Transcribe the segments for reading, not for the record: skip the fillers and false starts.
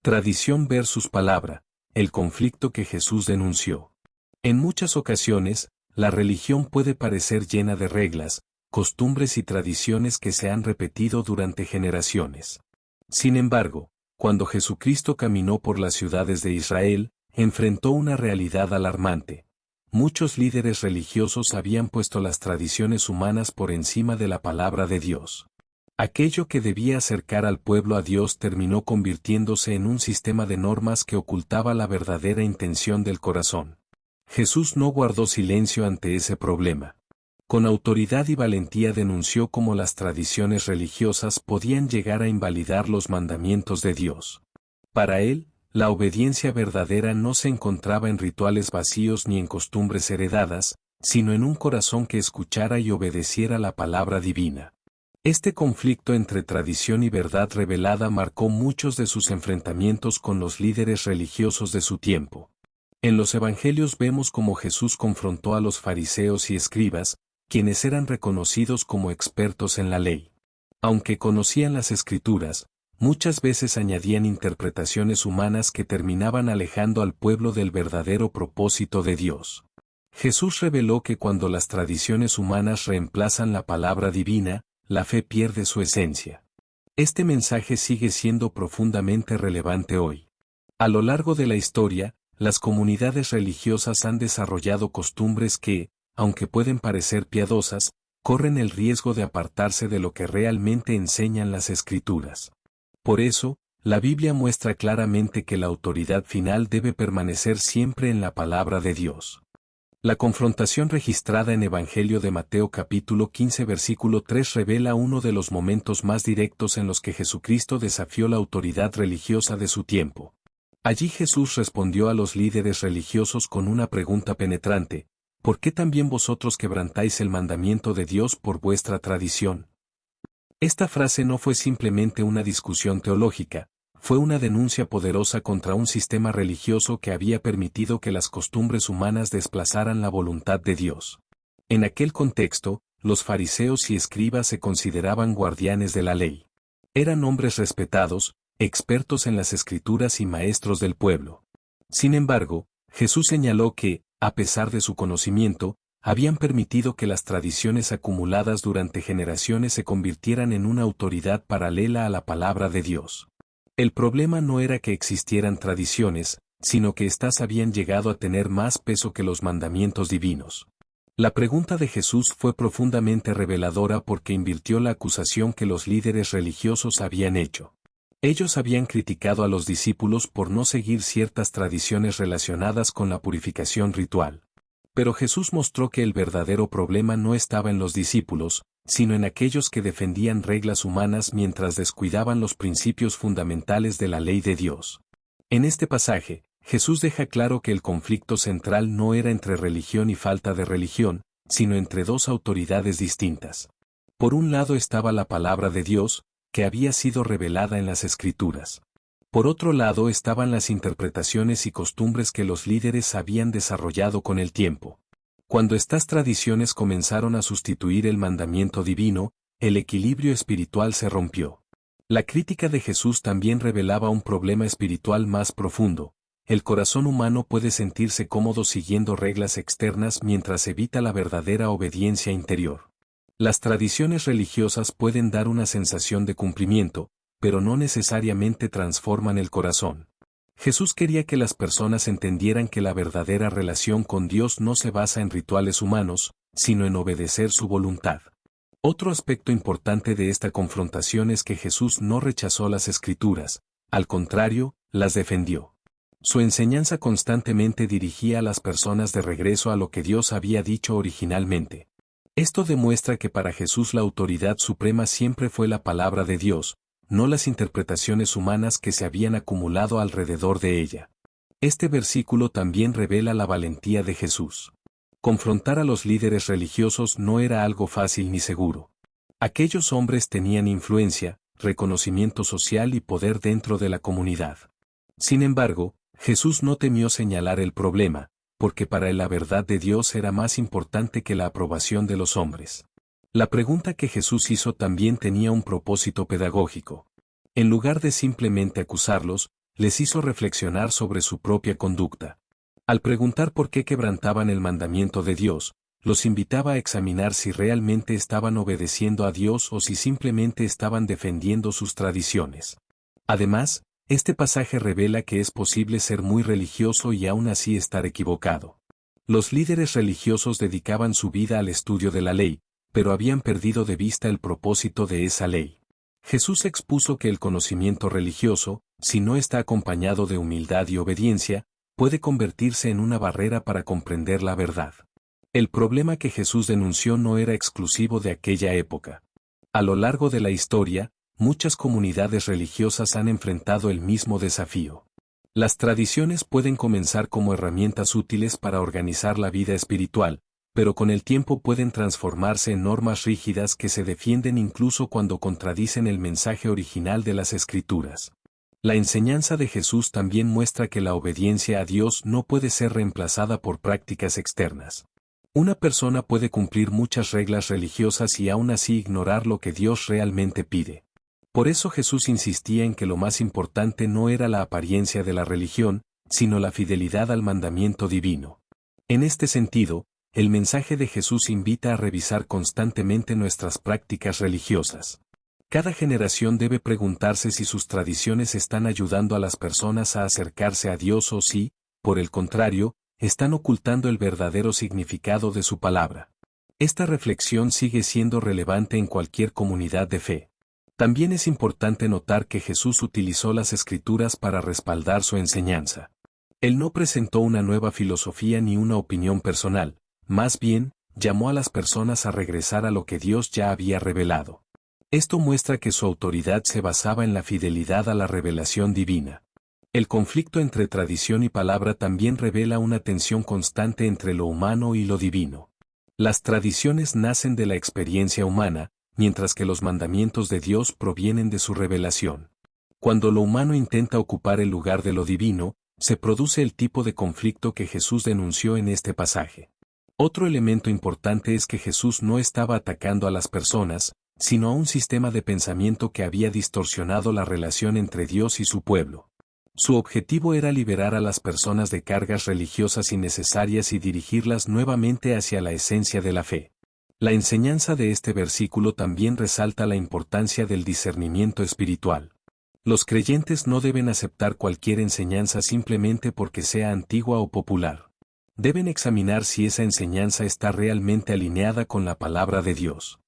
Tradición versus palabra, el conflicto que Jesús denunció. En muchas ocasiones, la religión puede parecer llena de reglas, costumbres y tradiciones que se han repetido durante generaciones. Sin embargo, cuando Jesucristo caminó por las ciudades de Israel, enfrentó una realidad alarmante. Muchos líderes religiosos habían puesto las tradiciones humanas por encima de la palabra de Dios. Aquello que debía acercar al pueblo a Dios terminó convirtiéndose en un sistema de normas que ocultaba la verdadera intención del corazón. Jesús no guardó silencio ante ese problema. Con autoridad y valentía denunció cómo las tradiciones religiosas podían llegar a invalidar los mandamientos de Dios. Para él, la obediencia verdadera no se encontraba en rituales vacíos ni en costumbres heredadas, sino en un corazón que escuchara y obedeciera la palabra divina. Este conflicto entre tradición y verdad revelada marcó muchos de sus enfrentamientos con los líderes religiosos de su tiempo. En los evangelios vemos cómo Jesús confrontó a los fariseos y escribas, quienes eran reconocidos como expertos en la ley. Aunque conocían las escrituras, muchas veces añadían interpretaciones humanas que terminaban alejando al pueblo del verdadero propósito de Dios. Jesús reveló que cuando las tradiciones humanas reemplazan la palabra divina, la fe pierde su esencia. Este mensaje sigue siendo profundamente relevante hoy. A lo largo de la historia, las comunidades religiosas han desarrollado costumbres que, aunque pueden parecer piadosas, corren el riesgo de apartarse de lo que realmente enseñan las Escrituras. Por eso, la Biblia muestra claramente que la autoridad final debe permanecer siempre en la palabra de Dios. La confrontación registrada en Evangelio de Mateo capítulo 15 versículo 3 revela uno de los momentos más directos en los que Jesucristo desafió la autoridad religiosa de su tiempo. Allí Jesús respondió a los líderes religiosos con una pregunta penetrante: ¿por qué también vosotros quebrantáis el mandamiento de Dios por vuestra tradición? Esta frase no fue simplemente una discusión teológica, fue una denuncia poderosa contra un sistema religioso que había permitido que las costumbres humanas desplazaran la voluntad de Dios. En aquel contexto, los fariseos y escribas se consideraban guardianes de la ley. Eran hombres respetados, expertos en las escrituras y maestros del pueblo. Sin embargo, Jesús señaló que, a pesar de su conocimiento, habían permitido que las tradiciones acumuladas durante generaciones se convirtieran en una autoridad paralela a la palabra de Dios. El problema no era que existieran tradiciones, sino que éstas habían llegado a tener más peso que los mandamientos divinos. La pregunta de Jesús fue profundamente reveladora porque invirtió la acusación que los líderes religiosos habían hecho. Ellos habían criticado a los discípulos por no seguir ciertas tradiciones relacionadas con la purificación ritual. Pero Jesús mostró que el verdadero problema no estaba en los discípulos, sino en aquellos que defendían reglas humanas mientras descuidaban los principios fundamentales de la ley de Dios. En este pasaje, Jesús deja claro que el conflicto central no era entre religión y falta de religión, sino entre dos autoridades distintas. Por un lado estaba la palabra de Dios, que había sido revelada en las Escrituras. Por otro lado estaban las interpretaciones y costumbres que los líderes habían desarrollado con el tiempo. Cuando estas tradiciones comenzaron a sustituir el mandamiento divino, el equilibrio espiritual se rompió. La crítica de Jesús también revelaba un problema espiritual más profundo. El corazón humano puede sentirse cómodo siguiendo reglas externas mientras evita la verdadera obediencia interior. Las tradiciones religiosas pueden dar una sensación de cumplimiento, pero no necesariamente transforman el corazón. Jesús quería que las personas entendieran que la verdadera relación con Dios no se basa en rituales humanos, sino en obedecer su voluntad. Otro aspecto importante de esta confrontación es que Jesús no rechazó las Escrituras, al contrario, las defendió. Su enseñanza constantemente dirigía a las personas de regreso a lo que Dios había dicho originalmente. Esto demuestra que para Jesús la autoridad suprema siempre fue la palabra de Dios, no las interpretaciones humanas que se habían acumulado alrededor de ella. Este versículo también revela la valentía de Jesús. Confrontar a los líderes religiosos no era algo fácil ni seguro. Aquellos hombres tenían influencia, reconocimiento social y poder dentro de la comunidad. Sin embargo, Jesús no temió señalar el problema, porque para él la verdad de Dios era más importante que la aprobación de los hombres. La pregunta que Jesús hizo también tenía un propósito pedagógico. En lugar de simplemente acusarlos, les hizo reflexionar sobre su propia conducta. Al preguntar por qué quebrantaban el mandamiento de Dios, los invitaba a examinar si realmente estaban obedeciendo a Dios o si simplemente estaban defendiendo sus tradiciones. Además, este pasaje revela que es posible ser muy religioso y aún así estar equivocado. Los líderes religiosos dedicaban su vida al estudio de la ley, pero habían perdido de vista el propósito de esa ley. Jesús expuso que el conocimiento religioso, si no está acompañado de humildad y obediencia, puede convertirse en una barrera para comprender la verdad. El problema que Jesús denunció no era exclusivo de aquella época. A lo largo de la historia, muchas comunidades religiosas han enfrentado el mismo desafío. Las tradiciones pueden comenzar como herramientas útiles para organizar la vida espiritual, pero con el tiempo pueden transformarse en normas rígidas que se defienden incluso cuando contradicen el mensaje original de las Escrituras. La enseñanza de Jesús también muestra que la obediencia a Dios no puede ser reemplazada por prácticas externas. Una persona puede cumplir muchas reglas religiosas y aún así ignorar lo que Dios realmente pide. Por eso Jesús insistía en que lo más importante no era la apariencia de la religión, sino la fidelidad al mandamiento divino. En este sentido, el mensaje de Jesús invita a revisar constantemente nuestras prácticas religiosas. Cada generación debe preguntarse si sus tradiciones están ayudando a las personas a acercarse a Dios o si, por el contrario, están ocultando el verdadero significado de su palabra. Esta reflexión sigue siendo relevante en cualquier comunidad de fe. También es importante notar que Jesús utilizó las Escrituras para respaldar su enseñanza. Él no presentó una nueva filosofía ni una opinión personal, más bien, llamó a las personas a regresar a lo que Dios ya había revelado. Esto muestra que su autoridad se basaba en la fidelidad a la revelación divina. El conflicto entre tradición y palabra también revela una tensión constante entre lo humano y lo divino. Las tradiciones nacen de la experiencia humana, mientras que los mandamientos de Dios provienen de su revelación. Cuando lo humano intenta ocupar el lugar de lo divino, se produce el tipo de conflicto que Jesús denunció en este pasaje. Otro elemento importante es que Jesús no estaba atacando a las personas, sino a un sistema de pensamiento que había distorsionado la relación entre Dios y su pueblo. Su objetivo era liberar a las personas de cargas religiosas innecesarias y dirigirlas nuevamente hacia la esencia de la fe. La enseñanza de este versículo también resalta la importancia del discernimiento espiritual. Los creyentes no deben aceptar cualquier enseñanza simplemente porque sea antigua o popular. Deben examinar si esa enseñanza está realmente alineada con la palabra de Dios.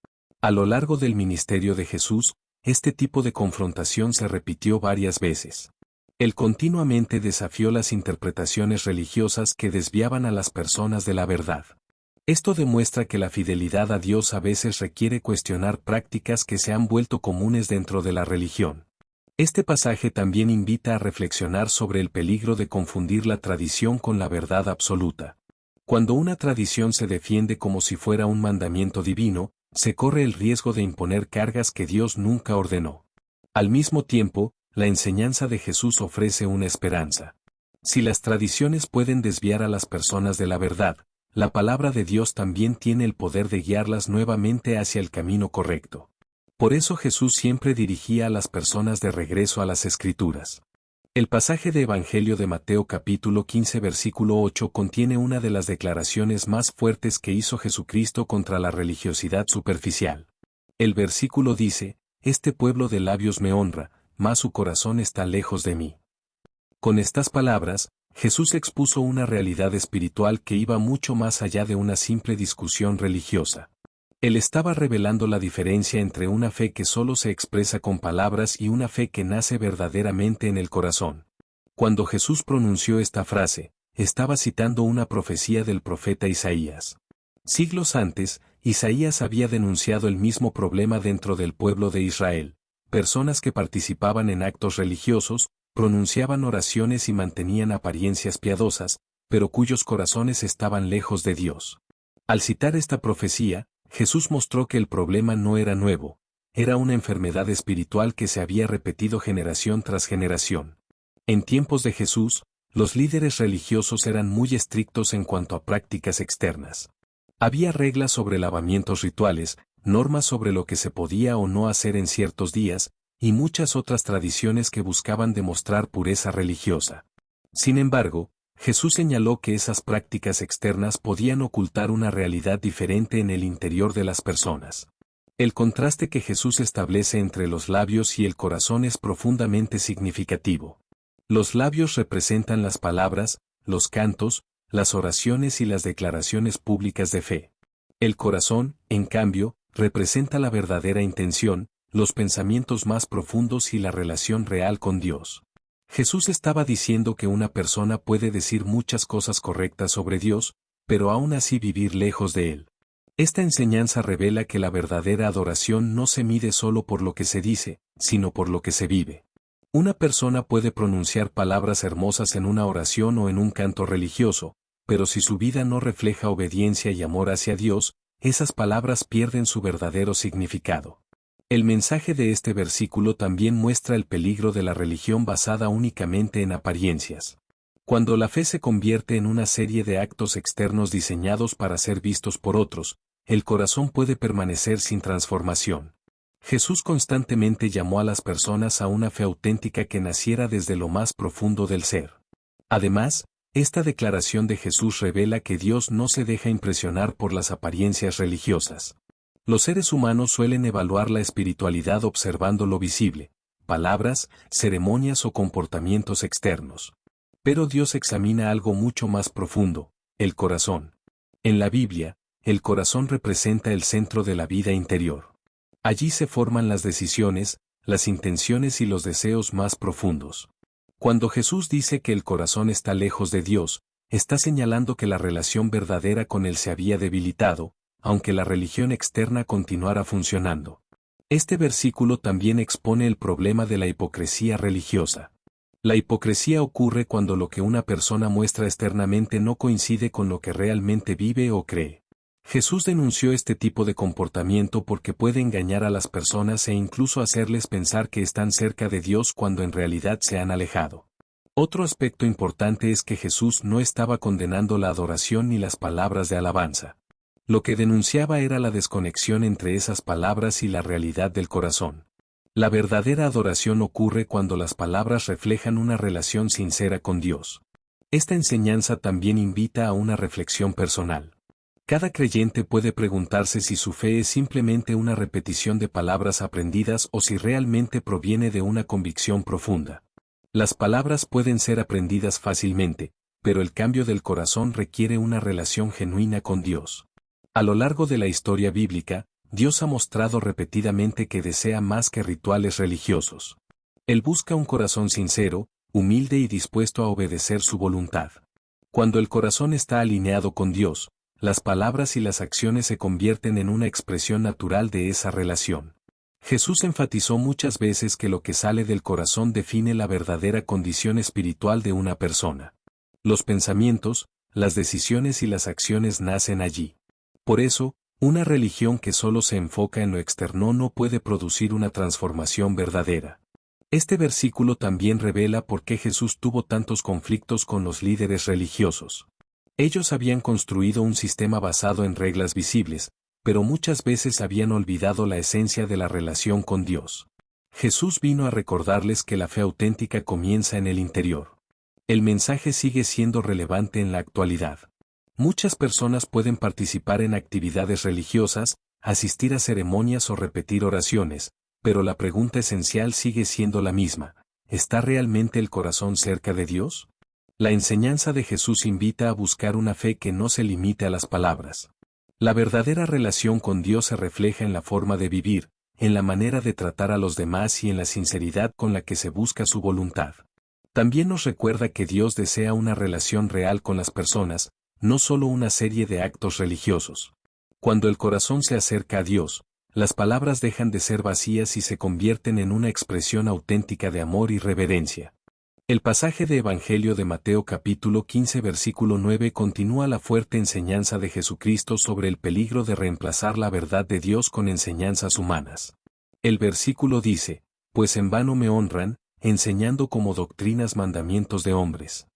A lo largo del ministerio de Jesús, este tipo de confrontación se repitió varias veces. Él continuamente desafió las interpretaciones religiosas que desviaban a las personas de la verdad. Esto demuestra que la fidelidad a Dios a veces requiere cuestionar prácticas que se han vuelto comunes dentro de la religión. Este pasaje también invita a reflexionar sobre el peligro de confundir la tradición con la verdad absoluta. Cuando una tradición se defiende como si fuera un mandamiento divino, se corre el riesgo de imponer cargas que Dios nunca ordenó. Al mismo tiempo, la enseñanza de Jesús ofrece una esperanza. Si las tradiciones pueden desviar a las personas de la verdad, la palabra de Dios también tiene el poder de guiarlas nuevamente hacia el camino correcto. Por eso Jesús siempre dirigía a las personas de regreso a las Escrituras. El pasaje de Evangelio de Mateo capítulo 15 versículo 8 contiene una de las declaraciones más fuertes que hizo Jesucristo contra la religiosidad superficial. El versículo dice, «Este pueblo de labios me honra, mas su corazón está lejos de mí». Con estas palabras, Jesús expuso una realidad espiritual que iba mucho más allá de una simple discusión religiosa. Él estaba revelando la diferencia entre una fe que solo se expresa con palabras y una fe que nace verdaderamente en el corazón. Cuando Jesús pronunció esta frase, estaba citando una profecía del profeta Isaías. Siglos antes, Isaías había denunciado el mismo problema dentro del pueblo de Israel. Personas que participaban en actos religiosos, pronunciaban oraciones y mantenían apariencias piadosas, pero cuyos corazones estaban lejos de Dios. Al citar esta profecía, Jesús mostró que el problema no era nuevo, era una enfermedad espiritual que se había repetido generación tras generación. En tiempos de Jesús, los líderes religiosos eran muy estrictos en cuanto a prácticas externas. Había reglas sobre lavamientos rituales, normas sobre lo que se podía o no hacer en ciertos días, y muchas otras tradiciones que buscaban demostrar pureza religiosa. Sin embargo, Jesús señaló que esas prácticas externas podían ocultar una realidad diferente en el interior de las personas. El contraste que Jesús establece entre los labios y el corazón es profundamente significativo. Los labios representan las palabras, los cantos, las oraciones y las declaraciones públicas de fe. El corazón, en cambio, representa la verdadera intención, los pensamientos más profundos y la relación real con Dios. Jesús estaba diciendo que una persona puede decir muchas cosas correctas sobre Dios, pero aún así vivir lejos de Él. Esta enseñanza revela que la verdadera adoración no se mide solo por lo que se dice, sino por lo que se vive. Una persona puede pronunciar palabras hermosas en una oración o en un canto religioso, pero si su vida no refleja obediencia y amor hacia Dios, esas palabras pierden su verdadero significado. El mensaje de este versículo también muestra el peligro de la religión basada únicamente en apariencias. Cuando la fe se convierte en una serie de actos externos diseñados para ser vistos por otros, el corazón puede permanecer sin transformación. Jesús constantemente llamó a las personas a una fe auténtica que naciera desde lo más profundo del ser. Además, esta declaración de Jesús revela que Dios no se deja impresionar por las apariencias religiosas. Los seres humanos suelen evaluar la espiritualidad observando lo visible, palabras, ceremonias o comportamientos externos. Pero Dios examina algo mucho más profundo, el corazón. En la Biblia, el corazón representa el centro de la vida interior. Allí se forman las decisiones, las intenciones y los deseos más profundos. Cuando Jesús dice que el corazón está lejos de Dios, está señalando que la relación verdadera con Él se había debilitado, aunque la religión externa continuara funcionando. Este versículo también expone el problema de la hipocresía religiosa. La hipocresía ocurre cuando lo que una persona muestra externamente no coincide con lo que realmente vive o cree. Jesús denunció este tipo de comportamiento porque puede engañar a las personas e incluso hacerles pensar que están cerca de Dios cuando en realidad se han alejado. Otro aspecto importante es que Jesús no estaba condenando la adoración ni las palabras de alabanza. Lo que denunciaba era la desconexión entre esas palabras y la realidad del corazón. La verdadera adoración ocurre cuando las palabras reflejan una relación sincera con Dios. Esta enseñanza también invita a una reflexión personal. Cada creyente puede preguntarse si su fe es simplemente una repetición de palabras aprendidas o si realmente proviene de una convicción profunda. Las palabras pueden ser aprendidas fácilmente, pero el cambio del corazón requiere una relación genuina con Dios. A lo largo de la historia bíblica, Dios ha mostrado repetidamente que desea más que rituales religiosos. Él busca un corazón sincero, humilde y dispuesto a obedecer su voluntad. Cuando el corazón está alineado con Dios, las palabras y las acciones se convierten en una expresión natural de esa relación. Jesús enfatizó muchas veces que lo que sale del corazón define la verdadera condición espiritual de una persona. Los pensamientos, las decisiones y las acciones nacen allí. Por eso, una religión que solo se enfoca en lo externo no puede producir una transformación verdadera. Este versículo también revela por qué Jesús tuvo tantos conflictos con los líderes religiosos. Ellos habían construido un sistema basado en reglas visibles, pero muchas veces habían olvidado la esencia de la relación con Dios. Jesús vino a recordarles que la fe auténtica comienza en el interior. El mensaje sigue siendo relevante en la actualidad. Muchas personas pueden participar en actividades religiosas, asistir a ceremonias o repetir oraciones, pero la pregunta esencial sigue siendo la misma: ¿está realmente el corazón cerca de Dios? La enseñanza de Jesús invita a buscar una fe que no se limite a las palabras. La verdadera relación con Dios se refleja en la forma de vivir, en la manera de tratar a los demás y en la sinceridad con la que se busca su voluntad. También nos recuerda que Dios desea una relación real con las personas, no solo una serie de actos religiosos. Cuando el corazón se acerca a Dios, las palabras dejan de ser vacías y se convierten en una expresión auténtica de amor y reverencia. El pasaje de Evangelio de Mateo capítulo 15 versículo 9 continúa la fuerte enseñanza de Jesucristo sobre el peligro de reemplazar la verdad de Dios con enseñanzas humanas. El versículo dice: «Pues en vano me honran, enseñando como doctrinas mandamientos de hombres».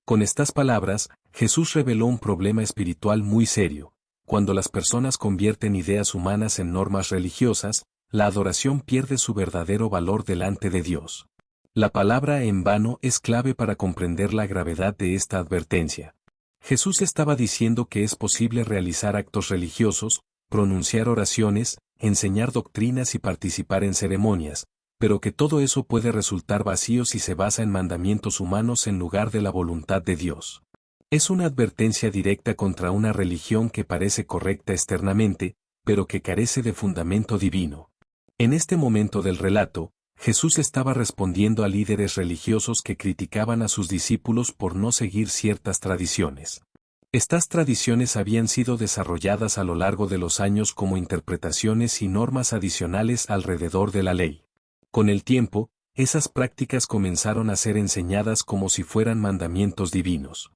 Con estas palabras, Jesús reveló un problema espiritual muy serio. Cuando las personas convierten ideas humanas en normas religiosas, la adoración pierde su verdadero valor delante de Dios. La palabra en vano es clave para comprender la gravedad de esta advertencia. Jesús estaba diciendo que es posible realizar actos religiosos, pronunciar oraciones, enseñar doctrinas y participar en ceremonias, pero que todo eso puede resultar vacío si se basa en mandamientos humanos en lugar de la voluntad de Dios. Es una advertencia directa contra una religión que parece correcta externamente, pero que carece de fundamento divino. En este momento del relato, Jesús estaba respondiendo a líderes religiosos que criticaban a sus discípulos por no seguir ciertas tradiciones. Estas tradiciones habían sido desarrolladas a lo largo de los años como interpretaciones y normas adicionales alrededor de la ley. Con el tiempo, esas prácticas comenzaron a ser enseñadas como si fueran mandamientos divinos.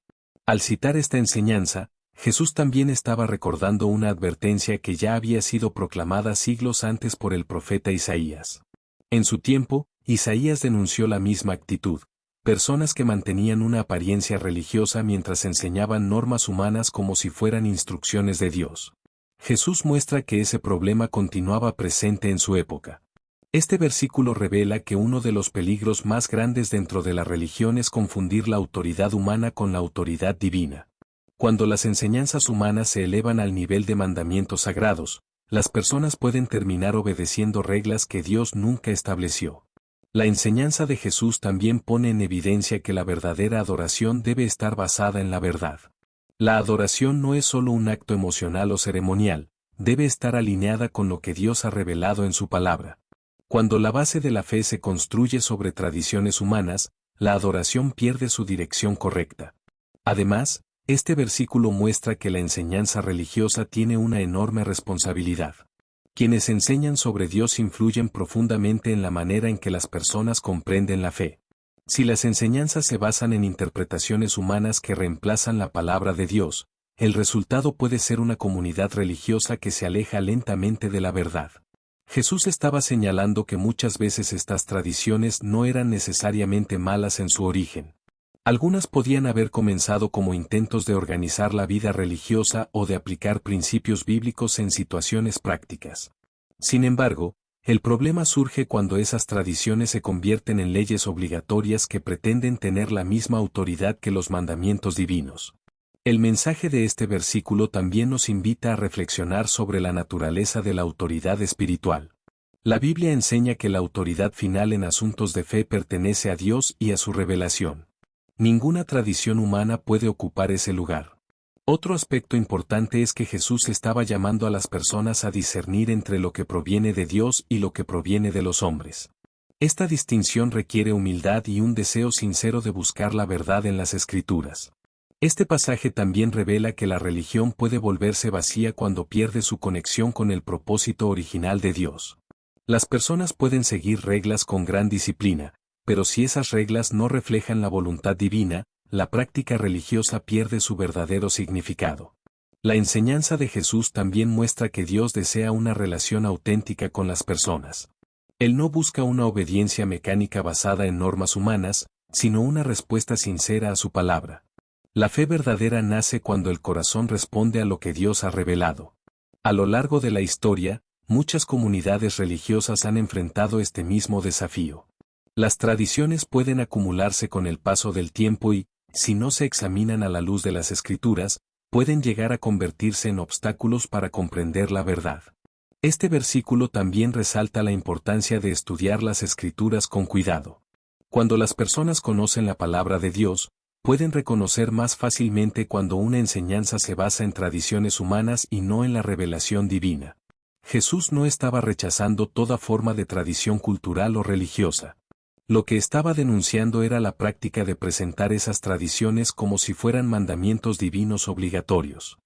Al citar esta enseñanza, Jesús también estaba recordando una advertencia que ya había sido proclamada siglos antes por el profeta Isaías. En su tiempo, Isaías denunció la misma actitud, personas que mantenían una apariencia religiosa mientras enseñaban normas humanas como si fueran instrucciones de Dios. Jesús muestra que ese problema continuaba presente en su época. Este versículo revela que uno de los peligros más grandes dentro de la religión es confundir la autoridad humana con la autoridad divina. Cuando las enseñanzas humanas se elevan al nivel de mandamientos sagrados, las personas pueden terminar obedeciendo reglas que Dios nunca estableció. La enseñanza de Jesús también pone en evidencia que la verdadera adoración debe estar basada en la verdad. La adoración no es solo un acto emocional o ceremonial, debe estar alineada con lo que Dios ha revelado en su palabra. Cuando la base de la fe se construye sobre tradiciones humanas, la adoración pierde su dirección correcta. Además, este versículo muestra que la enseñanza religiosa tiene una enorme responsabilidad. Quienes enseñan sobre Dios influyen profundamente en la manera en que las personas comprenden la fe. Si las enseñanzas se basan en interpretaciones humanas que reemplazan la palabra de Dios, el resultado puede ser una comunidad religiosa que se aleja lentamente de la verdad. Jesús estaba señalando que muchas veces estas tradiciones no eran necesariamente malas en su origen. Algunas podían haber comenzado como intentos de organizar la vida religiosa o de aplicar principios bíblicos en situaciones prácticas. Sin embargo, el problema surge cuando esas tradiciones se convierten en leyes obligatorias que pretenden tener la misma autoridad que los mandamientos divinos. El mensaje de este versículo también nos invita a reflexionar sobre la naturaleza de la autoridad espiritual. La Biblia enseña que la autoridad final en asuntos de fe pertenece a Dios y a su revelación. Ninguna tradición humana puede ocupar ese lugar. Otro aspecto importante es que Jesús estaba llamando a las personas a discernir entre lo que proviene de Dios y lo que proviene de los hombres. Esta distinción requiere humildad y un deseo sincero de buscar la verdad en las Escrituras. Este pasaje también revela que la religión puede volverse vacía cuando pierde su conexión con el propósito original de Dios. Las personas pueden seguir reglas con gran disciplina, pero si esas reglas no reflejan la voluntad divina, la práctica religiosa pierde su verdadero significado. La enseñanza de Jesús también muestra que Dios desea una relación auténtica con las personas. Él no busca una obediencia mecánica basada en normas humanas, sino una respuesta sincera a su palabra. La fe verdadera nace cuando el corazón responde a lo que Dios ha revelado. A lo largo de la historia, muchas comunidades religiosas han enfrentado este mismo desafío. Las tradiciones pueden acumularse con el paso del tiempo y, si no se examinan a la luz de las Escrituras, pueden llegar a convertirse en obstáculos para comprender la verdad. Este versículo también resalta la importancia de estudiar las Escrituras con cuidado. Cuando las personas conocen la palabra de Dios, pueden reconocer más fácilmente cuando una enseñanza se basa en tradiciones humanas y no en la revelación divina. Jesús no estaba rechazando toda forma de tradición cultural o religiosa. Lo que estaba denunciando era la práctica de presentar esas tradiciones como si fueran mandamientos divinos obligatorios.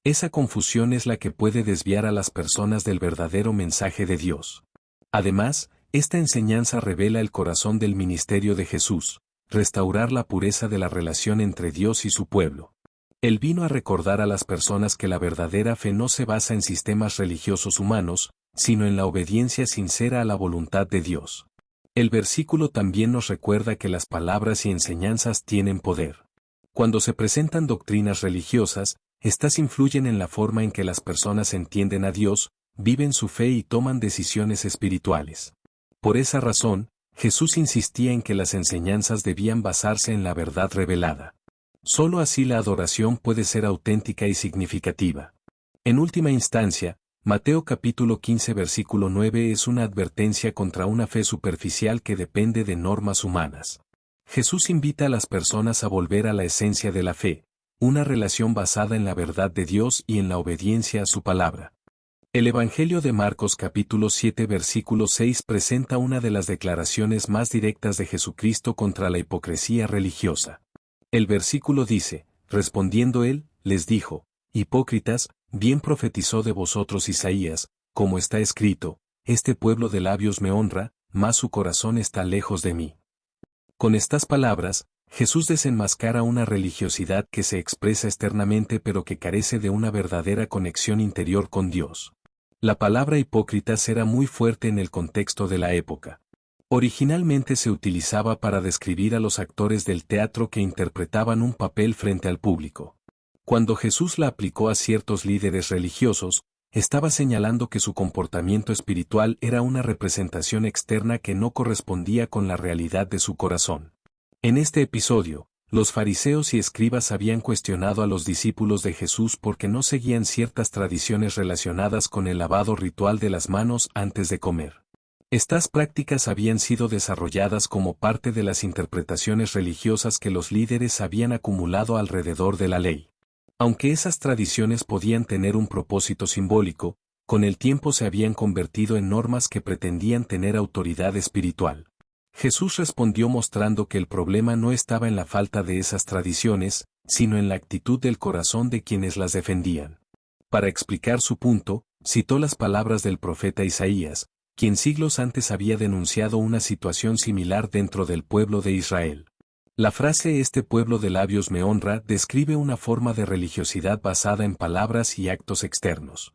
Esa confusión es la que puede desviar a las personas del verdadero mensaje de Dios. Además, esta enseñanza revela el corazón del ministerio de Jesús, restaurar la pureza de la relación entre Dios y su pueblo. Él vino a recordar a las personas que la verdadera fe no se basa en sistemas religiosos humanos, sino en la obediencia sincera a la voluntad de Dios. El versículo también nos recuerda que las palabras y enseñanzas tienen poder. Cuando se presentan doctrinas religiosas, estas influyen en la forma en que las personas entienden a Dios, viven su fe y toman decisiones espirituales. Por esa razón, Jesús insistía en que las enseñanzas debían basarse en la verdad revelada. Solo así la adoración puede ser auténtica y significativa. En última instancia, Mateo capítulo 15 versículo 9 es una advertencia contra una fe superficial que depende de normas humanas. Jesús invita a las personas a volver a la esencia de la fe, una relación basada en la verdad de Dios y en la obediencia a su palabra. El Evangelio de Marcos capítulo 7 versículo 6 presenta una de las declaraciones más directas de Jesucristo contra la hipocresía religiosa. El versículo dice, respondiendo él, les dijo, hipócritas, bien profetizó de vosotros Isaías, como está escrito, este pueblo de labios me honra, mas su corazón está lejos de mí. Con estas palabras, Jesús desenmascara una religiosidad que se expresa externamente pero que carece de una verdadera conexión interior con Dios. La palabra hipócritas era muy fuerte en el contexto de la época. Originalmente se utilizaba para describir a los actores del teatro que interpretaban un papel frente al público. Cuando Jesús la aplicó a ciertos líderes religiosos, estaba señalando que su comportamiento espiritual era una representación externa que no correspondía con la realidad de su corazón. En este episodio, los fariseos y escribas habían cuestionado a los discípulos de Jesús porque no seguían ciertas tradiciones relacionadas con el lavado ritual de las manos antes de comer. Estas prácticas habían sido desarrolladas como parte de las interpretaciones religiosas que los líderes habían acumulado alrededor de la ley. Aunque esas tradiciones podían tener un propósito simbólico, con el tiempo se habían convertido en normas que pretendían tener autoridad espiritual. Jesús respondió mostrando que el problema no estaba en la falta de esas tradiciones, sino en la actitud del corazón de quienes las defendían. Para explicar su punto, citó las palabras del profeta Isaías, quien siglos antes había denunciado una situación similar dentro del pueblo de Israel. La frase «este pueblo de labios me honra» describe una forma de religiosidad basada en palabras y actos externos.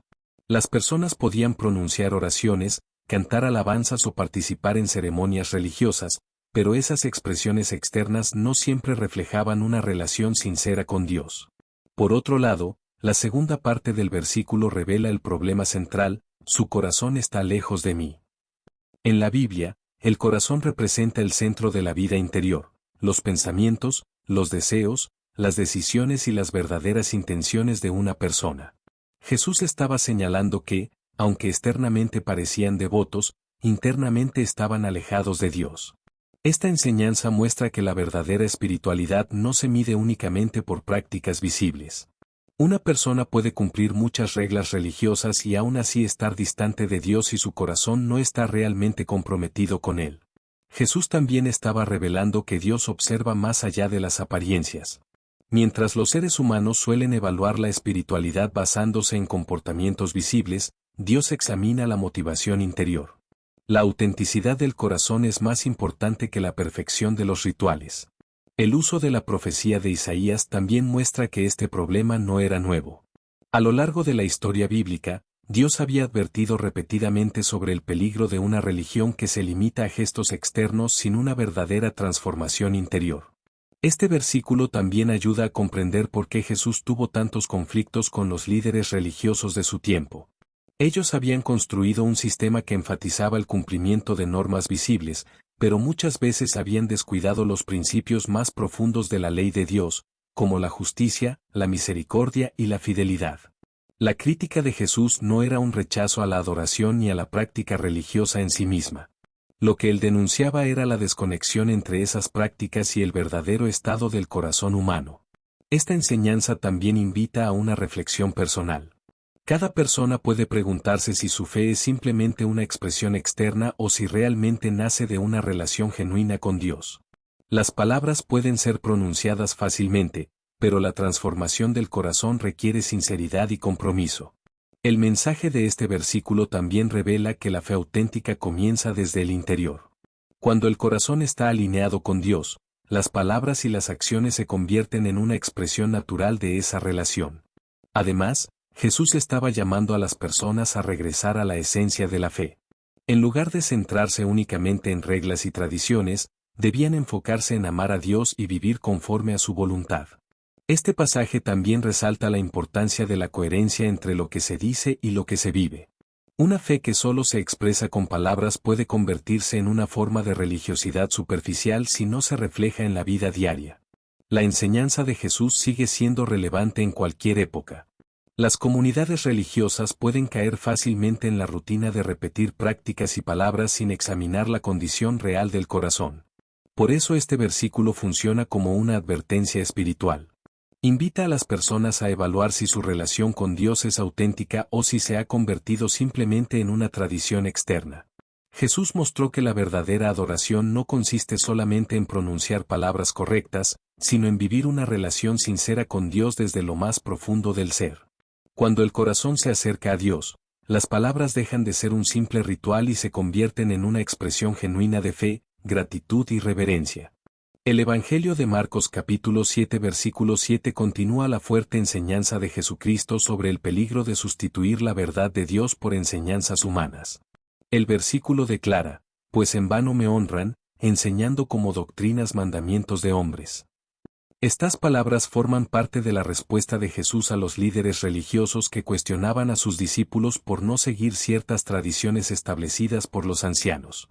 Las personas podían pronunciar oraciones, cantar alabanzas o participar en ceremonias religiosas, pero esas expresiones externas no siempre reflejaban una relación sincera con Dios. Por otro lado, la segunda parte del versículo revela el problema central, su corazón está lejos de mí. En la Biblia, el corazón representa el centro de la vida interior, los pensamientos, los deseos, las decisiones y las verdaderas intenciones de una persona. Jesús estaba señalando que, aunque externamente parecían devotos, internamente estaban alejados de Dios. Esta enseñanza muestra que la verdadera espiritualidad no se mide únicamente por prácticas visibles. Una persona puede cumplir muchas reglas religiosas y aún así estar distante de Dios si su corazón no está realmente comprometido con Él. Jesús también estaba revelando que Dios observa más allá de las apariencias. Mientras los seres humanos suelen evaluar la espiritualidad basándose en comportamientos visibles, Dios examina la motivación interior. La autenticidad del corazón es más importante que la perfección de los rituales. El uso de la profecía de Isaías también muestra que este problema no era nuevo. A lo largo de la historia bíblica, Dios había advertido repetidamente sobre el peligro de una religión que se limita a gestos externos sin una verdadera transformación interior. Este versículo también ayuda a comprender por qué Jesús tuvo tantos conflictos con los líderes religiosos de su tiempo. Ellos habían construido un sistema que enfatizaba el cumplimiento de normas visibles, pero muchas veces habían descuidado los principios más profundos de la ley de Dios, como la justicia, la misericordia y la fidelidad. La crítica de Jesús no era un rechazo a la adoración ni a la práctica religiosa en sí misma. Lo que él denunciaba era la desconexión entre esas prácticas y el verdadero estado del corazón humano. Esta enseñanza también invita a una reflexión personal. Cada persona puede preguntarse si su fe es simplemente una expresión externa o si realmente nace de una relación genuina con Dios. Las palabras pueden ser pronunciadas fácilmente, pero la transformación del corazón requiere sinceridad y compromiso. El mensaje de este versículo también revela que la fe auténtica comienza desde el interior. Cuando el corazón está alineado con Dios, las palabras y las acciones se convierten en una expresión natural de esa relación. Además, Jesús estaba llamando a las personas a regresar a la esencia de la fe. En lugar de centrarse únicamente en reglas y tradiciones, debían enfocarse en amar a Dios y vivir conforme a su voluntad. Este pasaje también resalta la importancia de la coherencia entre lo que se dice y lo que se vive. Una fe que solo se expresa con palabras puede convertirse en una forma de religiosidad superficial si no se refleja en la vida diaria. La enseñanza de Jesús sigue siendo relevante en cualquier época. Las comunidades religiosas pueden caer fácilmente en la rutina de repetir prácticas y palabras sin examinar la condición real del corazón. Por eso este versículo funciona como una advertencia espiritual. Invita a las personas a evaluar si su relación con Dios es auténtica o si se ha convertido simplemente en una tradición externa. Jesús mostró que la verdadera adoración no consiste solamente en pronunciar palabras correctas, sino en vivir una relación sincera con Dios desde lo más profundo del ser. Cuando el corazón se acerca a Dios, las palabras dejan de ser un simple ritual y se convierten en una expresión genuina de fe, gratitud y reverencia. El Evangelio de Marcos capítulo 7 versículo 7 continúa la fuerte enseñanza de Jesucristo sobre el peligro de sustituir la verdad de Dios por enseñanzas humanas. El versículo declara, pues en vano me honran, enseñando como doctrinas mandamientos de hombres. Estas palabras forman parte de la respuesta de Jesús a los líderes religiosos que cuestionaban a sus discípulos por no seguir ciertas tradiciones establecidas por los ancianos.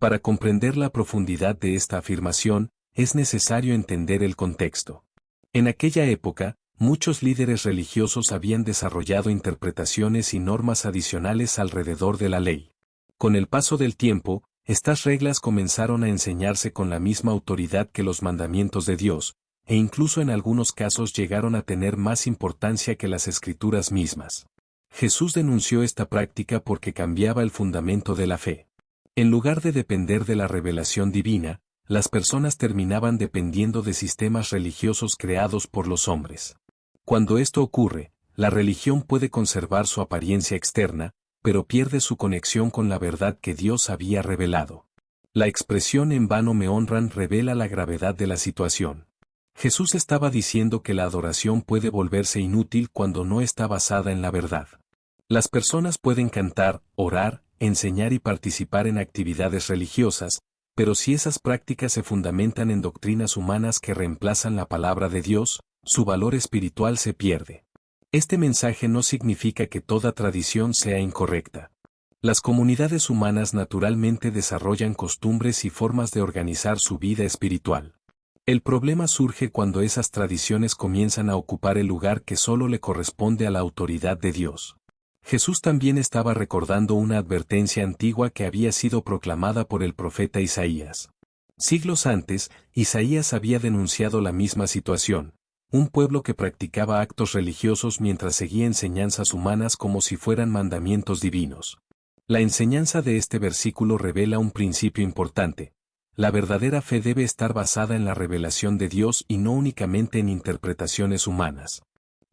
Para comprender la profundidad de esta afirmación, es necesario entender el contexto. En aquella época, muchos líderes religiosos habían desarrollado interpretaciones y normas adicionales alrededor de la ley. Con el paso del tiempo, estas reglas comenzaron a enseñarse con la misma autoridad que los mandamientos de Dios, e incluso en algunos casos llegaron a tener más importancia que las escrituras mismas. Jesús denunció esta práctica porque cambiaba el fundamento de la fe. En lugar de depender de la revelación divina, las personas terminaban dependiendo de sistemas religiosos creados por los hombres. Cuando esto ocurre, la religión puede conservar su apariencia externa, pero pierde su conexión con la verdad que Dios había revelado. La expresión en vano me honran revela la gravedad de la situación. Jesús estaba diciendo que la adoración puede volverse inútil cuando no está basada en la verdad. Las personas pueden cantar, orar, enseñar y participar en actividades religiosas, pero si esas prácticas se fundamentan en doctrinas humanas que reemplazan la palabra de Dios, su valor espiritual se pierde. Este mensaje no significa que toda tradición sea incorrecta. Las comunidades humanas naturalmente desarrollan costumbres y formas de organizar su vida espiritual. El problema surge cuando esas tradiciones comienzan a ocupar el lugar que solo le corresponde a la autoridad de Dios. Jesús también estaba recordando una advertencia antigua que había sido proclamada por el profeta Isaías. Siglos antes, Isaías había denunciado la misma situación, un pueblo que practicaba actos religiosos mientras seguía enseñanzas humanas como si fueran mandamientos divinos. La enseñanza de este versículo revela un principio importante. La verdadera fe debe estar basada en la revelación de Dios y no únicamente en interpretaciones humanas.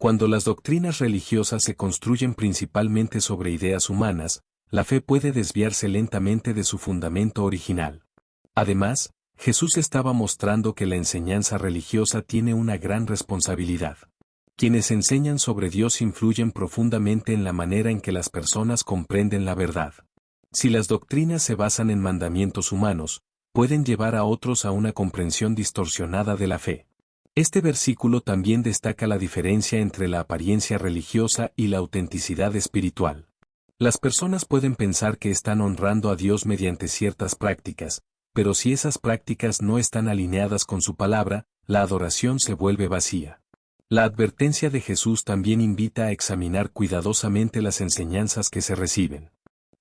Cuando las doctrinas religiosas se construyen principalmente sobre ideas humanas, la fe puede desviarse lentamente de su fundamento original. Además, Jesús estaba mostrando que la enseñanza religiosa tiene una gran responsabilidad. Quienes enseñan sobre Dios influyen profundamente en la manera en que las personas comprenden la verdad. Si las doctrinas se basan en mandamientos humanos, pueden llevar a otros a una comprensión distorsionada de la fe. Este versículo también destaca la diferencia entre la apariencia religiosa y la autenticidad espiritual. Las personas pueden pensar que están honrando a Dios mediante ciertas prácticas, pero si esas prácticas no están alineadas con su palabra, la adoración se vuelve vacía. La advertencia de Jesús también invita a examinar cuidadosamente las enseñanzas que se reciben.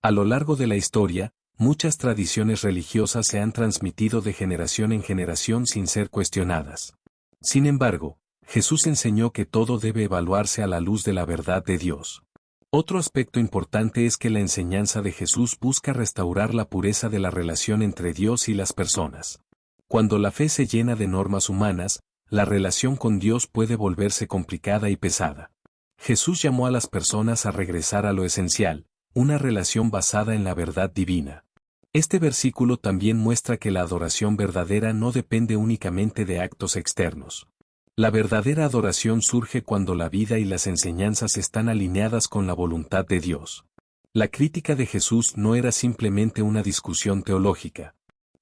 A lo largo de la historia, muchas tradiciones religiosas se han transmitido de generación en generación sin ser cuestionadas. Sin embargo, Jesús enseñó que todo debe evaluarse a la luz de la verdad de Dios. Otro aspecto importante es que la enseñanza de Jesús busca restaurar la pureza de la relación entre Dios y las personas. Cuando la fe se llena de normas humanas, la relación con Dios puede volverse complicada y pesada. Jesús llamó a las personas a regresar a lo esencial, una relación basada en la verdad divina. Este versículo también muestra que la adoración verdadera no depende únicamente de actos externos. La verdadera adoración surge cuando la vida y las enseñanzas están alineadas con la voluntad de Dios. La crítica de Jesús no era simplemente una discusión teológica.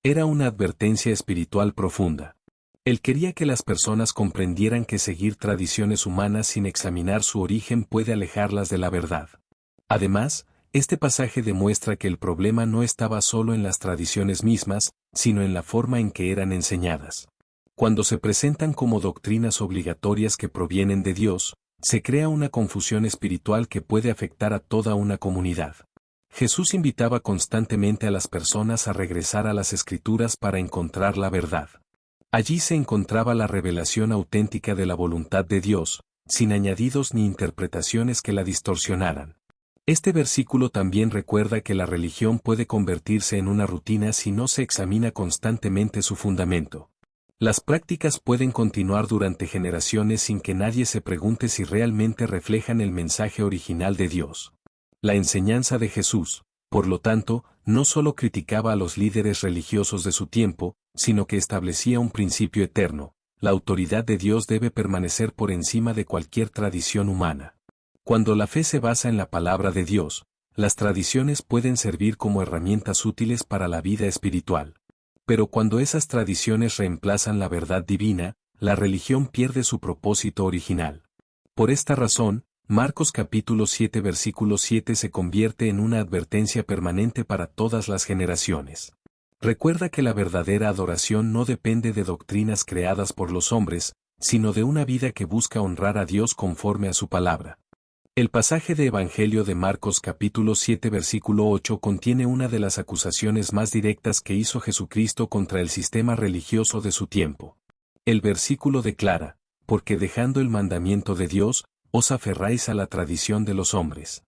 Era una advertencia espiritual profunda. Él quería que las personas comprendieran que seguir tradiciones humanas sin examinar su origen puede alejarlas de la verdad. Además, Este pasaje demuestra que el problema no estaba solo en las tradiciones mismas, sino en la forma en que eran enseñadas. Cuando se presentan como doctrinas obligatorias que provienen de Dios, se crea una confusión espiritual que puede afectar a toda una comunidad. Jesús invitaba constantemente a las personas a regresar a las Escrituras para encontrar la verdad. Allí se encontraba la revelación auténtica de la voluntad de Dios, sin añadidos ni interpretaciones que la distorsionaran. Este versículo también recuerda que la religión puede convertirse en una rutina si no se examina constantemente su fundamento. Las prácticas pueden continuar durante generaciones sin que nadie se pregunte si realmente reflejan el mensaje original de Dios. La enseñanza de Jesús, por lo tanto, no solo criticaba a los líderes religiosos de su tiempo, sino que establecía un principio eterno: la autoridad de Dios debe permanecer por encima de cualquier tradición humana. Cuando la fe se basa en la palabra de Dios, las tradiciones pueden servir como herramientas útiles para la vida espiritual. Pero cuando esas tradiciones reemplazan la verdad divina, la religión pierde su propósito original. Por esta razón, Marcos capítulo 7 versículo 7 se convierte en una advertencia permanente para todas las generaciones. Recuerda que la verdadera adoración no depende de doctrinas creadas por los hombres, sino de una vida que busca honrar a Dios conforme a su palabra. El pasaje de Evangelio de Marcos capítulo 7 versículo 8 contiene una de las acusaciones más directas que hizo Jesucristo contra el sistema religioso de su tiempo. El versículo declara: porque dejando el mandamiento de Dios, os aferráis a la tradición de los hombres.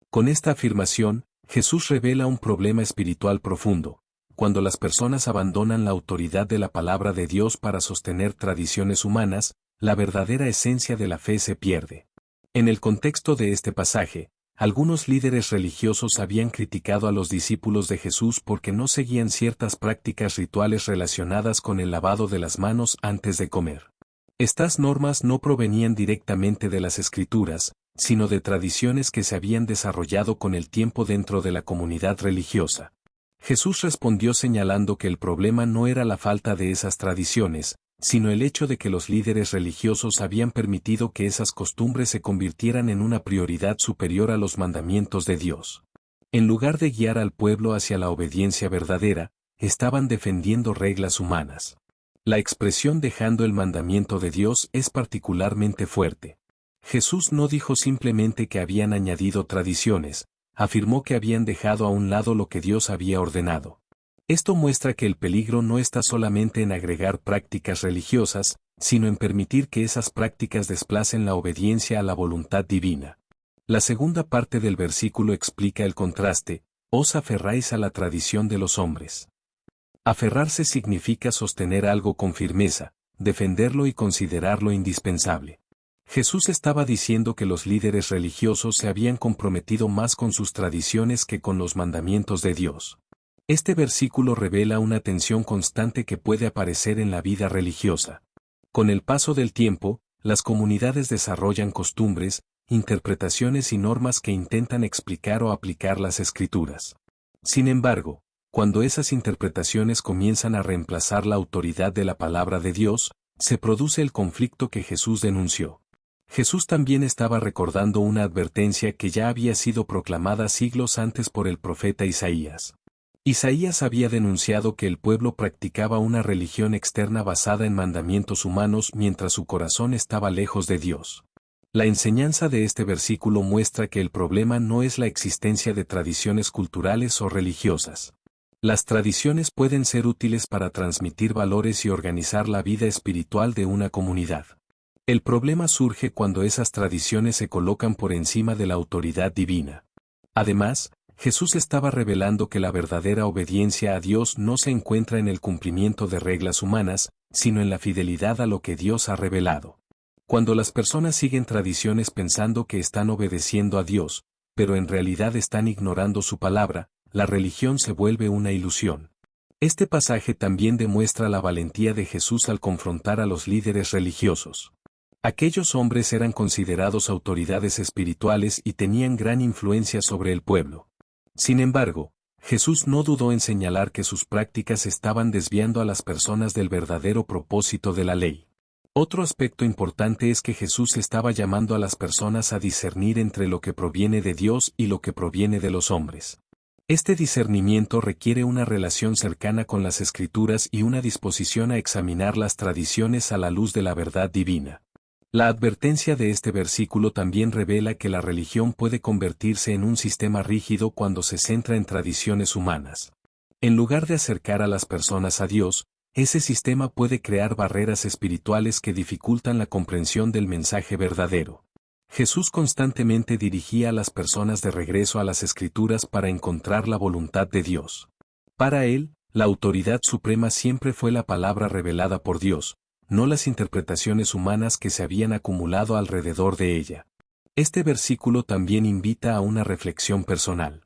Con esta afirmación, Jesús revela un problema espiritual profundo. Cuando las personas abandonan la autoridad de la palabra de Dios para sostener tradiciones humanas, la verdadera esencia de la fe se pierde. En el contexto de este pasaje, algunos líderes religiosos habían criticado a los discípulos de Jesús porque no seguían ciertas prácticas rituales relacionadas con el lavado de las manos antes de comer. Estas normas no provenían directamente de las Escrituras, sino de tradiciones que se habían desarrollado con el tiempo dentro de la comunidad religiosa. Jesús respondió señalando que el problema no era la falta de esas tradiciones, sino el hecho de que los líderes religiosos habían permitido que esas costumbres se convirtieran en una prioridad superior a los mandamientos de Dios. En lugar de guiar al pueblo hacia la obediencia verdadera, estaban defendiendo reglas humanas. La expresión dejando el mandamiento de Dios es particularmente fuerte. Jesús no dijo simplemente que habían añadido tradiciones, afirmó que habían dejado a un lado lo que Dios había ordenado. Esto muestra que el peligro no está solamente en agregar prácticas religiosas, sino en permitir que esas prácticas desplacen la obediencia a la voluntad divina. La segunda parte del versículo explica el contraste: os aferráis a la tradición de los hombres. Aferrarse significa sostener algo con firmeza, defenderlo y considerarlo indispensable. Jesús estaba diciendo que los líderes religiosos se habían comprometido más con sus tradiciones que con los mandamientos de Dios. Este versículo revela una tensión constante que puede aparecer en la vida religiosa. Con el paso del tiempo, las comunidades desarrollan costumbres, interpretaciones y normas que intentan explicar o aplicar las Escrituras. Sin embargo, cuando esas interpretaciones comienzan a reemplazar la autoridad de la palabra de Dios, se produce el conflicto que Jesús denunció. Jesús también estaba recordando una advertencia que ya había sido proclamada siglos antes por el profeta Isaías. Isaías había denunciado que el pueblo practicaba una religión externa basada en mandamientos humanos mientras su corazón estaba lejos de Dios. La enseñanza de este versículo muestra que el problema no es la existencia de tradiciones culturales o religiosas. Las tradiciones pueden ser útiles para transmitir valores y organizar la vida espiritual de una comunidad. El problema surge cuando esas tradiciones se colocan por encima de la autoridad divina. Además, Jesús estaba revelando que la verdadera obediencia a Dios no se encuentra en el cumplimiento de reglas humanas, sino en la fidelidad a lo que Dios ha revelado. Cuando las personas siguen tradiciones pensando que están obedeciendo a Dios, pero en realidad están ignorando su palabra, la religión se vuelve una ilusión. Este pasaje también demuestra la valentía de Jesús al confrontar a los líderes religiosos. Aquellos hombres eran considerados autoridades espirituales y tenían gran influencia sobre el pueblo. Sin embargo, Jesús no dudó en señalar que sus prácticas estaban desviando a las personas del verdadero propósito de la ley. Otro aspecto importante es que Jesús estaba llamando a las personas a discernir entre lo que proviene de Dios y lo que proviene de los hombres. Este discernimiento requiere una relación cercana con las Escrituras y una disposición a examinar las tradiciones a la luz de la verdad divina. La advertencia de este versículo también revela que la religión puede convertirse en un sistema rígido cuando se centra en tradiciones humanas. En lugar de acercar a las personas a Dios, ese sistema puede crear barreras espirituales que dificultan la comprensión del mensaje verdadero. Jesús constantemente dirigía a las personas de regreso a las Escrituras para encontrar la voluntad de Dios. Para él, la autoridad suprema siempre fue la palabra revelada por Dios, no las interpretaciones humanas que se habían acumulado alrededor de ella. Este versículo también invita a una reflexión personal.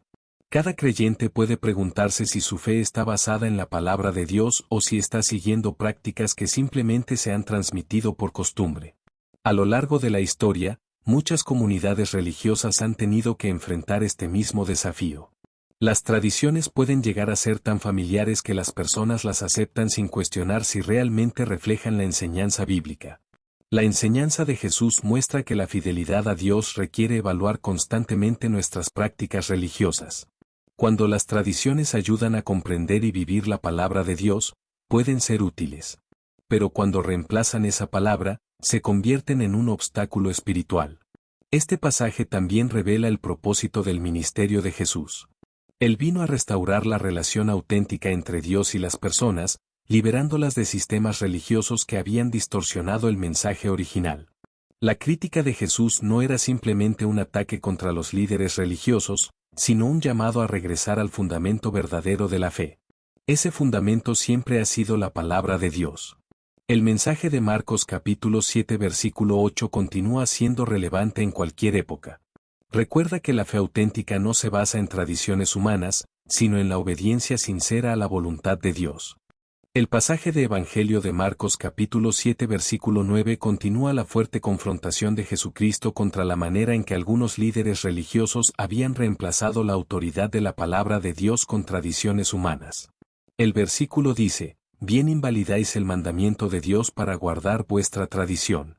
Cada creyente puede preguntarse si su fe está basada en la palabra de Dios o si está siguiendo prácticas que simplemente se han transmitido por costumbre. A lo largo de la historia, muchas comunidades religiosas han tenido que enfrentar este mismo desafío. Las tradiciones pueden llegar a ser tan familiares que las personas las aceptan sin cuestionar si realmente reflejan la enseñanza bíblica. La enseñanza de Jesús muestra que la fidelidad a Dios requiere evaluar constantemente nuestras prácticas religiosas. Cuando las tradiciones ayudan a comprender y vivir la palabra de Dios, pueden ser útiles. Pero cuando reemplazan esa palabra, se convierten en un obstáculo espiritual. Este pasaje también revela el propósito del ministerio de Jesús. Él vino a restaurar la relación auténtica entre Dios y las personas, liberándolas de sistemas religiosos que habían distorsionado el mensaje original. La crítica de Jesús no era simplemente un ataque contra los líderes religiosos, sino un llamado a regresar al fundamento verdadero de la fe. Ese fundamento siempre ha sido la palabra de Dios. El mensaje de Marcos capítulo 7 versículo 8 continúa siendo relevante en cualquier época. Recuerda que la fe auténtica no se basa en tradiciones humanas, sino en la obediencia sincera a la voluntad de Dios. El pasaje de Evangelio de Marcos capítulo 7 versículo 9 continúa la fuerte confrontación de Jesucristo contra la manera en que algunos líderes religiosos habían reemplazado la autoridad de la palabra de Dios con tradiciones humanas. El versículo dice: «Bien invalidáis el mandamiento de Dios para guardar vuestra tradición».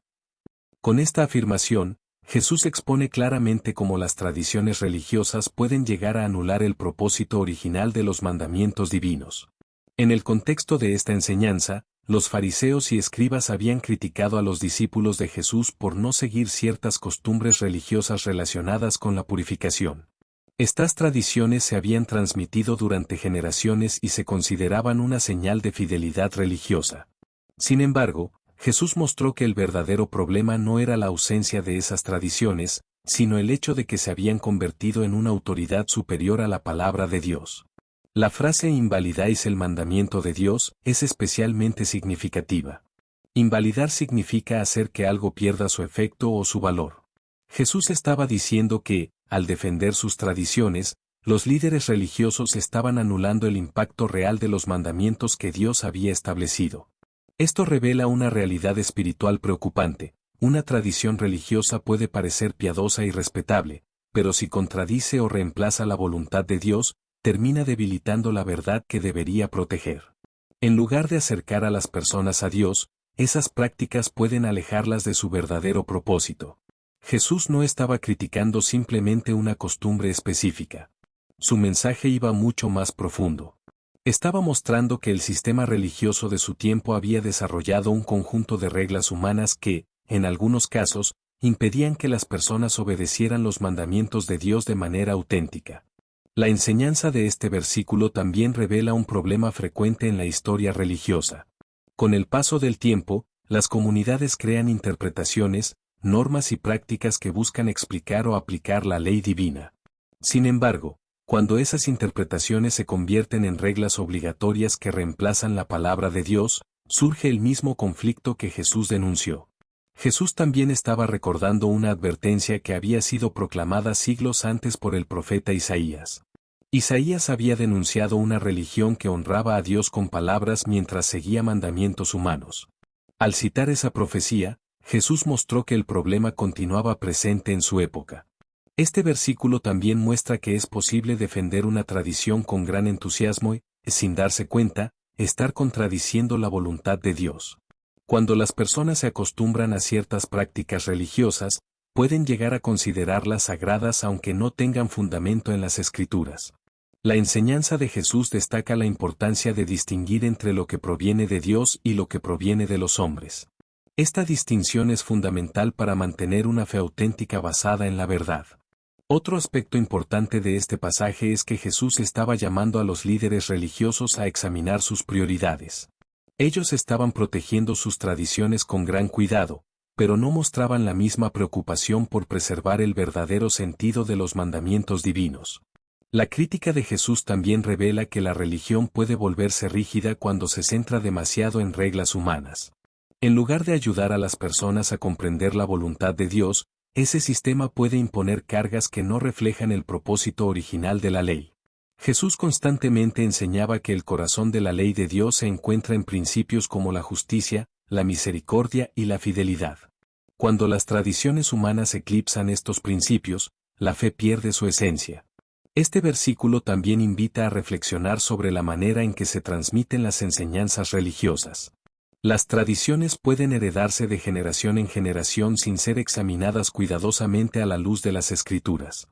Con esta afirmación, Jesús expone claramente cómo las tradiciones religiosas pueden llegar a anular el propósito original de los mandamientos divinos. En el contexto de esta enseñanza, los fariseos y escribas habían criticado a los discípulos de Jesús por no seguir ciertas costumbres religiosas relacionadas con la purificación. Estas tradiciones se habían transmitido durante generaciones y se consideraban una señal de fidelidad religiosa. Sin embargo, Jesús mostró que el verdadero problema no era la ausencia de esas tradiciones, sino el hecho de que se habían convertido en una autoridad superior a la palabra de Dios. La frase «invalidáis el mandamiento de Dios» es especialmente significativa. Invalidar significa hacer que algo pierda su efecto o su valor. Jesús estaba diciendo que, al defender sus tradiciones, los líderes religiosos estaban anulando el impacto real de los mandamientos que Dios había establecido. Esto revela una realidad espiritual preocupante. Una tradición religiosa puede parecer piadosa y respetable, pero si contradice o reemplaza la voluntad de Dios, termina debilitando la verdad que debería proteger. En lugar de acercar a las personas a Dios, esas prácticas pueden alejarlas de su verdadero propósito. Jesús no estaba criticando simplemente una costumbre específica. Su mensaje iba mucho más profundo. Estaba mostrando que el sistema religioso de su tiempo había desarrollado un conjunto de reglas humanas que, en algunos casos, impedían que las personas obedecieran los mandamientos de Dios de manera auténtica. La enseñanza de este versículo también revela un problema frecuente en la historia religiosa. Con el paso del tiempo, las comunidades crean interpretaciones, normas y prácticas que buscan explicar o aplicar la ley divina. Sin embargo, cuando esas interpretaciones se convierten en reglas obligatorias que reemplazan la palabra de Dios, surge el mismo conflicto que Jesús denunció. Jesús también estaba recordando una advertencia que había sido proclamada siglos antes por el profeta Isaías. Isaías había denunciado una religión que honraba a Dios con palabras mientras seguía mandamientos humanos. Al citar esa profecía, Jesús mostró que el problema continuaba presente en su época. Este versículo también muestra que es posible defender una tradición con gran entusiasmo y, sin darse cuenta, estar contradiciendo la voluntad de Dios. Cuando las personas se acostumbran a ciertas prácticas religiosas, pueden llegar a considerarlas sagradas aunque no tengan fundamento en las Escrituras. La enseñanza de Jesús destaca la importancia de distinguir entre lo que proviene de Dios y lo que proviene de los hombres. Esta distinción es fundamental para mantener una fe auténtica basada en la verdad. Otro aspecto importante de este pasaje es que Jesús estaba llamando a los líderes religiosos a examinar sus prioridades. Ellos estaban protegiendo sus tradiciones con gran cuidado, pero no mostraban la misma preocupación por preservar el verdadero sentido de los mandamientos divinos. La crítica de Jesús también revela que la religión puede volverse rígida cuando se centra demasiado en reglas humanas. En lugar de ayudar a las personas a comprender la voluntad de Dios, ese sistema puede imponer cargas que no reflejan el propósito original de la ley. Jesús constantemente enseñaba que el corazón de la ley de Dios se encuentra en principios como la justicia, la misericordia y la fidelidad. Cuando las tradiciones humanas eclipsan estos principios, la fe pierde su esencia. Este versículo también invita a reflexionar sobre la manera en que se transmiten las enseñanzas religiosas. Las tradiciones pueden heredarse de generación en generación sin ser examinadas cuidadosamente a la luz de las Escrituras.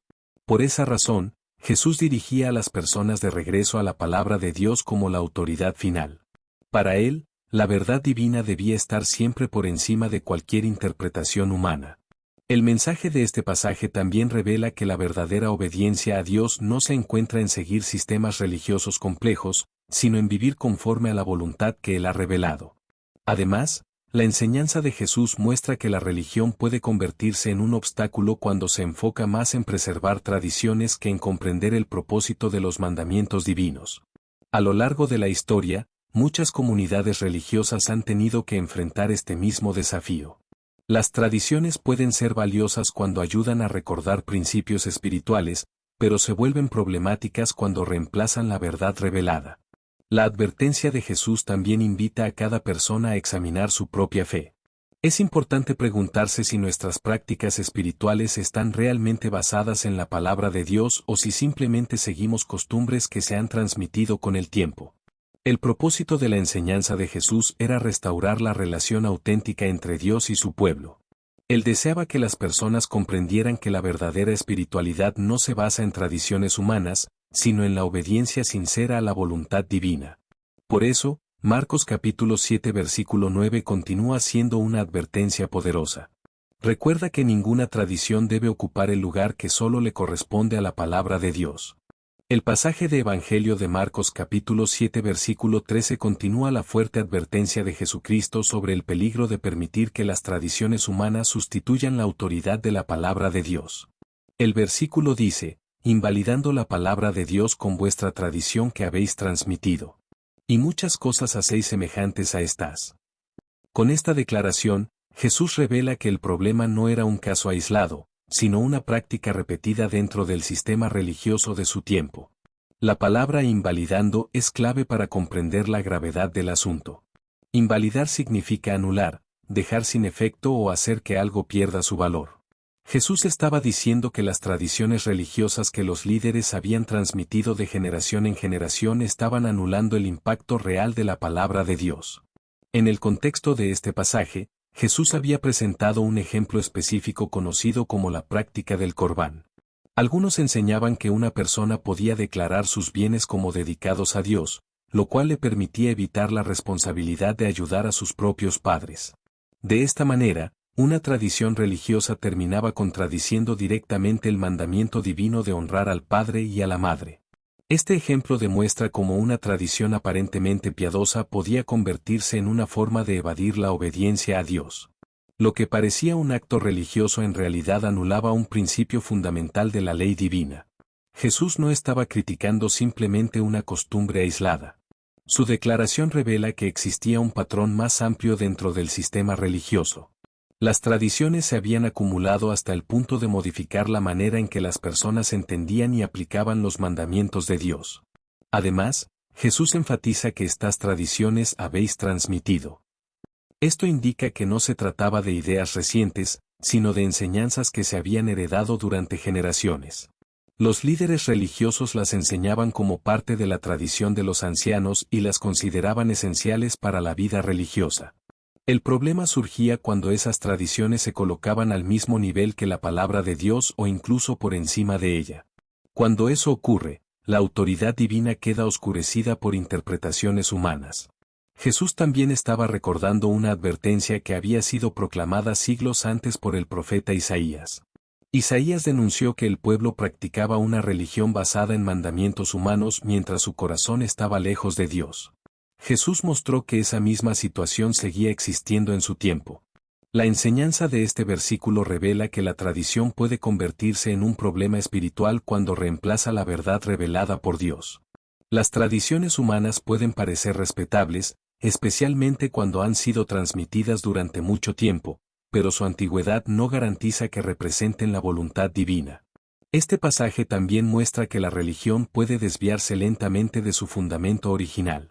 Por esa razón, Jesús dirigía a las personas de regreso a la palabra de Dios como la autoridad final. Para él, la verdad divina debía estar siempre por encima de cualquier interpretación humana. El mensaje de este pasaje también revela que la verdadera obediencia a Dios no se encuentra en seguir sistemas religiosos complejos, sino en vivir conforme a la voluntad que Él ha revelado. Además, la enseñanza de Jesús muestra que la religión puede convertirse en un obstáculo cuando se enfoca más en preservar tradiciones que en comprender el propósito de los mandamientos divinos. A lo largo de la historia, muchas comunidades religiosas han tenido que enfrentar este mismo desafío. Las tradiciones pueden ser valiosas cuando ayudan a recordar principios espirituales, pero se vuelven problemáticas cuando reemplazan la verdad revelada. La advertencia de Jesús también invita a cada persona a examinar su propia fe. Es importante preguntarse si nuestras prácticas espirituales están realmente basadas en la palabra de Dios o si simplemente seguimos costumbres que se han transmitido con el tiempo. El propósito de la enseñanza de Jesús era restaurar la relación auténtica entre Dios y su pueblo. Él deseaba que las personas comprendieran que la verdadera espiritualidad no se basa en tradiciones humanas, sino en la obediencia sincera a la voluntad divina. Por eso, Marcos capítulo 7 versículo 9 continúa siendo una advertencia poderosa. Recuerda que ninguna tradición debe ocupar el lugar que solo le corresponde a la palabra de Dios. El pasaje de Evangelio de Marcos capítulo 7 versículo 13 continúa la fuerte advertencia de Jesucristo sobre el peligro de permitir que las tradiciones humanas sustituyan la autoridad de la palabra de Dios. El versículo dice, invalidando la palabra de Dios con vuestra tradición que habéis transmitido. Y muchas cosas hacéis semejantes a estas. Con esta declaración, Jesús revela que el problema no era un caso aislado, sino una práctica repetida dentro del sistema religioso de su tiempo. La palabra invalidando es clave para comprender la gravedad del asunto. Invalidar significa anular, dejar sin efecto o hacer que algo pierda su valor. Jesús estaba diciendo que las tradiciones religiosas que los líderes habían transmitido de generación en generación estaban anulando el impacto real de la palabra de Dios. En el contexto de este pasaje, Jesús había presentado un ejemplo específico conocido como la práctica del Corbán. Algunos enseñaban que una persona podía declarar sus bienes como dedicados a Dios, lo cual le permitía evitar la responsabilidad de ayudar a sus propios padres. De esta manera, una tradición religiosa terminaba contradiciendo directamente el mandamiento divino de honrar al padre y a la madre. Este ejemplo demuestra cómo una tradición aparentemente piadosa podía convertirse en una forma de evadir la obediencia a Dios. Lo que parecía un acto religioso en realidad anulaba un principio fundamental de la ley divina. Jesús no estaba criticando simplemente una costumbre aislada. Su declaración revela que existía un patrón más amplio dentro del sistema religioso. Las tradiciones se habían acumulado hasta el punto de modificar la manera en que las personas entendían y aplicaban los mandamientos de Dios. Además, Jesús enfatiza que estas tradiciones habéis transmitido. Esto indica que no se trataba de ideas recientes, sino de enseñanzas que se habían heredado durante generaciones. Los líderes religiosos las enseñaban como parte de la tradición de los ancianos y las consideraban esenciales para la vida religiosa. El problema surgía cuando esas tradiciones se colocaban al mismo nivel que la palabra de Dios o incluso por encima de ella. Cuando eso ocurre, la autoridad divina queda oscurecida por interpretaciones humanas. Jesús también estaba recordando una advertencia que había sido proclamada siglos antes por el profeta Isaías. Isaías denunció que el pueblo practicaba una religión basada en mandamientos humanos mientras su corazón estaba lejos de Dios. Jesús mostró que esa misma situación seguía existiendo en su tiempo. La enseñanza de este versículo revela que la tradición puede convertirse en un problema espiritual cuando reemplaza la verdad revelada por Dios. Las tradiciones humanas pueden parecer respetables, especialmente cuando han sido transmitidas durante mucho tiempo, pero su antigüedad no garantiza que representen la voluntad divina. Este pasaje también muestra que la religión puede desviarse lentamente de su fundamento original.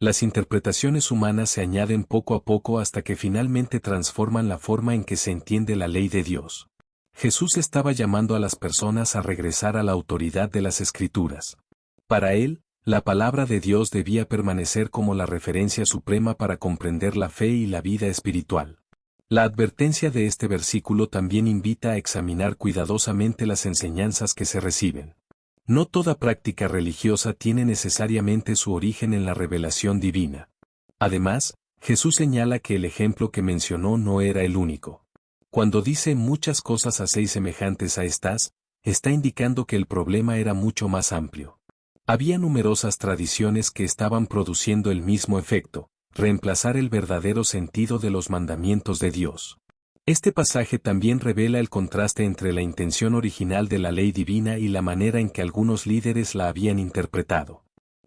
Las interpretaciones humanas se añaden poco a poco hasta que finalmente transforman la forma en que se entiende la ley de Dios. Jesús estaba llamando a las personas a regresar a la autoridad de las Escrituras. Para él, la palabra de Dios debía permanecer como la referencia suprema para comprender la fe y la vida espiritual. La advertencia de este versículo también invita a examinar cuidadosamente las enseñanzas que se reciben. No toda práctica religiosa tiene necesariamente su origen en la revelación divina. Además, Jesús señala que el ejemplo que mencionó no era el único. Cuando dice muchas cosas hacéis semejantes a estas, está indicando que el problema era mucho más amplio. Había numerosas tradiciones que estaban produciendo el mismo efecto, reemplazar el verdadero sentido de los mandamientos de Dios. Este pasaje también revela el contraste entre la intención original de la ley divina y la manera en que algunos líderes la habían interpretado.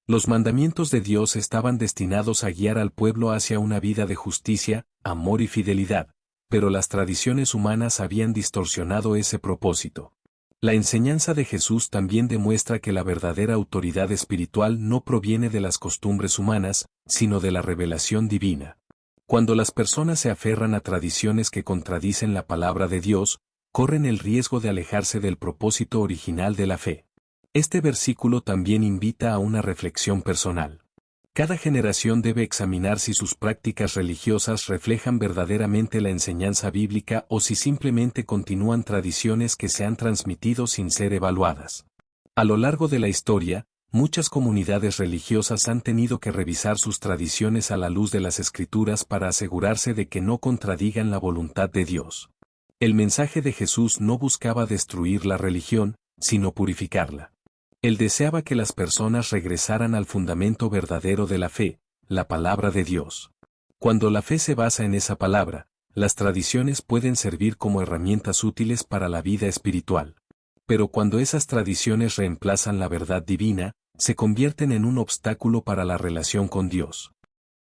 Los mandamientos de Dios estaban destinados a guiar al pueblo hacia una vida de justicia, amor y fidelidad, pero las tradiciones humanas habían distorsionado ese propósito. La enseñanza de Jesús también demuestra que la verdadera autoridad espiritual no proviene de las costumbres humanas, sino de la revelación divina. Cuando las personas se aferran a tradiciones que contradicen la palabra de Dios, corren el riesgo de alejarse del propósito original de la fe. Este versículo también invita a una reflexión personal. Cada generación debe examinar si sus prácticas religiosas reflejan verdaderamente la enseñanza bíblica o si simplemente continúan tradiciones que se han transmitido sin ser evaluadas. A lo largo de la historia, muchas comunidades religiosas han tenido que revisar sus tradiciones a la luz de las Escrituras para asegurarse de que no contradigan la voluntad de Dios. El mensaje de Jesús no buscaba destruir la religión, sino purificarla. Él deseaba que las personas regresaran al fundamento verdadero de la fe, la palabra de Dios. Cuando la fe se basa en esa palabra, las tradiciones pueden servir como herramientas útiles para la vida espiritual. Pero cuando esas tradiciones reemplazan la verdad divina, se convierten en un obstáculo para la relación con Dios.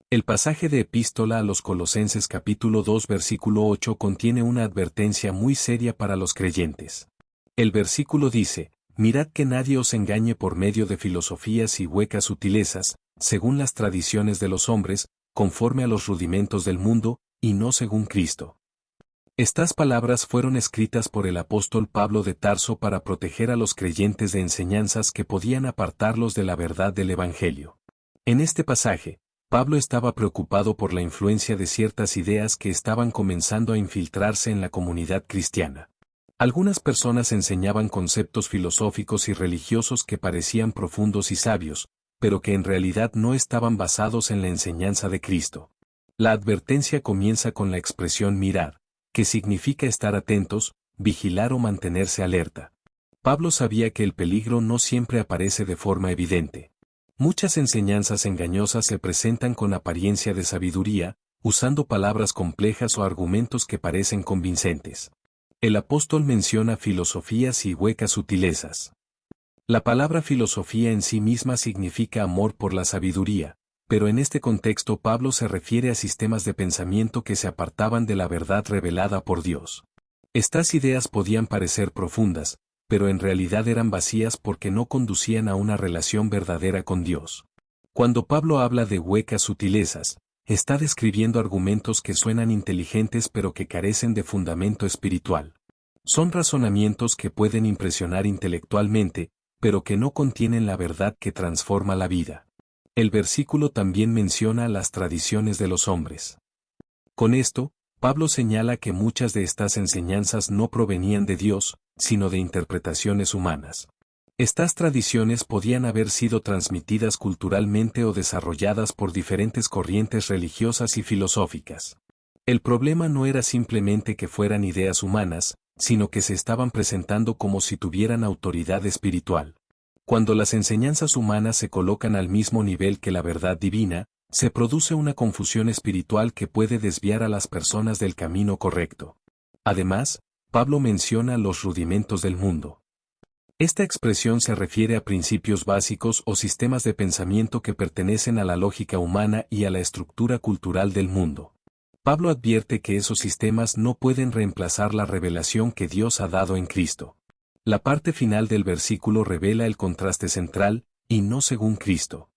El pasaje de Epístola a los Colosenses capítulo 2 versículo 8 contiene una advertencia muy seria para los creyentes. El versículo dice: mirad que nadie os engañe por medio de filosofías y huecas sutilezas, según las tradiciones de los hombres, conforme a los rudimentos del mundo, y no según Cristo. Estas palabras fueron escritas por el apóstol Pablo de Tarso para proteger a los creyentes de enseñanzas que podían apartarlos de la verdad del Evangelio. En este pasaje, Pablo estaba preocupado por la influencia de ciertas ideas que estaban comenzando a infiltrarse en la comunidad cristiana. Algunas personas enseñaban conceptos filosóficos y religiosos que parecían profundos y sabios, pero que en realidad no estaban basados en la enseñanza de Cristo. La advertencia comienza con la expresión mirar, que significa estar atentos, vigilar o mantenerse alerta. Pablo sabía que el peligro no siempre aparece de forma evidente. Muchas enseñanzas engañosas se presentan con apariencia de sabiduría, usando palabras complejas o argumentos que parecen convincentes. El apóstol menciona filosofías y huecas sutilezas. La palabra filosofía en sí misma significa amor por la sabiduría, pero en este contexto Pablo se refiere a sistemas de pensamiento que se apartaban de la verdad revelada por Dios. Estas ideas podían parecer profundas, pero en realidad eran vacías porque no conducían a una relación verdadera con Dios. Cuando Pablo habla de huecas sutilezas, está describiendo argumentos que suenan inteligentes pero que carecen de fundamento espiritual. Son razonamientos que pueden impresionar intelectualmente, pero que no contienen la verdad que transforma la vida. El versículo también menciona las tradiciones de los hombres. Con esto, Pablo señala que muchas de estas enseñanzas no provenían de Dios, sino de interpretaciones humanas. Estas tradiciones podían haber sido transmitidas culturalmente o desarrolladas por diferentes corrientes religiosas y filosóficas. El problema no era simplemente que fueran ideas humanas, sino que se estaban presentando como si tuvieran autoridad espiritual. Cuando las enseñanzas humanas se colocan al mismo nivel que la verdad divina, se produce una confusión espiritual que puede desviar a las personas del camino correcto. Además, Pablo menciona los rudimentos del mundo. Esta expresión se refiere a principios básicos o sistemas de pensamiento que pertenecen a la lógica humana y a la estructura cultural del mundo. Pablo advierte que esos sistemas no pueden reemplazar la revelación que Dios ha dado en Cristo. La parte final del versículo revela el contraste central, y no según Cristo.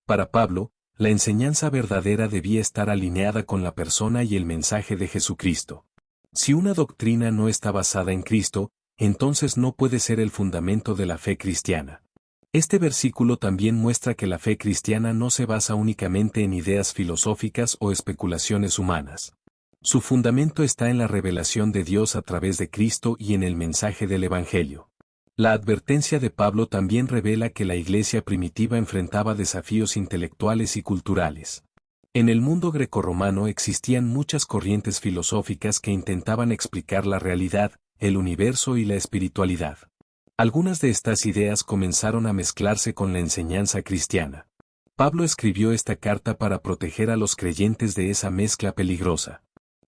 Para Pablo, la enseñanza verdadera debía estar alineada con la persona y el mensaje de Jesucristo. Si una doctrina no está basada en Cristo, entonces no puede ser el fundamento de la fe cristiana. Este versículo también muestra que la fe cristiana no se basa únicamente en ideas filosóficas o especulaciones humanas. Su fundamento está en la revelación de Dios a través de Cristo y en el mensaje del Evangelio. La advertencia de Pablo también revela que la iglesia primitiva enfrentaba desafíos intelectuales y culturales. En el mundo grecorromano existían muchas corrientes filosóficas que intentaban explicar la realidad, el universo y la espiritualidad. Algunas de estas ideas comenzaron a mezclarse con la enseñanza cristiana. Pablo escribió esta carta para proteger a los creyentes de esa mezcla peligrosa.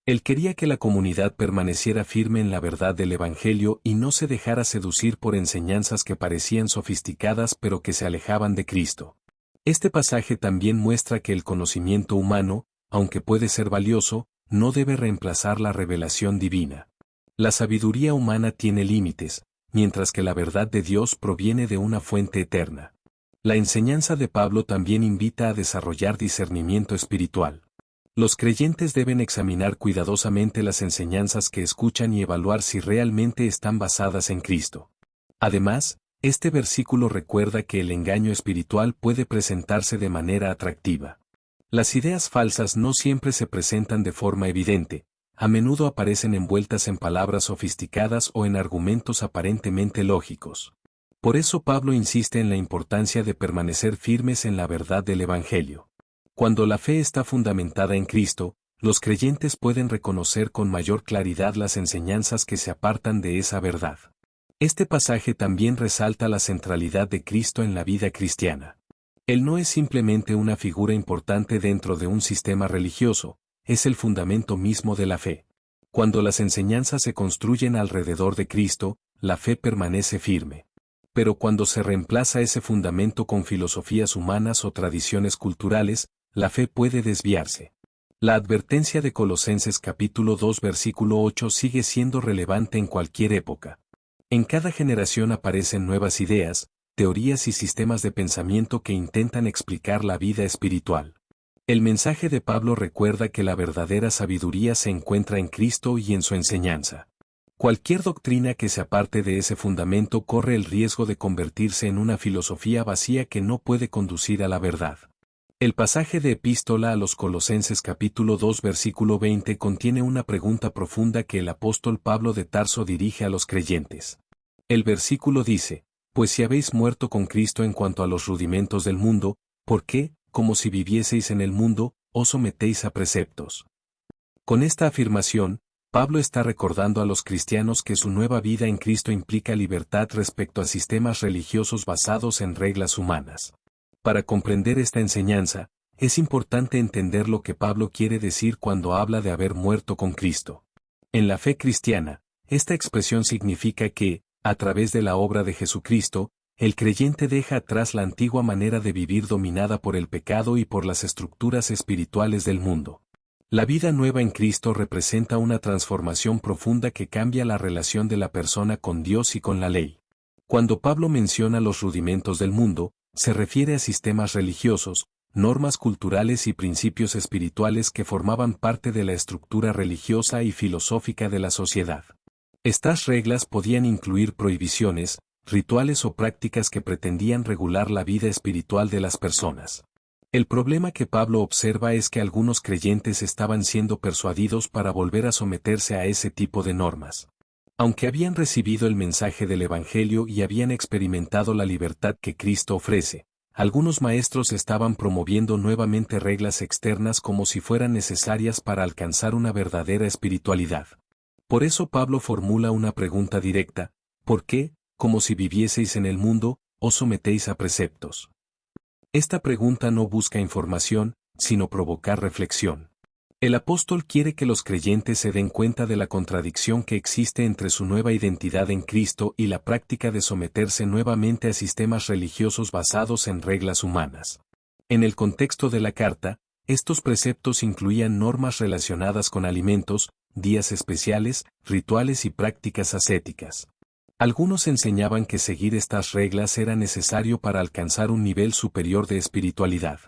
Él quería que la comunidad permaneciera firme en la verdad del Evangelio y no se dejara seducir por enseñanzas que parecían sofisticadas pero que se alejaban de Cristo. Este pasaje también muestra que el conocimiento humano, aunque puede ser valioso, no debe reemplazar la revelación divina. La sabiduría humana tiene límites, mientras que la verdad de Dios proviene de una fuente eterna. La enseñanza de Pablo también invita a desarrollar discernimiento espiritual. Los creyentes deben examinar cuidadosamente las enseñanzas que escuchan y evaluar si realmente están basadas en Cristo. Además, este versículo recuerda que el engaño espiritual puede presentarse de manera atractiva. Las ideas falsas no siempre se presentan de forma evidente, a menudo aparecen envueltas en palabras sofisticadas o en argumentos aparentemente lógicos. Por eso Pablo insiste en la importancia de permanecer firmes en la verdad del Evangelio. Cuando la fe está fundamentada en Cristo, los creyentes pueden reconocer con mayor claridad las enseñanzas que se apartan de esa verdad. Este pasaje también resalta la centralidad de Cristo en la vida cristiana. Él no es simplemente una figura importante dentro de un sistema religioso, es el fundamento mismo de la fe. Cuando las enseñanzas se construyen alrededor de Cristo, la fe permanece firme. Pero cuando se reemplaza ese fundamento con filosofías humanas o tradiciones culturales, la fe puede desviarse. La advertencia de Colosenses capítulo 2 versículo 8 sigue siendo relevante en cualquier época. En cada generación aparecen nuevas ideas, teorías y sistemas de pensamiento que intentan explicar la vida espiritual. El mensaje de Pablo recuerda que la verdadera sabiduría se encuentra en Cristo y en su enseñanza. Cualquier doctrina que se aparte de ese fundamento corre el riesgo de convertirse en una filosofía vacía que no puede conducir a la verdad. El pasaje de Epístola a los Colosenses capítulo 2 versículo 20 contiene una pregunta profunda que el apóstol Pablo de Tarso dirige a los creyentes. El versículo dice, «Pues si habéis muerto con Cristo en cuanto a los rudimentos del mundo, ¿por qué, como si vivieseis en el mundo, os sometéis a preceptos?» Con esta afirmación, Pablo está recordando a los cristianos que su nueva vida en Cristo implica libertad respecto a sistemas religiosos basados en reglas humanas. Para comprender esta enseñanza, es importante entender lo que Pablo quiere decir cuando habla de haber muerto con Cristo. En la fe cristiana, esta expresión significa que, a través de la obra de Jesucristo, el creyente deja atrás la antigua manera de vivir dominada por el pecado y por las estructuras espirituales del mundo. La vida nueva en Cristo representa una transformación profunda que cambia la relación de la persona con Dios y con la ley. Cuando Pablo menciona los rudimentos del mundo, se refiere a sistemas religiosos, normas culturales y principios espirituales que formaban parte de la estructura religiosa y filosófica de la sociedad. Estas reglas podían incluir prohibiciones, rituales o prácticas que pretendían regular la vida espiritual de las personas. El problema que Pablo observa es que algunos creyentes estaban siendo persuadidos para volver a someterse a ese tipo de normas. Aunque habían recibido el mensaje del Evangelio y habían experimentado la libertad que Cristo ofrece, algunos maestros estaban promoviendo nuevamente reglas externas como si fueran necesarias para alcanzar una verdadera espiritualidad. Por eso Pablo formula una pregunta directa: ¿por qué, como si vivieseis en el mundo, os sometéis a preceptos? Esta pregunta no busca información, sino provocar reflexión. El apóstol quiere que los creyentes se den cuenta de la contradicción que existe entre su nueva identidad en Cristo y la práctica de someterse nuevamente a sistemas religiosos basados en reglas humanas. En el contexto de la carta, estos preceptos incluían normas relacionadas con alimentos, días especiales, rituales y prácticas ascéticas. Algunos enseñaban que seguir estas reglas era necesario para alcanzar un nivel superior de espiritualidad.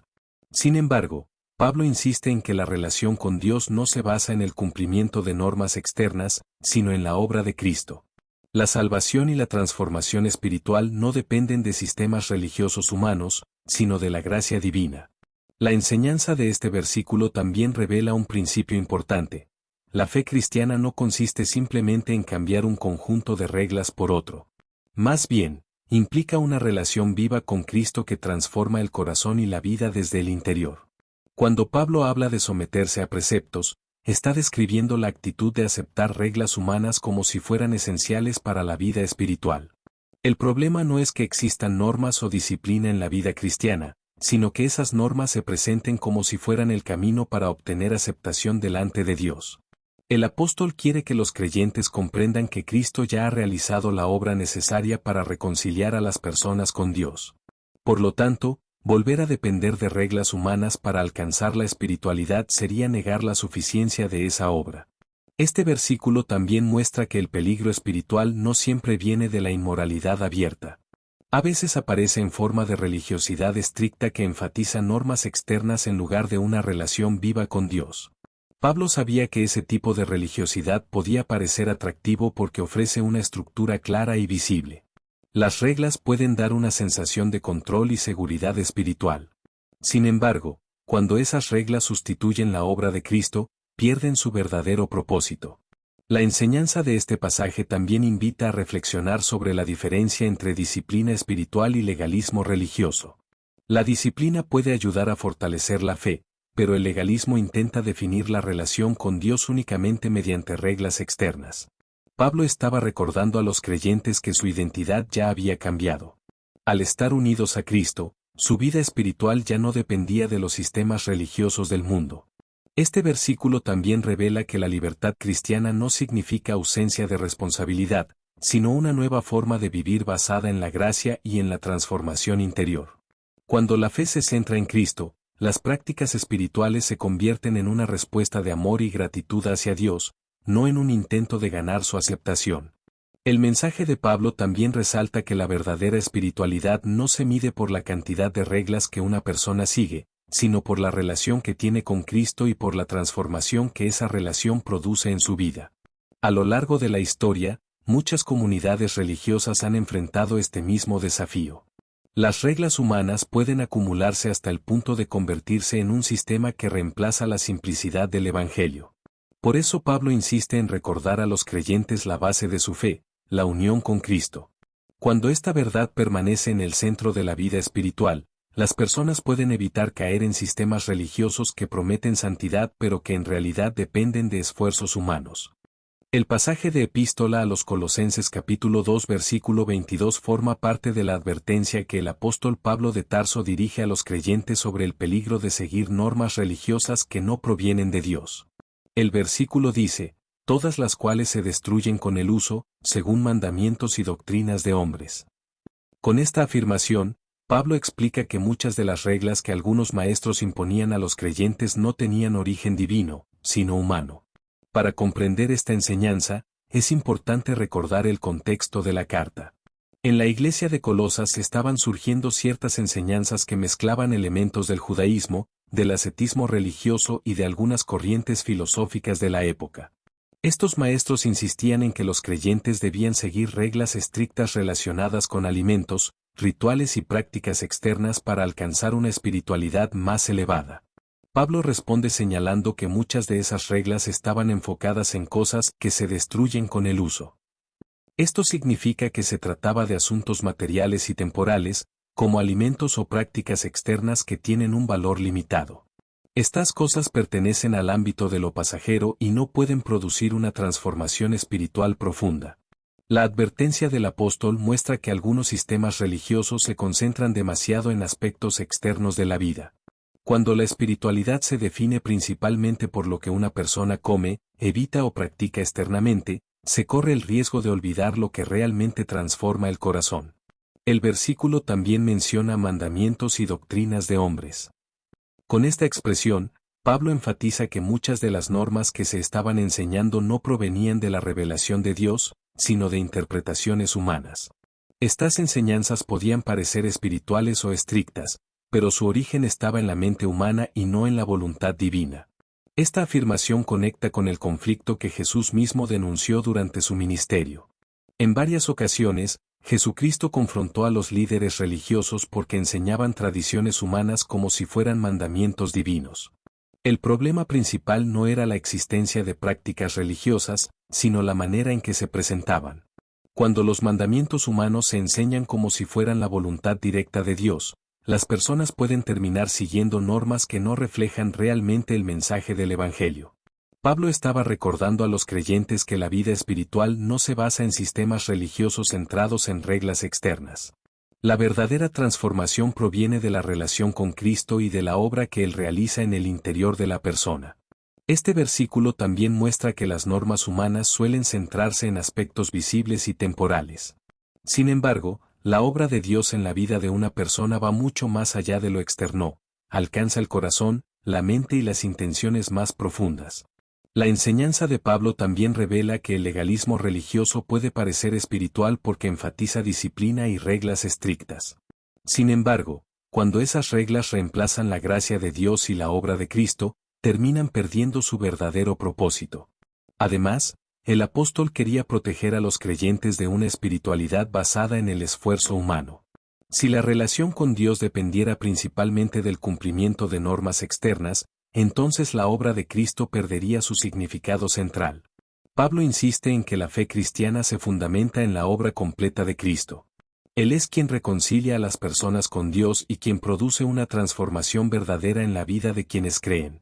Sin embargo, Pablo insiste en que la relación con Dios no se basa en el cumplimiento de normas externas, sino en la obra de Cristo. La salvación y la transformación espiritual no dependen de sistemas religiosos humanos, sino de la gracia divina. La enseñanza de este versículo también revela un principio importante. La fe cristiana no consiste simplemente en cambiar un conjunto de reglas por otro. Más bien, implica una relación viva con Cristo que transforma el corazón y la vida desde el interior. Cuando Pablo habla de someterse a preceptos, está describiendo la actitud de aceptar reglas humanas como si fueran esenciales para la vida espiritual. El problema no es que existan normas o disciplina en la vida cristiana, sino que esas normas se presenten como si fueran el camino para obtener aceptación delante de Dios. El apóstol quiere que los creyentes comprendan que Cristo ya ha realizado la obra necesaria para reconciliar a las personas con Dios. Por lo tanto, volver a depender de reglas humanas para alcanzar la espiritualidad sería negar la suficiencia de esa obra. Este versículo también muestra que el peligro espiritual no siempre viene de la inmoralidad abierta. A veces aparece en forma de religiosidad estricta que enfatiza normas externas en lugar de una relación viva con Dios. Pablo sabía que ese tipo de religiosidad podía parecer atractivo porque ofrece una estructura clara y visible. Las reglas pueden dar una sensación de control y seguridad espiritual. Sin embargo, cuando esas reglas sustituyen la obra de Cristo, pierden su verdadero propósito. La enseñanza de este pasaje también invita a reflexionar sobre la diferencia entre disciplina espiritual y legalismo religioso. La disciplina puede ayudar a fortalecer la fe, pero el legalismo intenta definir la relación con Dios únicamente mediante reglas externas. Pablo estaba recordando a los creyentes que su identidad ya había cambiado. Al estar unidos a Cristo, su vida espiritual ya no dependía de los sistemas religiosos del mundo. Este versículo también revela que la libertad cristiana no significa ausencia de responsabilidad, sino una nueva forma de vivir basada en la gracia y en la transformación interior. Cuando la fe se centra en Cristo, las prácticas espirituales se convierten en una respuesta de amor y gratitud hacia Dios, no en un intento de ganar su aceptación. El mensaje de Pablo también resalta que la verdadera espiritualidad no se mide por la cantidad de reglas que una persona sigue, sino por la relación que tiene con Cristo y por la transformación que esa relación produce en su vida. A lo largo de la historia, muchas comunidades religiosas han enfrentado este mismo desafío. Las reglas humanas pueden acumularse hasta el punto de convertirse en un sistema que reemplaza la simplicidad del Evangelio. Por eso Pablo insiste en recordar a los creyentes la base de su fe, la unión con Cristo. Cuando esta verdad permanece en el centro de la vida espiritual, las personas pueden evitar caer en sistemas religiosos que prometen santidad pero que en realidad dependen de esfuerzos humanos. El pasaje de Epístola a los Colosenses capítulo 2 versículo 22 forma parte de la advertencia que el apóstol Pablo de Tarso dirige a los creyentes sobre el peligro de seguir normas religiosas que no provienen de Dios. El versículo dice, todas las cuales se destruyen con el uso, según mandamientos y doctrinas de hombres. Con esta afirmación, Pablo explica que muchas de las reglas que algunos maestros imponían a los creyentes no tenían origen divino, sino humano. Para comprender esta enseñanza, es importante recordar el contexto de la carta. En la iglesia de Colosas estaban surgiendo ciertas enseñanzas que mezclaban elementos del judaísmo, del ascetismo religioso y de algunas corrientes filosóficas de la época. Estos maestros insistían en que los creyentes debían seguir reglas estrictas relacionadas con alimentos, rituales y prácticas externas para alcanzar una espiritualidad más elevada. Pablo responde señalando que muchas de esas reglas estaban enfocadas en cosas que se destruyen con el uso. Esto significa que se trataba de asuntos materiales y temporales, como alimentos o prácticas externas que tienen un valor limitado. Estas cosas pertenecen al ámbito de lo pasajero y no pueden producir una transformación espiritual profunda. La advertencia del apóstol muestra que algunos sistemas religiosos se concentran demasiado en aspectos externos de la vida. Cuando la espiritualidad se define principalmente por lo que una persona come, evita o practica externamente, se corre el riesgo de olvidar lo que realmente transforma el corazón. El versículo también menciona mandamientos y doctrinas de hombres. Con esta expresión, Pablo enfatiza que muchas de las normas que se estaban enseñando no provenían de la revelación de Dios, sino de interpretaciones humanas. Estas enseñanzas podían parecer espirituales o estrictas, pero su origen estaba en la mente humana y no en la voluntad divina. Esta afirmación conecta con el conflicto que Jesús mismo denunció durante su ministerio. En varias ocasiones, Jesucristo confrontó a los líderes religiosos porque enseñaban tradiciones humanas como si fueran mandamientos divinos. El problema principal no era la existencia de prácticas religiosas, sino la manera en que se presentaban. Cuando los mandamientos humanos se enseñan como si fueran la voluntad directa de Dios, las personas pueden terminar siguiendo normas que no reflejan realmente el mensaje del Evangelio. Pablo estaba recordando a los creyentes que la vida espiritual no se basa en sistemas religiosos centrados en reglas externas. La verdadera transformación proviene de la relación con Cristo y de la obra que Él realiza en el interior de la persona. Este versículo también muestra que las normas humanas suelen centrarse en aspectos visibles y temporales. Sin embargo, la obra de Dios en la vida de una persona va mucho más allá de lo externo, alcanza el corazón, la mente y las intenciones más profundas. La enseñanza de Pablo también revela que el legalismo religioso puede parecer espiritual porque enfatiza disciplina y reglas estrictas. Sin embargo, cuando esas reglas reemplazan la gracia de Dios y la obra de Cristo, terminan perdiendo su verdadero propósito. Además, el apóstol quería proteger a los creyentes de una espiritualidad basada en el esfuerzo humano. Si la relación con Dios dependiera principalmente del cumplimiento de normas externas, entonces la obra de Cristo perdería su significado central. Pablo insiste en que la fe cristiana se fundamenta en la obra completa de Cristo. Él es quien reconcilia a las personas con Dios y quien produce una transformación verdadera en la vida de quienes creen.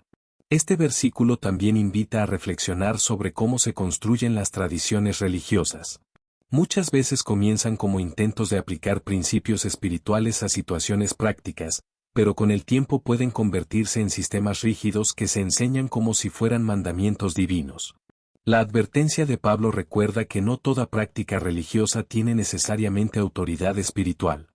Este versículo también invita a reflexionar sobre cómo se construyen las tradiciones religiosas. Muchas veces comienzan como intentos de aplicar principios espirituales a situaciones prácticas, pero con el tiempo pueden convertirse en sistemas rígidos que se enseñan como si fueran mandamientos divinos. La advertencia de Pablo recuerda que no toda práctica religiosa tiene necesariamente autoridad espiritual.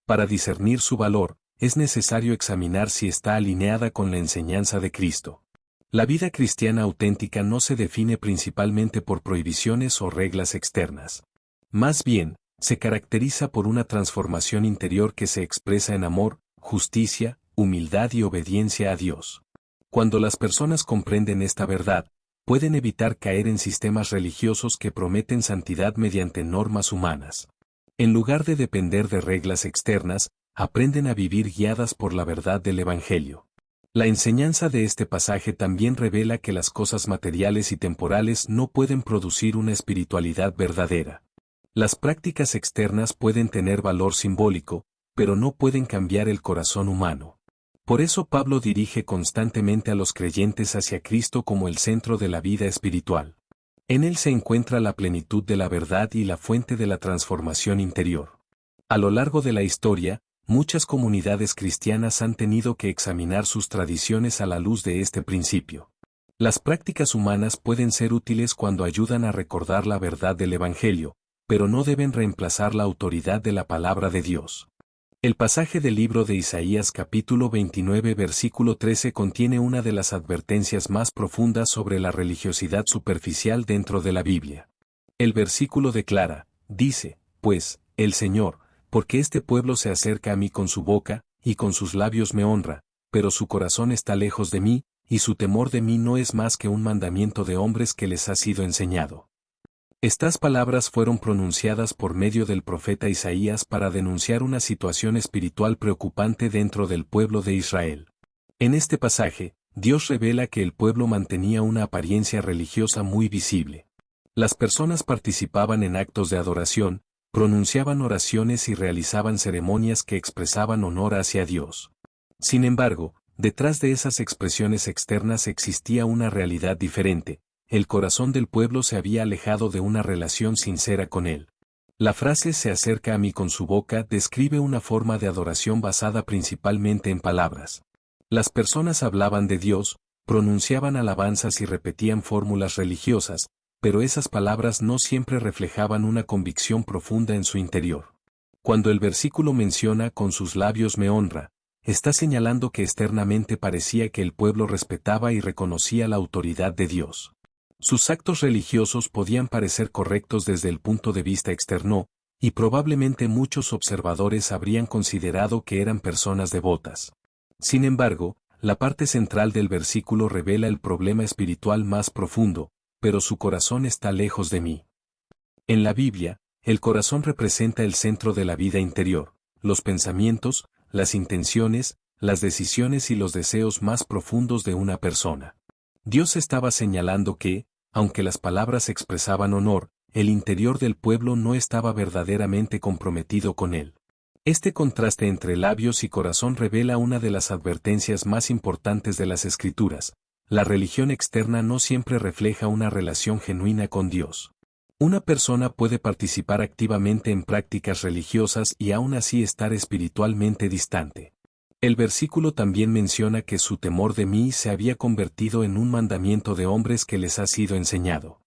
Para discernir su valor, es necesario examinar si está alineada con la enseñanza de Cristo. La vida cristiana auténtica no se define principalmente por prohibiciones o reglas externas. Más bien, se caracteriza por una transformación interior que se expresa en amor, justicia, humildad y obediencia a Dios. Cuando las personas comprenden esta verdad, pueden evitar caer en sistemas religiosos que prometen santidad mediante normas humanas. En lugar de depender de reglas externas, aprenden a vivir guiadas por la verdad del Evangelio. La enseñanza de este pasaje también revela que las cosas materiales y temporales no pueden producir una espiritualidad verdadera. Las prácticas externas pueden tener valor simbólico, pero no pueden cambiar el corazón humano. Por eso Pablo dirige constantemente a los creyentes hacia Cristo como el centro de la vida espiritual. En Él se encuentra la plenitud de la verdad y la fuente de la transformación interior. A lo largo de la historia, muchas comunidades cristianas han tenido que examinar sus tradiciones a la luz de este principio. Las prácticas humanas pueden ser útiles cuando ayudan a recordar la verdad del Evangelio, pero no deben reemplazar la autoridad de la palabra de Dios. El pasaje del libro de Isaías capítulo 29 versículo 13 contiene una de las advertencias más profundas sobre la religiosidad superficial dentro de la Biblia. El versículo declara, dice, pues, el Señor, porque este pueblo se acerca a mí con su boca, y con sus labios me honra, pero su corazón está lejos de mí, y su temor de mí no es más que un mandamiento de hombres que les ha sido enseñado. Estas palabras fueron pronunciadas por medio del profeta Isaías para denunciar una situación espiritual preocupante dentro del pueblo de Israel. En este pasaje, Dios revela que el pueblo mantenía una apariencia religiosa muy visible. Las personas participaban en actos de adoración, pronunciaban oraciones y realizaban ceremonias que expresaban honor hacia Dios. Sin embargo, detrás de esas expresiones externas existía una realidad diferente. El corazón del pueblo se había alejado de una relación sincera con él. La frase "se acerca a mí con su boca" describe una forma de adoración basada principalmente en palabras. Las personas hablaban de Dios, pronunciaban alabanzas y repetían fórmulas religiosas, pero esas palabras no siempre reflejaban una convicción profunda en su interior. Cuando el versículo menciona "con sus labios me honra", está señalando que externamente parecía que el pueblo respetaba y reconocía la autoridad de Dios. Sus actos religiosos podían parecer correctos desde el punto de vista externo, y probablemente muchos observadores habrían considerado que eran personas devotas. Sin embargo, la parte central del versículo revela el problema espiritual más profundo: pero su corazón está lejos de mí. En la Biblia, el corazón representa el centro de la vida interior, los pensamientos, las intenciones, las decisiones y los deseos más profundos de una persona. Dios estaba señalando que, aunque las palabras expresaban honor, el interior del pueblo no estaba verdaderamente comprometido con él. Este contraste entre labios y corazón revela una de las advertencias más importantes de las Escrituras: la religión externa no siempre refleja una relación genuina con Dios. Una persona puede participar activamente en prácticas religiosas y aún así estar espiritualmente distante. El versículo también menciona que su temor de mí se había convertido en un mandamiento de hombres que les ha sido enseñado.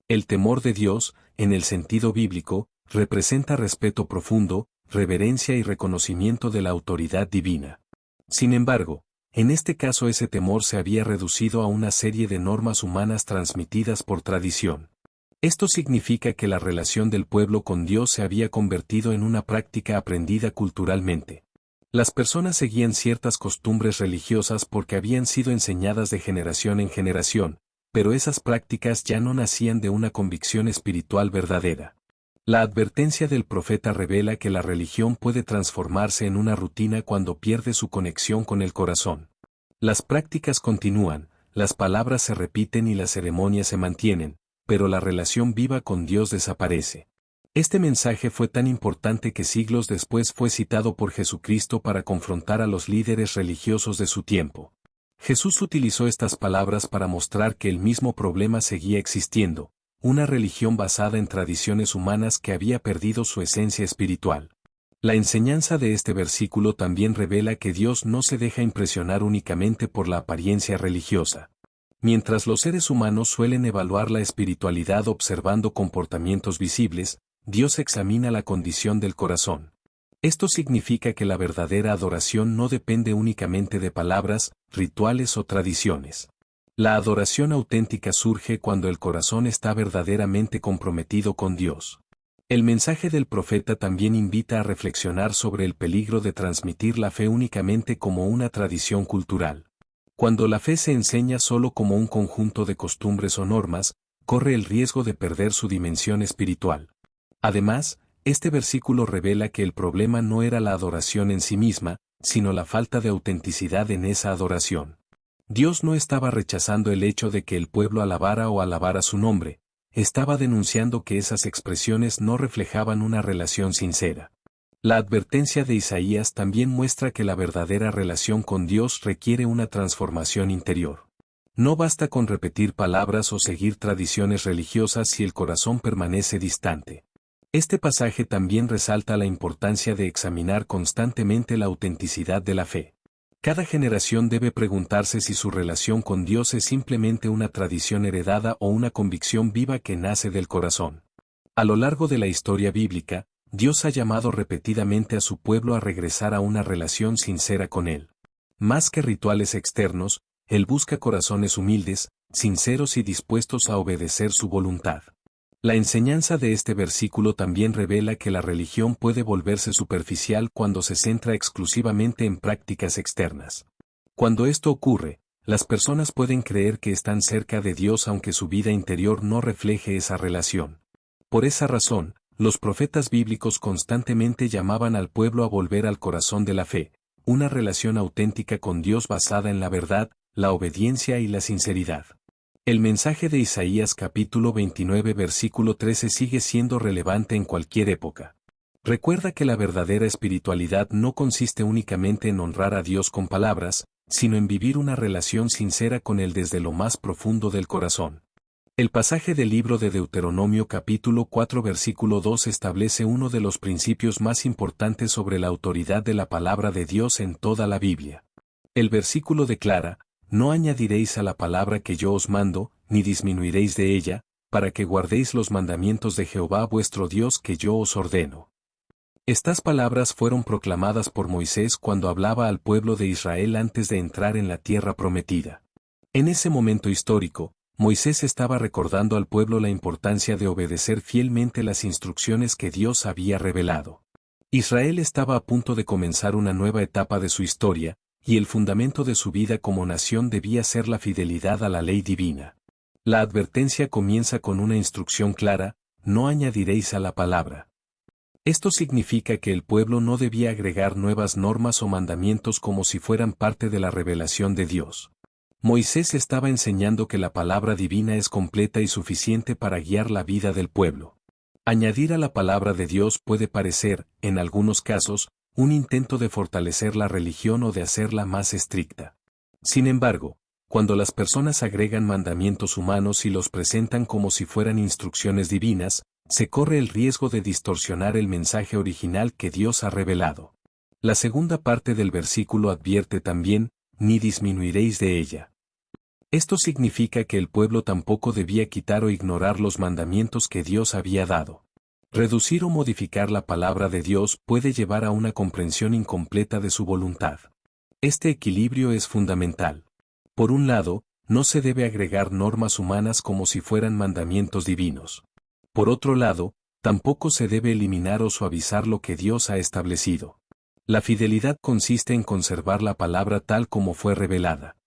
El temor de Dios, en el sentido bíblico, representa respeto profundo, reverencia y reconocimiento de la autoridad divina. Sin embargo, en este caso ese temor se había reducido a una serie de normas humanas transmitidas por tradición. Esto significa que la relación del pueblo con Dios se había convertido en una práctica aprendida culturalmente. Las personas seguían ciertas costumbres religiosas porque habían sido enseñadas de generación en generación, pero esas prácticas ya no nacían de una convicción espiritual verdadera. La advertencia del profeta revela que la religión puede transformarse en una rutina cuando pierde su conexión con el corazón. Las prácticas continúan, las palabras se repiten y las ceremonias se mantienen, pero la relación viva con Dios desaparece. Este mensaje fue tan importante que siglos después fue citado por Jesucristo para confrontar a los líderes religiosos de su tiempo. Jesús utilizó estas palabras para mostrar que el mismo problema seguía existiendo: una religión basada en tradiciones humanas que había perdido su esencia espiritual. La enseñanza de este versículo también revela que Dios no se deja impresionar únicamente por la apariencia religiosa. Mientras los seres humanos suelen evaluar la espiritualidad observando comportamientos visibles, Dios examina la condición del corazón. Esto significa que la verdadera adoración no depende únicamente de palabras, rituales o tradiciones. La adoración auténtica surge cuando el corazón está verdaderamente comprometido con Dios. El mensaje del profeta también invita a reflexionar sobre el peligro de transmitir la fe únicamente como una tradición cultural. Cuando la fe se enseña solo como un conjunto de costumbres o normas, corre el riesgo de perder su dimensión espiritual. Además, este versículo revela que el problema no era la adoración en sí misma, sino la falta de autenticidad en esa adoración. Dios no estaba rechazando el hecho de que el pueblo alabara su nombre, estaba denunciando que esas expresiones no reflejaban una relación sincera. La advertencia de Isaías también muestra que la verdadera relación con Dios requiere una transformación interior. No basta con repetir palabras o seguir tradiciones religiosas si el corazón permanece distante. Este pasaje también resalta la importancia de examinar constantemente la autenticidad de la fe. Cada generación debe preguntarse si su relación con Dios es simplemente una tradición heredada o una convicción viva que nace del corazón. A lo largo de la historia bíblica, Dios ha llamado repetidamente a su pueblo a regresar a una relación sincera con Él. Más que rituales externos, Él busca corazones humildes, sinceros y dispuestos a obedecer su voluntad. La enseñanza de este versículo también revela que la religión puede volverse superficial cuando se centra exclusivamente en prácticas externas. Cuando esto ocurre, las personas pueden creer que están cerca de Dios aunque su vida interior no refleje esa relación. Por esa razón, los profetas bíblicos constantemente llamaban al pueblo a volver al corazón de la fe, una relación auténtica con Dios basada en la verdad, la obediencia y la sinceridad. El mensaje de Isaías capítulo 29 versículo 13 sigue siendo relevante en cualquier época. Recuerda que la verdadera espiritualidad no consiste únicamente en honrar a Dios con palabras, sino en vivir una relación sincera con Él desde lo más profundo del corazón. El pasaje del libro de Deuteronomio capítulo 4 versículo 2 establece uno de los principios más importantes sobre la autoridad de la palabra de Dios en toda la Biblia. El versículo declara: no añadiréis a la palabra que yo os mando, ni disminuiréis de ella, para que guardéis los mandamientos de Jehová vuestro Dios que yo os ordeno. Estas palabras fueron proclamadas por Moisés cuando hablaba al pueblo de Israel antes de entrar en la tierra prometida. En ese momento histórico, Moisés estaba recordando al pueblo la importancia de obedecer fielmente las instrucciones que Dios había revelado. Israel estaba a punto de comenzar una nueva etapa de su historia, y el fundamento de su vida como nación debía ser la fidelidad a la ley divina. La advertencia comienza con una instrucción clara: no añadiréis a la palabra. Esto significa que el pueblo no debía agregar nuevas normas o mandamientos como si fueran parte de la revelación de Dios. Moisés estaba enseñando que la palabra divina es completa y suficiente para guiar la vida del pueblo. Añadir a la palabra de Dios puede parecer, en algunos casos, un intento de fortalecer la religión o de hacerla más estricta. Sin embargo, cuando las personas agregan mandamientos humanos y los presentan como si fueran instrucciones divinas, se corre el riesgo de distorsionar el mensaje original que Dios ha revelado. La segunda parte del versículo advierte también: ni disminuiréis de ella. Esto significa que el pueblo tampoco debía quitar o ignorar los mandamientos que Dios había dado. Reducir o modificar la palabra de Dios puede llevar a una comprensión incompleta de su voluntad. Este equilibrio es fundamental. Por un lado, no se debe agregar normas humanas como si fueran mandamientos divinos. Por otro lado, tampoco se debe eliminar o suavizar lo que Dios ha establecido. La fidelidad consiste en conservar la palabra tal como fue revelada.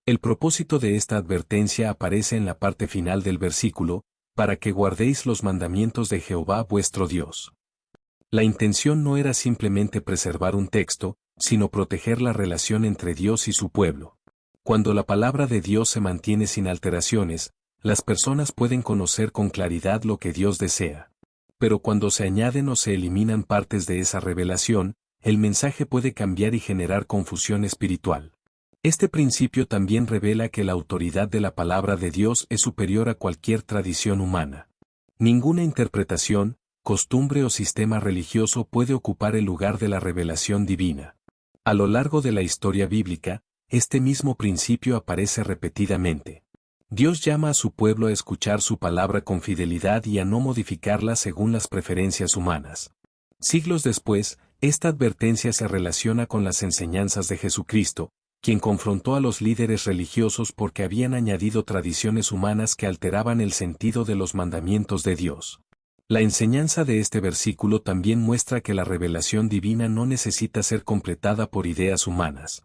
El propósito de esta advertencia aparece en la parte final del versículo: para que guardéis los mandamientos de Jehová vuestro Dios. La intención no era simplemente preservar un texto, sino proteger la relación entre Dios y su pueblo. Cuando la palabra de Dios se mantiene sin alteraciones, las personas pueden conocer con claridad lo que Dios desea. Pero cuando se añaden o se eliminan partes de esa revelación, el mensaje puede cambiar y generar confusión espiritual. Este principio también revela que la autoridad de la palabra de Dios es superior a cualquier tradición humana. Ninguna interpretación, costumbre o sistema religioso puede ocupar el lugar de la revelación divina. A lo largo de la historia bíblica, este mismo principio aparece repetidamente. Dios llama a su pueblo a escuchar su palabra con fidelidad y a no modificarla según las preferencias humanas. Siglos después, esta advertencia se relaciona con las enseñanzas de Jesucristo, quien confrontó a los líderes religiosos porque habían añadido tradiciones humanas que alteraban el sentido de los mandamientos de Dios. La enseñanza de este versículo también muestra que la revelación divina no necesita ser completada por ideas humanas.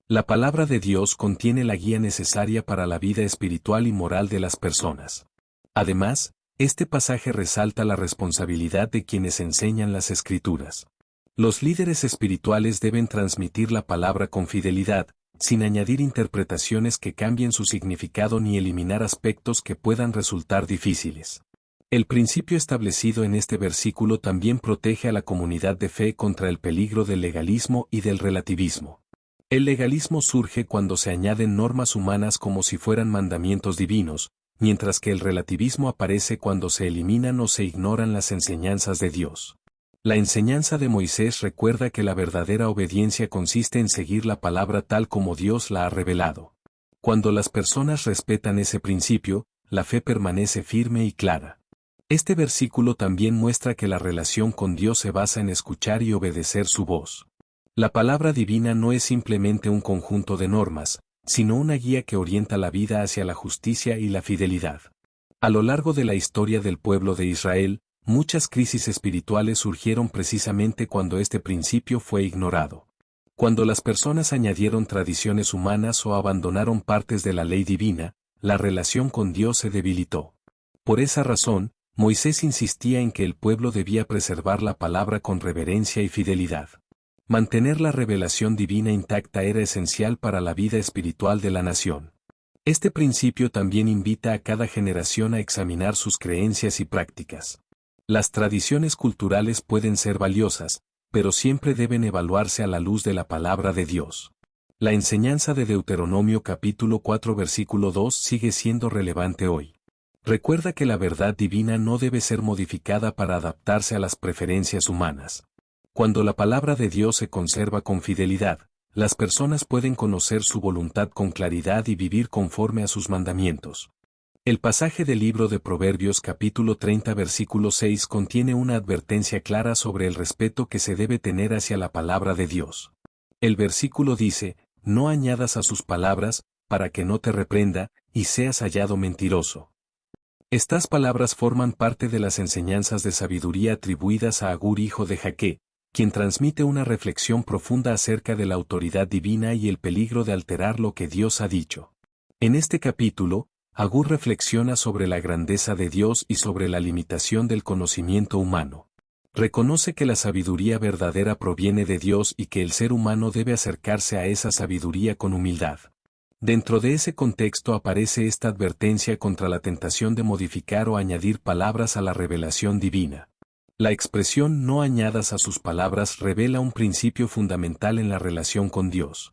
La palabra de Dios contiene la guía necesaria para la vida espiritual y moral de las personas. Además, este pasaje resalta la responsabilidad de quienes enseñan las Escrituras. Los líderes espirituales deben transmitir la palabra con fidelidad, sin añadir interpretaciones que cambien su significado ni eliminar aspectos que puedan resultar difíciles. El principio establecido en este versículo también protege a la comunidad de fe contra el peligro del legalismo y del relativismo. El legalismo surge cuando se añaden normas humanas como si fueran mandamientos divinos, mientras que el relativismo aparece cuando se eliminan o se ignoran las enseñanzas de Dios. La enseñanza de Moisés recuerda que la verdadera obediencia consiste en seguir la palabra tal como Dios la ha revelado. Cuando las personas respetan ese principio, la fe permanece firme y clara. Este versículo también muestra que la relación con Dios se basa en escuchar y obedecer su voz. La palabra divina no es simplemente un conjunto de normas, sino una guía que orienta la vida hacia la justicia y la fidelidad. A lo largo de la historia del pueblo de Israel, muchas crisis espirituales surgieron precisamente cuando este principio fue ignorado. Cuando las personas añadieron tradiciones humanas o abandonaron partes de la ley divina, la relación con Dios se debilitó. Por esa razón, Moisés insistía en que el pueblo debía preservar la palabra con reverencia y fidelidad. Mantener la revelación divina intacta era esencial para la vida espiritual de la nación. Este principio también invita a cada generación a examinar sus creencias y prácticas. Las tradiciones culturales pueden ser valiosas, pero siempre deben evaluarse a la luz de la palabra de Dios. La enseñanza de Deuteronomio capítulo 4 versículo 2 sigue siendo relevante hoy. Recuerda que la verdad divina no debe ser modificada para adaptarse a las preferencias humanas. Cuando la palabra de Dios se conserva con fidelidad, las personas pueden conocer su voluntad con claridad y vivir conforme a sus mandamientos. El pasaje del libro de Proverbios capítulo 30 versículo 6 contiene una advertencia clara sobre el respeto que se debe tener hacia la palabra de Dios. El versículo dice, no añadas a sus palabras, para que no te reprenda, y seas hallado mentiroso. Estas palabras forman parte de las enseñanzas de sabiduría atribuidas a Agur hijo de Jaque, quien transmite una reflexión profunda acerca de la autoridad divina y el peligro de alterar lo que Dios ha dicho. En este capítulo, Agur reflexiona sobre la grandeza de Dios y sobre la limitación del conocimiento humano. Reconoce que la sabiduría verdadera proviene de Dios y que el ser humano debe acercarse a esa sabiduría con humildad. Dentro de ese contexto aparece esta advertencia contra la tentación de modificar o añadir palabras a la revelación divina. La expresión no añadas a sus palabras revela un principio fundamental en la relación con Dios.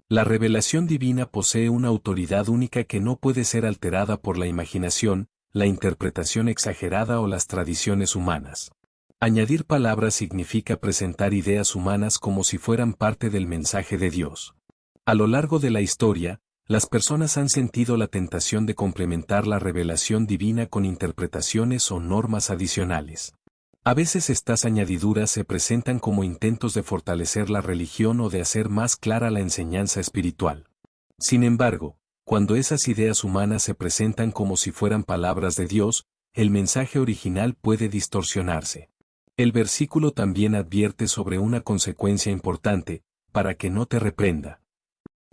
La revelación divina posee una autoridad única que no puede ser alterada por la imaginación, la interpretación exagerada o las tradiciones humanas. Añadir palabras significa presentar ideas humanas como si fueran parte del mensaje de Dios. A lo largo de la historia, las personas han sentido la tentación de complementar la revelación divina con interpretaciones o normas adicionales. A veces estas añadiduras se presentan como intentos de fortalecer la religión o de hacer más clara la enseñanza espiritual. Sin embargo, cuando esas ideas humanas se presentan como si fueran palabras de Dios, el mensaje original puede distorsionarse. El versículo también advierte sobre una consecuencia importante, para que no te reprenda.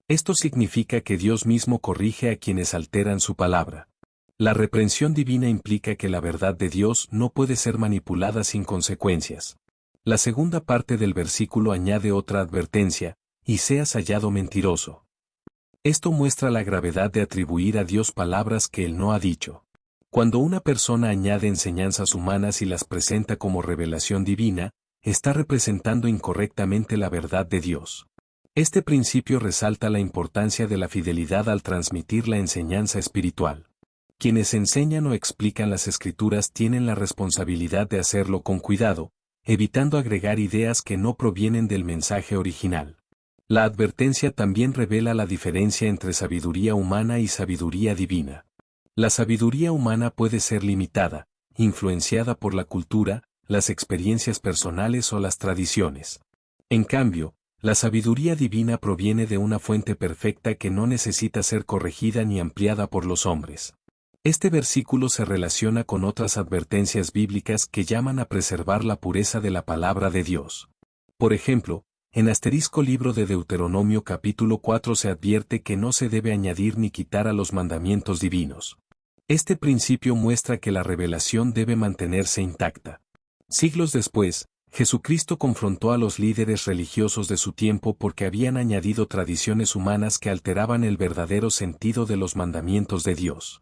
Esto significa que Dios mismo corrige a quienes alteran su palabra. La reprensión divina implica que la verdad de Dios no puede ser manipulada sin consecuencias. La segunda parte del versículo añade otra advertencia, y seas hallado mentiroso. Esto muestra la gravedad de atribuir a Dios palabras que Él no ha dicho. Cuando una persona añade enseñanzas humanas y las presenta como revelación divina, está representando incorrectamente la verdad de Dios. Este principio resalta la importancia de la fidelidad al transmitir la enseñanza espiritual. Quienes enseñan o explican las Escrituras tienen la responsabilidad de hacerlo con cuidado, evitando agregar ideas que no provienen del mensaje original. La advertencia también revela la diferencia entre sabiduría humana y sabiduría divina. La sabiduría humana puede ser limitada, influenciada por la cultura, las experiencias personales o las tradiciones. En cambio, la sabiduría divina proviene de una fuente perfecta que no necesita ser corregida ni ampliada por los hombres. Este versículo se relaciona con otras advertencias bíblicas que llaman a preservar la pureza de la palabra de Dios. Por ejemplo, en libro de Deuteronomio capítulo 4 se advierte que no se debe añadir ni quitar a los mandamientos divinos. Este principio muestra que la revelación debe mantenerse intacta. Siglos después, Jesucristo confrontó a los líderes religiosos de su tiempo porque habían añadido tradiciones humanas que alteraban el verdadero sentido de los mandamientos de Dios.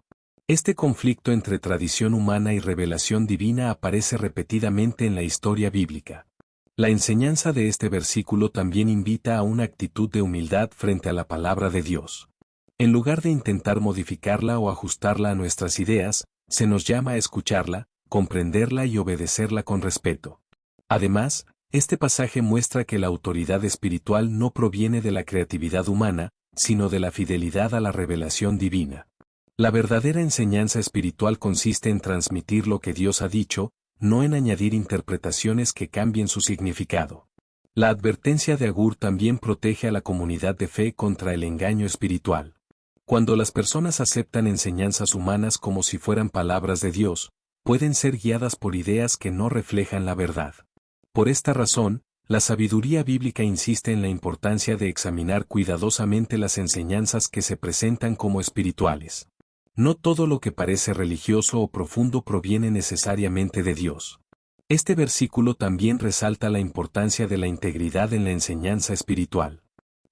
Este conflicto entre tradición humana y revelación divina aparece repetidamente en la historia bíblica. La enseñanza de este versículo también invita a una actitud de humildad frente a la palabra de Dios. En lugar de intentar modificarla o ajustarla a nuestras ideas, se nos llama a escucharla, comprenderla y obedecerla con respeto. Además, este pasaje muestra que la autoridad espiritual no proviene de la creatividad humana, sino de la fidelidad a la revelación divina. La verdadera enseñanza espiritual consiste en transmitir lo que Dios ha dicho, no en añadir interpretaciones que cambien su significado. La advertencia de Agur también protege a la comunidad de fe contra el engaño espiritual. Cuando las personas aceptan enseñanzas humanas como si fueran palabras de Dios, pueden ser guiadas por ideas que no reflejan la verdad. Por esta razón, La sabiduría bíblica insiste en la importancia de examinar cuidadosamente las enseñanzas que se presentan como espirituales. No todo lo que parece religioso o profundo proviene necesariamente de Dios. Este versículo también resalta la importancia de la integridad en la enseñanza espiritual.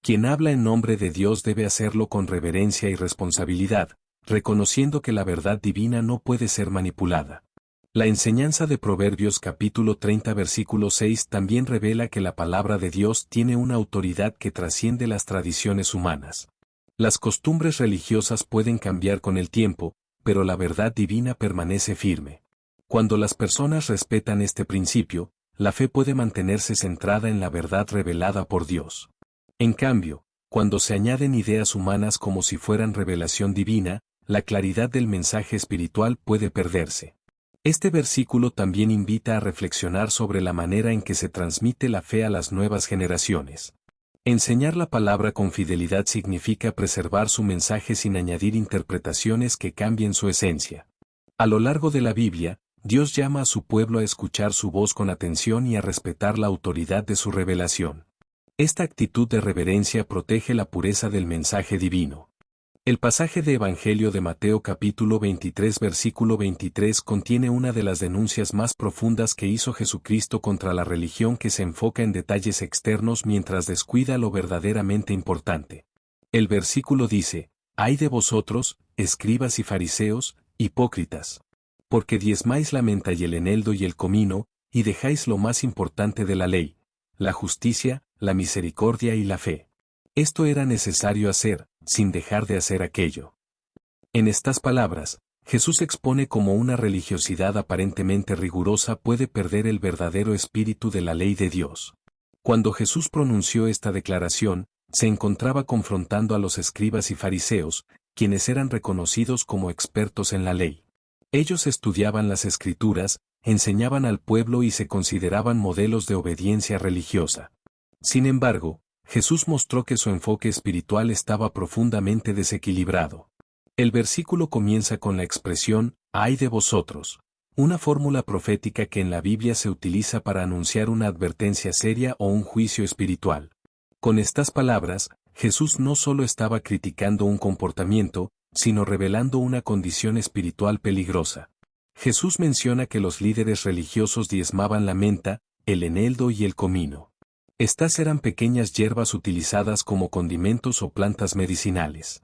Quien habla en nombre de Dios debe hacerlo con reverencia y responsabilidad, reconociendo que la verdad divina no puede ser manipulada. La enseñanza de Proverbios capítulo 30 versículo 6 también revela que la palabra de Dios tiene una autoridad que trasciende las tradiciones humanas. Las costumbres religiosas pueden cambiar con el tiempo, pero la verdad divina permanece firme. Cuando las personas respetan este principio, la fe puede mantenerse centrada en la verdad revelada por Dios. En cambio, cuando se añaden ideas humanas como si fueran revelación divina, la claridad del mensaje espiritual puede perderse. Este versículo también invita a reflexionar sobre la manera en que se transmite la fe a las nuevas generaciones. Enseñar la palabra con fidelidad significa preservar su mensaje sin añadir interpretaciones que cambien su esencia. A lo largo de la Biblia, Dios llama a su pueblo a escuchar su voz con atención y a respetar la autoridad de su revelación. Esta actitud de reverencia protege la pureza del mensaje divino. El pasaje de Evangelio de Mateo capítulo 23 versículo 23 contiene una de las denuncias más profundas que hizo Jesucristo contra la religión que se enfoca en detalles externos mientras descuida lo verdaderamente importante. El versículo dice: «Ay de vosotros, escribas y fariseos, hipócritas, porque diezmáis la menta y el eneldo y el comino, y dejáis lo más importante de la ley, la justicia, la misericordia y la fe». Esto era necesario hacer, sin dejar de hacer aquello. En estas palabras, Jesús expone cómo una religiosidad aparentemente rigurosa puede perder el verdadero espíritu de la ley de Dios. Cuando Jesús pronunció esta declaración, se encontraba confrontando a los escribas y fariseos, quienes eran reconocidos como expertos en la ley. Ellos estudiaban las Escrituras, enseñaban al pueblo y se consideraban modelos de obediencia religiosa. Sin embargo, Jesús mostró que su enfoque espiritual estaba profundamente desequilibrado. El versículo comienza con la expresión, «ay de vosotros», una fórmula profética que en la Biblia se utiliza para anunciar una advertencia seria o un juicio espiritual. Con estas palabras, Jesús no solo estaba criticando un comportamiento, sino revelando una condición espiritual peligrosa. Jesús menciona que los líderes religiosos diezmaban la menta, el eneldo y el comino. Estas eran pequeñas hierbas utilizadas como condimentos o plantas medicinales.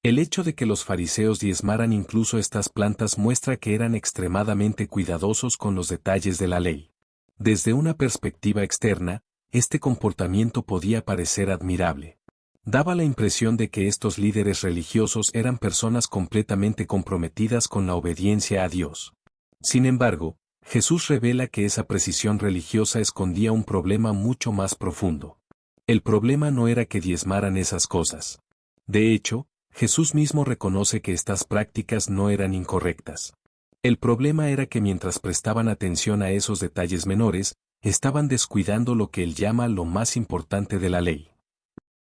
El hecho de que los fariseos diezmaran incluso estas plantas muestra que eran extremadamente cuidadosos con los detalles de la ley. Desde una perspectiva externa, este comportamiento podía parecer admirable. Daba la impresión de que estos líderes religiosos eran personas completamente comprometidas con la obediencia a Dios. Sin embargo, Jesús revela que esa precisión religiosa escondía un problema mucho más profundo. El problema no era que diezmaran esas cosas. De hecho, Jesús mismo reconoce que estas prácticas no eran incorrectas. El problema era que mientras prestaban atención a esos detalles menores, estaban descuidando lo que él llama lo más importante de la ley.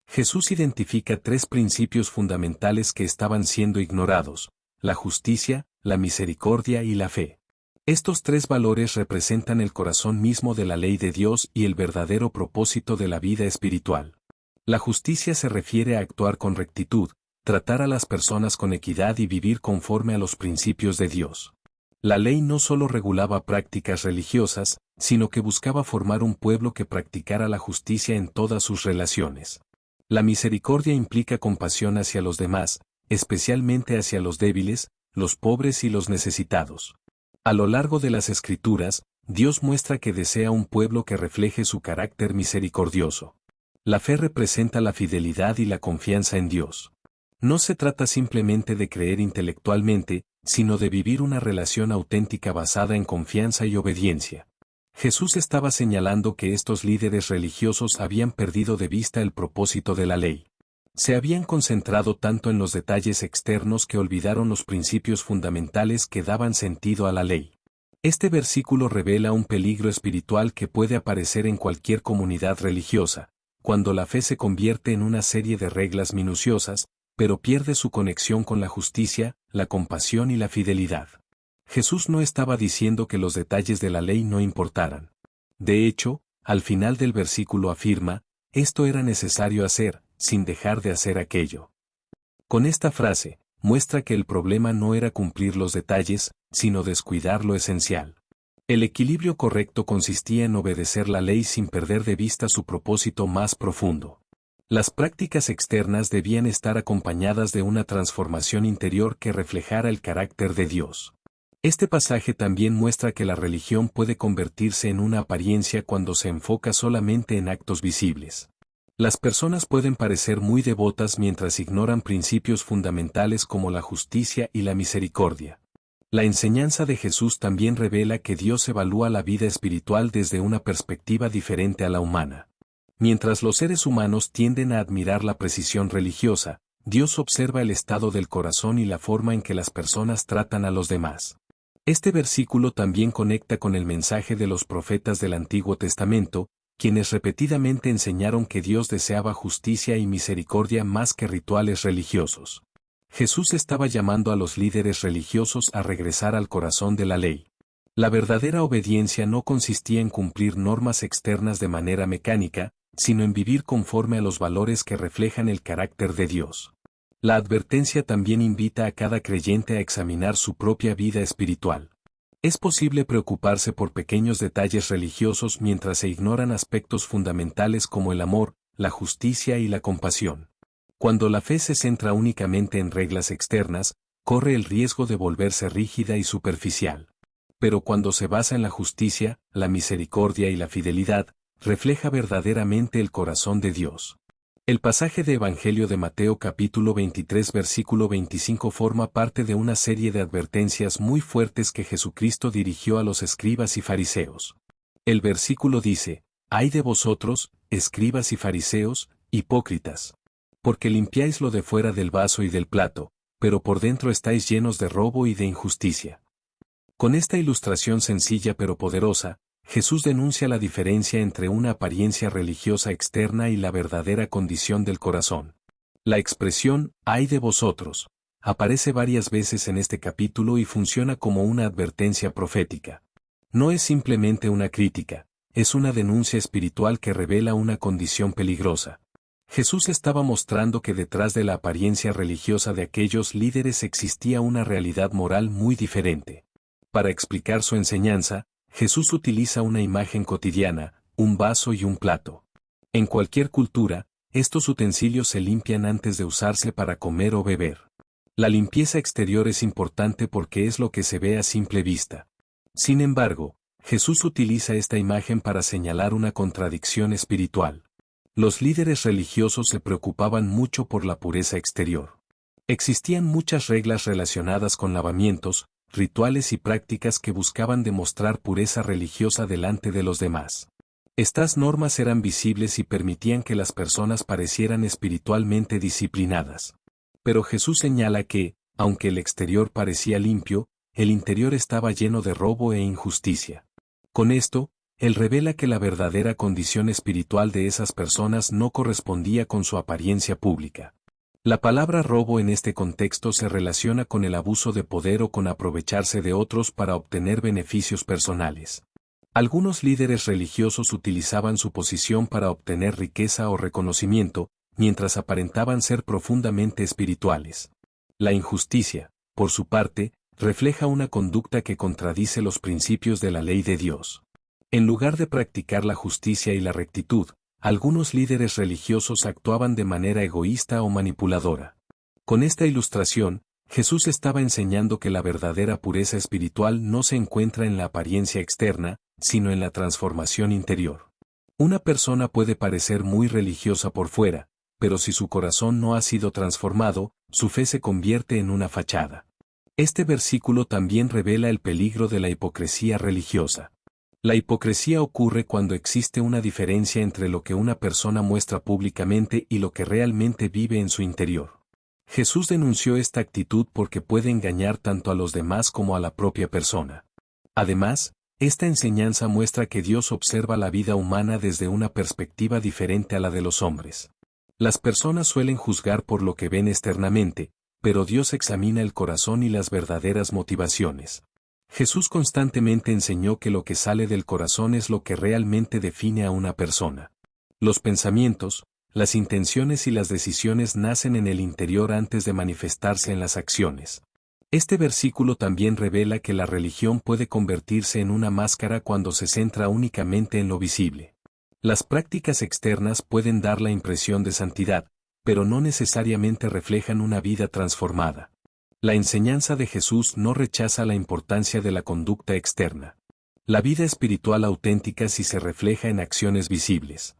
Jesús identifica tres principios fundamentales que estaban siendo ignorados: la justicia, la misericordia y la fe. Estos tres valores representan el corazón mismo de la ley de Dios y el verdadero propósito de la vida espiritual. La justicia se refiere a actuar con rectitud, tratar a las personas con equidad y vivir conforme a los principios de Dios. La ley no solo regulaba prácticas religiosas, sino que buscaba formar un pueblo que practicara la justicia en todas sus relaciones. La misericordia implica compasión hacia los demás, especialmente hacia los débiles, los pobres y los necesitados. A lo largo de las Escrituras, Dios muestra que desea un pueblo que refleje su carácter misericordioso. La fe representa la fidelidad y la confianza en Dios. No se trata simplemente de creer intelectualmente, sino de vivir una relación auténtica basada en confianza y obediencia. Jesús estaba señalando que estos líderes religiosos habían perdido de vista el propósito de la ley. Se habían concentrado tanto en los detalles externos que olvidaron los principios fundamentales que daban sentido a la ley. Este versículo revela un peligro espiritual que puede aparecer en cualquier comunidad religiosa, cuando la fe se convierte en una serie de reglas minuciosas, pero pierde su conexión con la justicia, la compasión y la fidelidad. Jesús no estaba diciendo que los detalles de la ley no importaran. De hecho, al final del versículo afirma, esto era necesario hacer, sin dejar de hacer aquello. Con esta frase, muestra que el problema no era cumplir los detalles, sino descuidar lo esencial. El equilibrio correcto consistía en obedecer la ley sin perder de vista su propósito más profundo. Las prácticas externas debían estar acompañadas de una transformación interior que reflejara el carácter de Dios. Este pasaje también muestra que la religión puede convertirse en una apariencia cuando se enfoca solamente en actos visibles. Las personas pueden parecer muy devotas mientras ignoran principios fundamentales como la justicia y la misericordia. La enseñanza de Jesús también revela que Dios evalúa la vida espiritual desde una perspectiva diferente a la humana. Mientras los seres humanos tienden a admirar la precisión religiosa, Dios observa el estado del corazón y la forma en que las personas tratan a los demás. Este versículo también conecta con el mensaje de los profetas del Antiguo Testamento, quienes repetidamente enseñaron que Dios deseaba justicia y misericordia más que rituales religiosos. Jesús estaba llamando a los líderes religiosos a regresar al corazón de la ley. La verdadera obediencia no consistía en cumplir normas externas de manera mecánica, sino en vivir conforme a los valores que reflejan el carácter de Dios. La advertencia también invita a cada creyente a examinar su propia vida espiritual. Es posible preocuparse por pequeños detalles religiosos mientras se ignoran aspectos fundamentales como el amor, la justicia y la compasión. Cuando la fe se centra únicamente en reglas externas, corre el riesgo de volverse rígida y superficial. Pero cuando se basa en la justicia, la misericordia y la fidelidad, refleja verdaderamente el corazón de Dios. El pasaje de Evangelio de Mateo capítulo 23 versículo 25 forma parte de una serie de advertencias muy fuertes que Jesucristo dirigió a los escribas y fariseos. El versículo dice, «Ay de vosotros, escribas y fariseos, hipócritas, porque limpiáis lo de fuera del vaso y del plato, pero por dentro estáis llenos de robo y de injusticia». Con esta ilustración sencilla pero poderosa, Jesús denuncia la diferencia entre una apariencia religiosa externa y la verdadera condición del corazón. La expresión, «ay de vosotros», aparece varias veces en este capítulo y funciona como una advertencia profética. No es simplemente una crítica, es una denuncia espiritual que revela una condición peligrosa. Jesús estaba mostrando que detrás de la apariencia religiosa de aquellos líderes existía una realidad moral muy diferente. Para explicar su enseñanza, Jesús utiliza una imagen cotidiana, un vaso y un plato. En cualquier cultura, estos utensilios se limpian antes de usarse para comer o beber. La limpieza exterior es importante porque es lo que se ve a simple vista. Sin embargo, Jesús utiliza esta imagen para señalar una contradicción espiritual. Los líderes religiosos se preocupaban mucho por la pureza exterior. Existían muchas reglas relacionadas con lavamientos, rituales y prácticas que buscaban demostrar pureza religiosa delante de los demás. Estas normas eran visibles y permitían que las personas parecieran espiritualmente disciplinadas. Pero Jesús señala que, aunque el exterior parecía limpio, el interior estaba lleno de robo e injusticia. Con esto, Él revela que la verdadera condición espiritual de esas personas no correspondía con su apariencia pública. La palabra robo en este contexto se relaciona con el abuso de poder o con aprovecharse de otros para obtener beneficios personales. Algunos líderes religiosos utilizaban su posición para obtener riqueza o reconocimiento, mientras aparentaban ser profundamente espirituales. La injusticia, por su parte, refleja una conducta que contradice los principios de la ley de Dios. En lugar de practicar la justicia y la rectitud, algunos líderes religiosos actuaban de manera egoísta o manipuladora. Con esta ilustración, Jesús estaba enseñando que la verdadera pureza espiritual no se encuentra en la apariencia externa, sino en la transformación interior. Una persona puede parecer muy religiosa por fuera, pero si su corazón no ha sido transformado, su fe se convierte en una fachada. Este versículo también revela el peligro de la hipocresía religiosa. La hipocresía ocurre cuando existe una diferencia entre lo que una persona muestra públicamente y lo que realmente vive en su interior. Jesús denunció esta actitud porque puede engañar tanto a los demás como a la propia persona. Además, esta enseñanza muestra que Dios observa la vida humana desde una perspectiva diferente a la de los hombres. Las personas suelen juzgar por lo que ven externamente, pero Dios examina el corazón y las verdaderas motivaciones. Jesús constantemente enseñó que lo que sale del corazón es lo que realmente define a una persona. Los pensamientos, las intenciones y las decisiones nacen en el interior antes de manifestarse en las acciones. Este versículo también revela que la religión puede convertirse en una máscara cuando se centra únicamente en lo visible. Las prácticas externas pueden dar la impresión de santidad, pero no necesariamente reflejan una vida transformada. La enseñanza de Jesús no rechaza la importancia de la conducta externa. La vida espiritual auténtica sí se refleja en acciones visibles.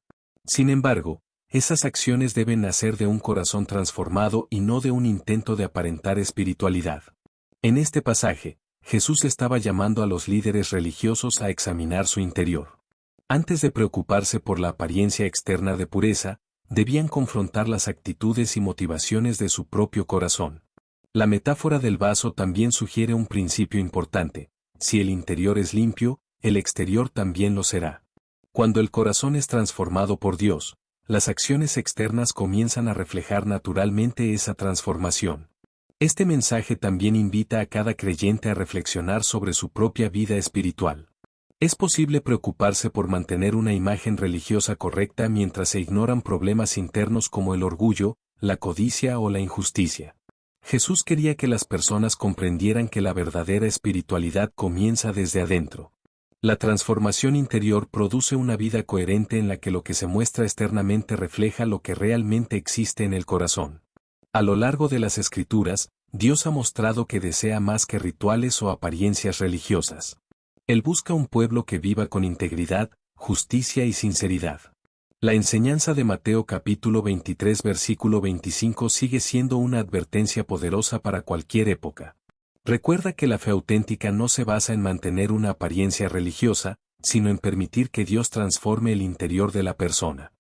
Sin embargo, esas acciones deben nacer de un corazón transformado y no de un intento de aparentar espiritualidad. En este pasaje, Jesús estaba llamando a los líderes religiosos a examinar su interior. Antes de preocuparse por la apariencia externa de pureza, debían confrontar las actitudes y motivaciones de su propio corazón. La metáfora del vaso también sugiere un principio importante: si el interior es limpio, el exterior también lo será. Cuando el corazón es transformado por Dios, las acciones externas comienzan a reflejar naturalmente esa transformación. Este mensaje también invita a cada creyente a reflexionar sobre su propia vida espiritual. Es posible preocuparse por mantener una imagen religiosa correcta mientras se ignoran problemas internos como el orgullo, la codicia o la injusticia. Jesús quería que las personas comprendieran que la verdadera espiritualidad comienza desde adentro. La transformación interior produce una vida coherente en la que lo que se muestra externamente refleja lo que realmente existe en el corazón. A lo largo de las Escrituras, Dios ha mostrado que desea más que rituales o apariencias religiosas. Él busca un pueblo que viva con integridad, justicia y sinceridad. La enseñanza de Mateo capítulo 23 versículo 25 sigue siendo una advertencia poderosa para cualquier época. Recuerda que la fe auténtica no se basa en mantener una apariencia religiosa, sino en permitir que Dios transforme el interior de la persona.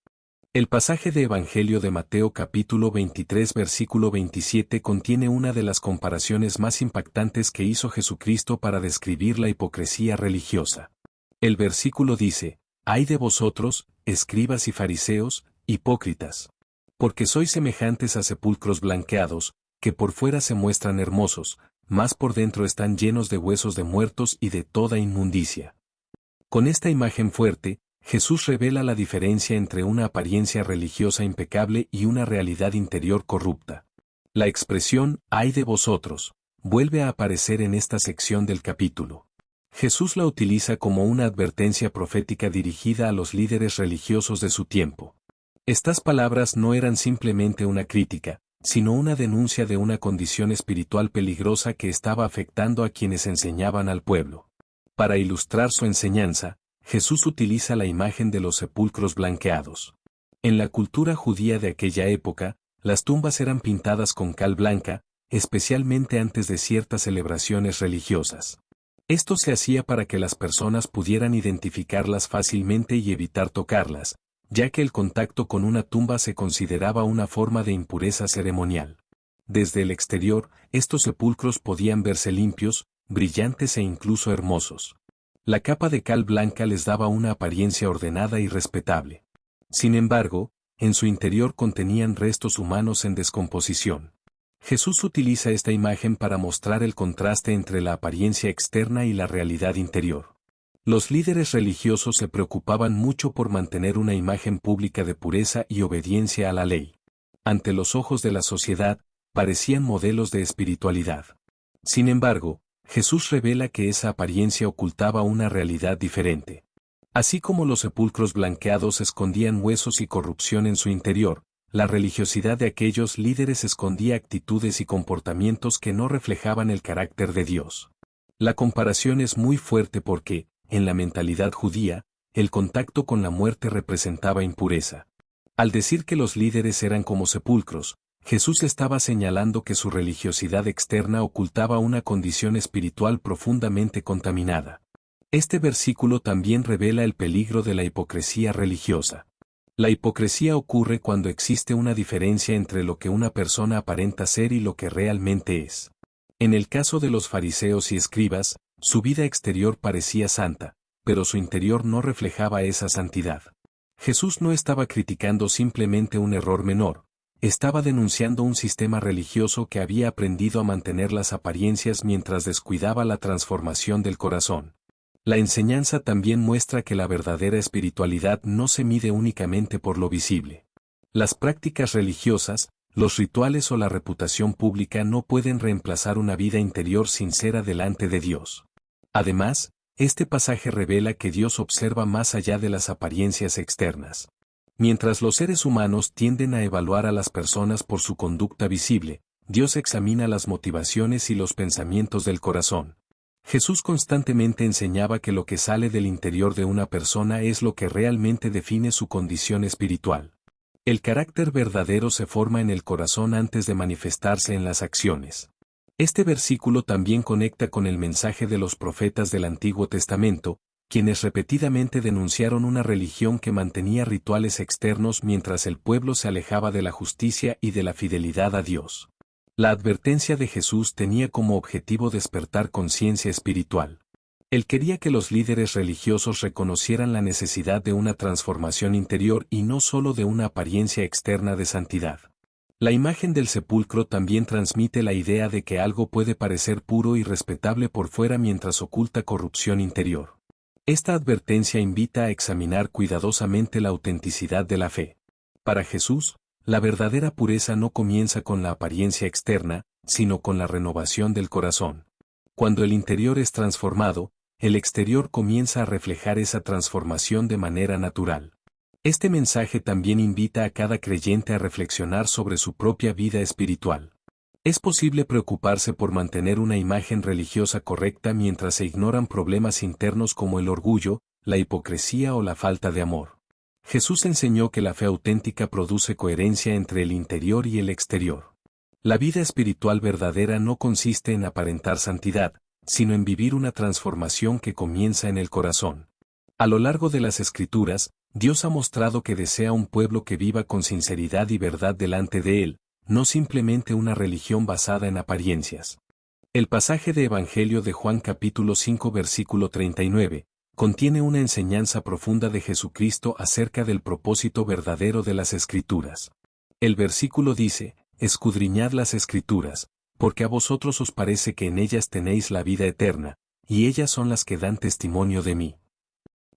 El pasaje de Evangelio de Mateo capítulo 23 versículo 27 contiene una de las comparaciones más impactantes que hizo Jesucristo para describir la hipocresía religiosa. El versículo dice: «Ay de vosotros, escribas y fariseos, hipócritas, porque sois semejantes a sepulcros blanqueados, que por fuera se muestran hermosos, mas por dentro están llenos de huesos de muertos y de toda inmundicia». Con esta imagen fuerte, Jesús revela la diferencia entre una apariencia religiosa impecable y una realidad interior corrupta. La expresión «ay de vosotros» vuelve a aparecer en esta sección del capítulo. Jesús la utiliza como una advertencia profética dirigida a los líderes religiosos de su tiempo. Estas palabras no eran simplemente una crítica, sino una denuncia de una condición espiritual peligrosa que estaba afectando a quienes enseñaban al pueblo. Para ilustrar su enseñanza, Jesús utiliza la imagen de los sepulcros blanqueados. En la cultura judía de aquella época, las tumbas eran pintadas con cal blanca, especialmente antes de ciertas celebraciones religiosas. Esto se hacía para que las personas pudieran identificarlas fácilmente y evitar tocarlas, ya que el contacto con una tumba se consideraba una forma de impureza ceremonial. Desde el exterior, estos sepulcros podían verse limpios, brillantes e incluso hermosos. La capa de cal blanca les daba una apariencia ordenada y respetable. Sin embargo, en su interior contenían restos humanos en descomposición. Jesús utiliza esta imagen para mostrar el contraste entre la apariencia externa y la realidad interior. Los líderes religiosos se preocupaban mucho por mantener una imagen pública de pureza y obediencia a la ley. Ante los ojos de la sociedad, parecían modelos de espiritualidad. Sin embargo, Jesús revela que esa apariencia ocultaba una realidad diferente. Así como los sepulcros blanqueados escondían huesos y corrupción en su interior, la religiosidad de aquellos líderes escondía actitudes y comportamientos que no reflejaban el carácter de Dios. La comparación es muy fuerte porque, en la mentalidad judía, el contacto con la muerte representaba impureza. Al decir que los líderes eran como sepulcros, Jesús estaba señalando que su religiosidad externa ocultaba una condición espiritual profundamente contaminada. Este versículo también revela el peligro de la hipocresía religiosa. La hipocresía ocurre cuando existe una diferencia entre lo que una persona aparenta ser y lo que realmente es. En el caso de los fariseos y escribas, su vida exterior parecía santa, pero su interior no reflejaba esa santidad. Jesús no estaba criticando simplemente un error menor, estaba denunciando un sistema religioso que había aprendido a mantener las apariencias mientras descuidaba la transformación del corazón. La enseñanza también muestra que la verdadera espiritualidad no se mide únicamente por lo visible. Las prácticas religiosas, los rituales o la reputación pública no pueden reemplazar una vida interior sincera delante de Dios. Además, este pasaje revela que Dios observa más allá de las apariencias externas. Mientras los seres humanos tienden a evaluar a las personas por su conducta visible, Dios examina las motivaciones y los pensamientos del corazón. Jesús constantemente enseñaba que lo que sale del interior de una persona es lo que realmente define su condición espiritual. El carácter verdadero se forma en el corazón antes de manifestarse en las acciones. Este versículo también conecta con el mensaje de los profetas del Antiguo Testamento, quienes repetidamente denunciaron una religión que mantenía rituales externos mientras el pueblo se alejaba de la justicia y de la fidelidad a Dios. La advertencia de Jesús tenía como objetivo despertar conciencia espiritual. Él quería que los líderes religiosos reconocieran la necesidad de una transformación interior y no solo de una apariencia externa de santidad. La imagen del sepulcro también transmite la idea de que algo puede parecer puro y respetable por fuera mientras oculta corrupción interior. Esta advertencia invita a examinar cuidadosamente la autenticidad de la fe. Para Jesús, la verdadera pureza no comienza con la apariencia externa, sino con la renovación del corazón. Cuando el interior es transformado, el exterior comienza a reflejar esa transformación de manera natural. Este mensaje también invita a cada creyente a reflexionar sobre su propia vida espiritual. Es posible preocuparse por mantener una imagen religiosa correcta mientras se ignoran problemas internos como el orgullo, la hipocresía o la falta de amor. Jesús enseñó que la fe auténtica produce coherencia entre el interior y el exterior. La vida espiritual verdadera no consiste en aparentar santidad, sino en vivir una transformación que comienza en el corazón. A lo largo de las Escrituras, Dios ha mostrado que desea un pueblo que viva con sinceridad y verdad delante de Él, no simplemente una religión basada en apariencias. El pasaje de Evangelio de Juan capítulo 5 versículo 39, contiene una enseñanza profunda de Jesucristo acerca del propósito verdadero de las Escrituras. El versículo dice, escudriñad las Escrituras, porque a vosotros os parece que en ellas tenéis la vida eterna, y ellas son las que dan testimonio de mí.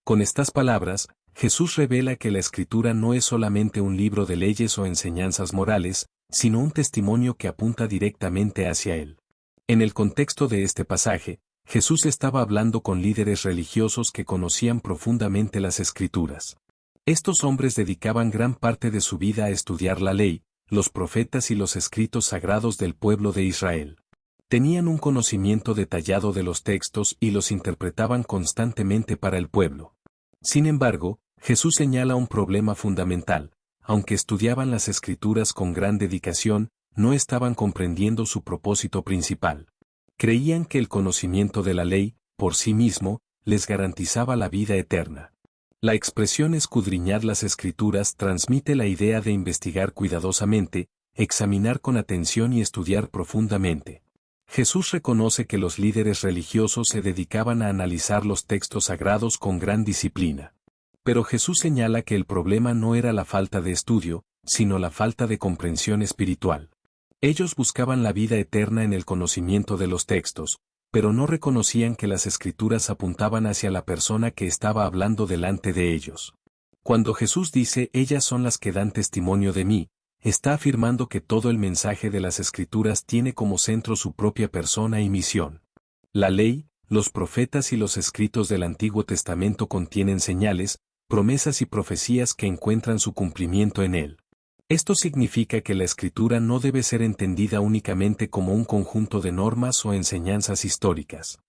Con estas palabras, Jesús revela que la Escritura no es solamente un libro de leyes o enseñanzas morales, sino un testimonio que apunta directamente hacia Él. En el contexto de este pasaje, Jesús estaba hablando con líderes religiosos que conocían profundamente las Escrituras. Estos hombres dedicaban gran parte de su vida a estudiar la ley, los profetas y los escritos sagrados del pueblo de Israel. Tenían un conocimiento detallado de los textos y los interpretaban constantemente para el pueblo. Sin embargo, Jesús señala un problema fundamental: aunque estudiaban las Escrituras con gran dedicación, no estaban comprendiendo su propósito principal. Creían que el conocimiento de la ley, por sí mismo, les garantizaba la vida eterna. La expresión escudriñar las Escrituras transmite la idea de investigar cuidadosamente, examinar con atención y estudiar profundamente. Jesús reconoce que los líderes religiosos se dedicaban a analizar los textos sagrados con gran disciplina. Pero Jesús señala que el problema no era la falta de estudio, sino la falta de comprensión espiritual. Ellos buscaban la vida eterna en el conocimiento de los textos, pero no reconocían que las Escrituras apuntaban hacia la persona que estaba hablando delante de ellos. Cuando Jesús dice ellas son las que dan testimonio de mí, está afirmando que todo el mensaje de las Escrituras tiene como centro su propia persona y misión. La ley, los profetas y los escritos del Antiguo Testamento contienen señales, promesas y profecías que encuentran su cumplimiento en él. Esto significa que la Escritura no debe ser entendida únicamente como un conjunto de normas o enseñanzas históricas.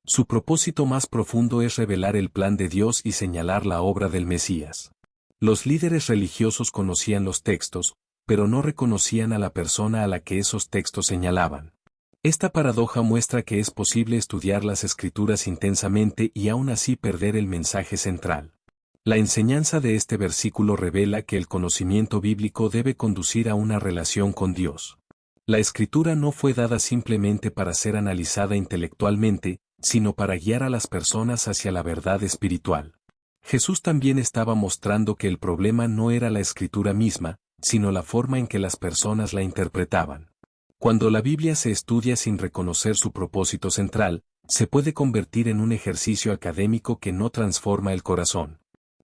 Su propósito más profundo es revelar el plan de Dios y señalar la obra del Mesías. Los líderes religiosos conocían los textos, pero no reconocían a la persona a la que esos textos señalaban. Esta paradoja muestra que es posible estudiar las Escrituras intensamente y aún así perder el mensaje central. La enseñanza de este versículo revela que el conocimiento bíblico debe conducir a una relación con Dios. La Escritura no fue dada simplemente para ser analizada intelectualmente, sino para guiar a las personas hacia la verdad espiritual. Jesús también estaba mostrando que el problema no era la Escritura misma, sino la forma en que las personas la interpretaban. Cuando la Biblia se estudia sin reconocer su propósito central, se puede convertir en un ejercicio académico que no transforma el corazón.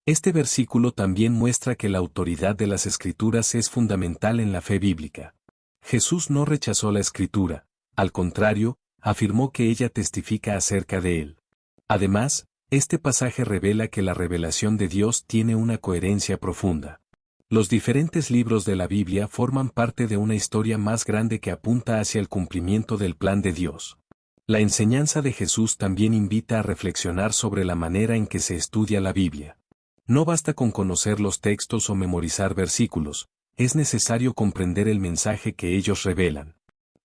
Este versículo también muestra que la autoridad de las Escrituras es fundamental en la fe bíblica. Jesús no rechazó la Escritura, al contrario, afirmó que ella testifica acerca de él. Además, este pasaje revela que la revelación de Dios tiene una coherencia profunda. Los diferentes libros de la Biblia forman parte de una historia más grande que apunta hacia el cumplimiento del plan de Dios. La enseñanza de Jesús también invita a reflexionar sobre la manera en que se estudia la Biblia. No basta con conocer los textos o memorizar versículos, es necesario comprender el mensaje que ellos revelan.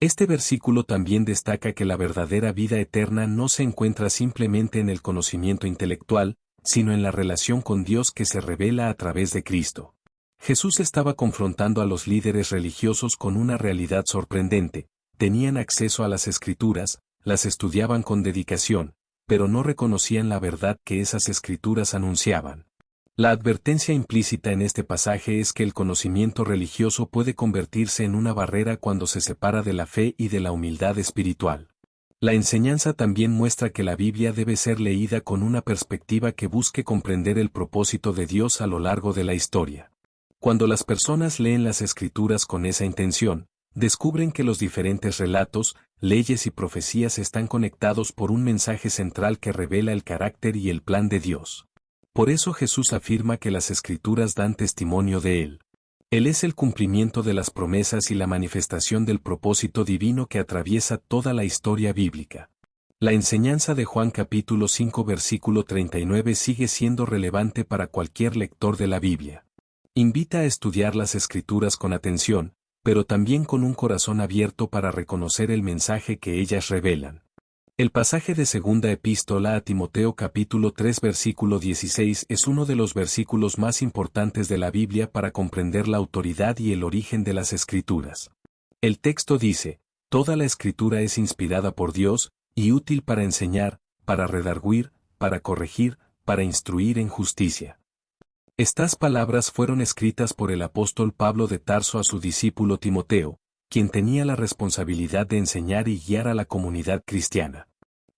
Este versículo también destaca que la verdadera vida eterna no se encuentra simplemente en el conocimiento intelectual, sino en la relación con Dios que se revela a través de Cristo. Jesús estaba confrontando a los líderes religiosos con una realidad sorprendente: tenían acceso a las Escrituras, las estudiaban con dedicación, pero no reconocían la verdad que esas Escrituras anunciaban. La advertencia implícita en este pasaje es que el conocimiento religioso puede convertirse en una barrera cuando se separa de la fe y de la humildad espiritual. La enseñanza también muestra que la Biblia debe ser leída con una perspectiva que busque comprender el propósito de Dios a lo largo de la historia. Cuando las personas leen las Escrituras con esa intención, descubren que los diferentes relatos, leyes y profecías están conectados por un mensaje central que revela el carácter y el plan de Dios. Por eso Jesús afirma que las Escrituras dan testimonio de Él. Él es el cumplimiento de las promesas y la manifestación del propósito divino que atraviesa toda la historia bíblica. La enseñanza de Juan capítulo 5 versículo 39 sigue siendo relevante para cualquier lector de la Biblia. Invita a estudiar las Escrituras con atención, pero también con un corazón abierto para reconocer el mensaje que ellas revelan. El pasaje de segunda epístola a Timoteo capítulo 3 versículo 16 es uno de los versículos más importantes de la Biblia para comprender la autoridad y el origen de las Escrituras. El texto dice: toda la Escritura es inspirada por Dios, y útil para enseñar, para redarguir, para corregir, para instruir en justicia. Estas palabras fueron escritas por el apóstol Pablo de Tarso a su discípulo Timoteo, quien tenía la responsabilidad de enseñar y guiar a la comunidad cristiana.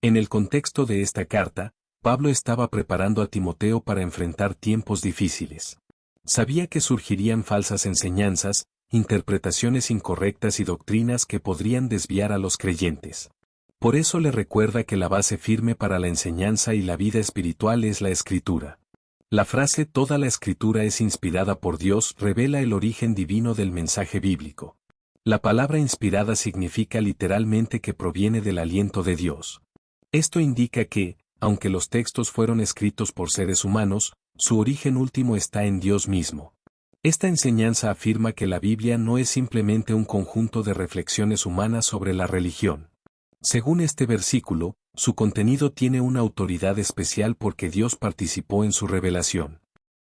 En el contexto de esta carta, Pablo estaba preparando a Timoteo para enfrentar tiempos difíciles. Sabía que surgirían falsas enseñanzas, interpretaciones incorrectas y doctrinas que podrían desviar a los creyentes. Por eso le recuerda que la base firme para la enseñanza y la vida espiritual es la Escritura. La frase "toda la Escritura es inspirada por Dios" revela el origen divino del mensaje bíblico. La palabra inspirada significa literalmente que proviene del aliento de Dios. Esto indica que, aunque los textos fueron escritos por seres humanos, su origen último está en Dios mismo. Esta enseñanza afirma que la Biblia no es simplemente un conjunto de reflexiones humanas sobre la religión. Según este versículo, su contenido tiene una autoridad especial porque Dios participó en su revelación.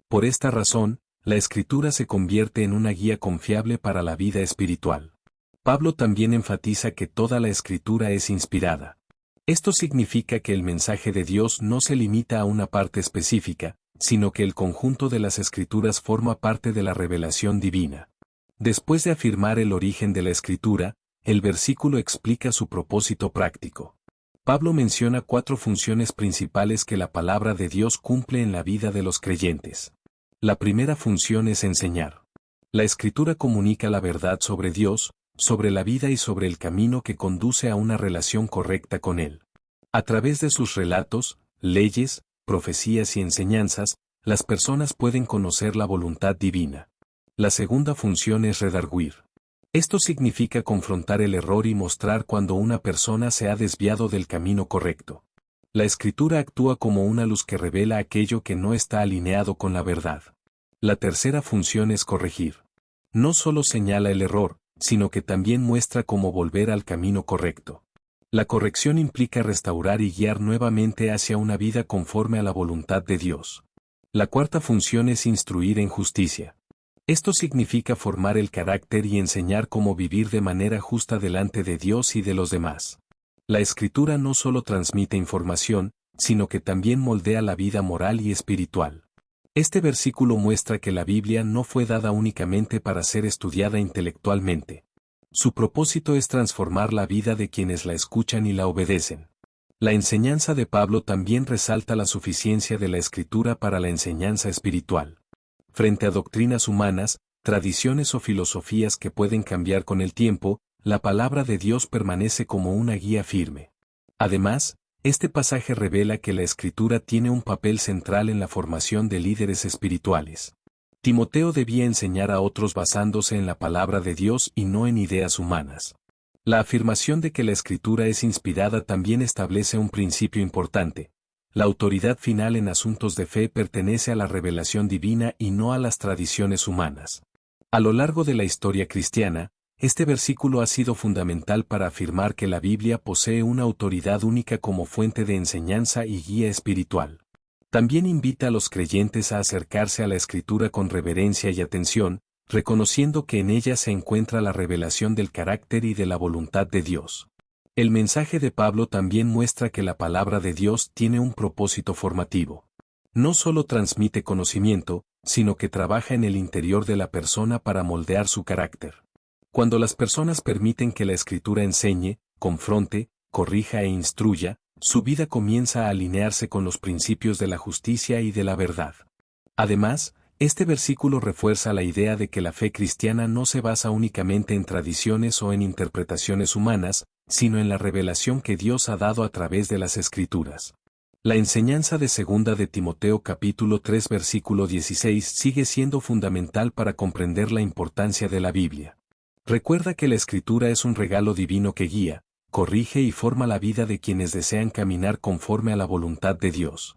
Por esta razón, la Escritura se convierte en una guía confiable para la vida espiritual. Pablo también enfatiza que toda la Escritura es inspirada. Esto significa que el mensaje de Dios no se limita a una parte específica, sino que el conjunto de las Escrituras forma parte de la revelación divina. Después de afirmar el origen de la Escritura, el versículo explica su propósito práctico. Pablo menciona 4 funciones principales que la palabra de Dios cumple en la vida de los creyentes. La primera función es enseñar. La Escritura comunica la verdad sobre Dios, sobre la vida y sobre el camino que conduce a una relación correcta con Él. A través de sus relatos, leyes, profecías y enseñanzas, las personas pueden conocer la voluntad divina. La segunda función es redarguir. Esto significa confrontar el error y mostrar cuando una persona se ha desviado del camino correcto. La Escritura actúa como una luz que revela aquello que no está alineado con la verdad. La tercera función es corregir. No solo señala el error, sino que también muestra cómo volver al camino correcto. La corrección implica restaurar y guiar nuevamente hacia una vida conforme a la voluntad de Dios. La cuarta función es instruir en justicia. Esto significa formar el carácter y enseñar cómo vivir de manera justa delante de Dios y de los demás. La Escritura no solo transmite información, sino que también moldea la vida moral y espiritual. Este versículo muestra que la Biblia no fue dada únicamente para ser estudiada intelectualmente. Su propósito es transformar la vida de quienes la escuchan y la obedecen. La enseñanza de Pablo también resalta la suficiencia de la Escritura para la enseñanza espiritual. Frente a doctrinas humanas, tradiciones o filosofías que pueden cambiar con el tiempo, la palabra de Dios permanece como una guía firme. Además, este pasaje revela que la Escritura tiene un papel central en la formación de líderes espirituales. Timoteo debía enseñar a otros basándose en la palabra de Dios y no en ideas humanas. La afirmación de que la Escritura es inspirada también establece un principio importante. La autoridad final en asuntos de fe pertenece a la revelación divina y no a las tradiciones humanas. A lo largo de la historia cristiana, este versículo ha sido fundamental para afirmar que la Biblia posee una autoridad única como fuente de enseñanza y guía espiritual. También invita a los creyentes a acercarse a la Escritura con reverencia y atención, reconociendo que en ella se encuentra la revelación del carácter y de la voluntad de Dios. El mensaje de Pablo también muestra que la palabra de Dios tiene un propósito formativo. No solo transmite conocimiento, sino que trabaja en el interior de la persona para moldear su carácter. Cuando las personas permiten que la Escritura enseñe, confronte, corrija e instruya, su vida comienza a alinearse con los principios de la justicia y de la verdad. Además, este versículo refuerza la idea de que la fe cristiana no se basa únicamente en tradiciones o en interpretaciones humanas, sino en la revelación que Dios ha dado a través de las Escrituras. La enseñanza de 2 de Timoteo capítulo 3 versículo 16 sigue siendo fundamental para comprender la importancia de la Biblia. Recuerda que la Escritura es un regalo divino que guía, corrige y forma la vida de quienes desean caminar conforme a la voluntad de Dios.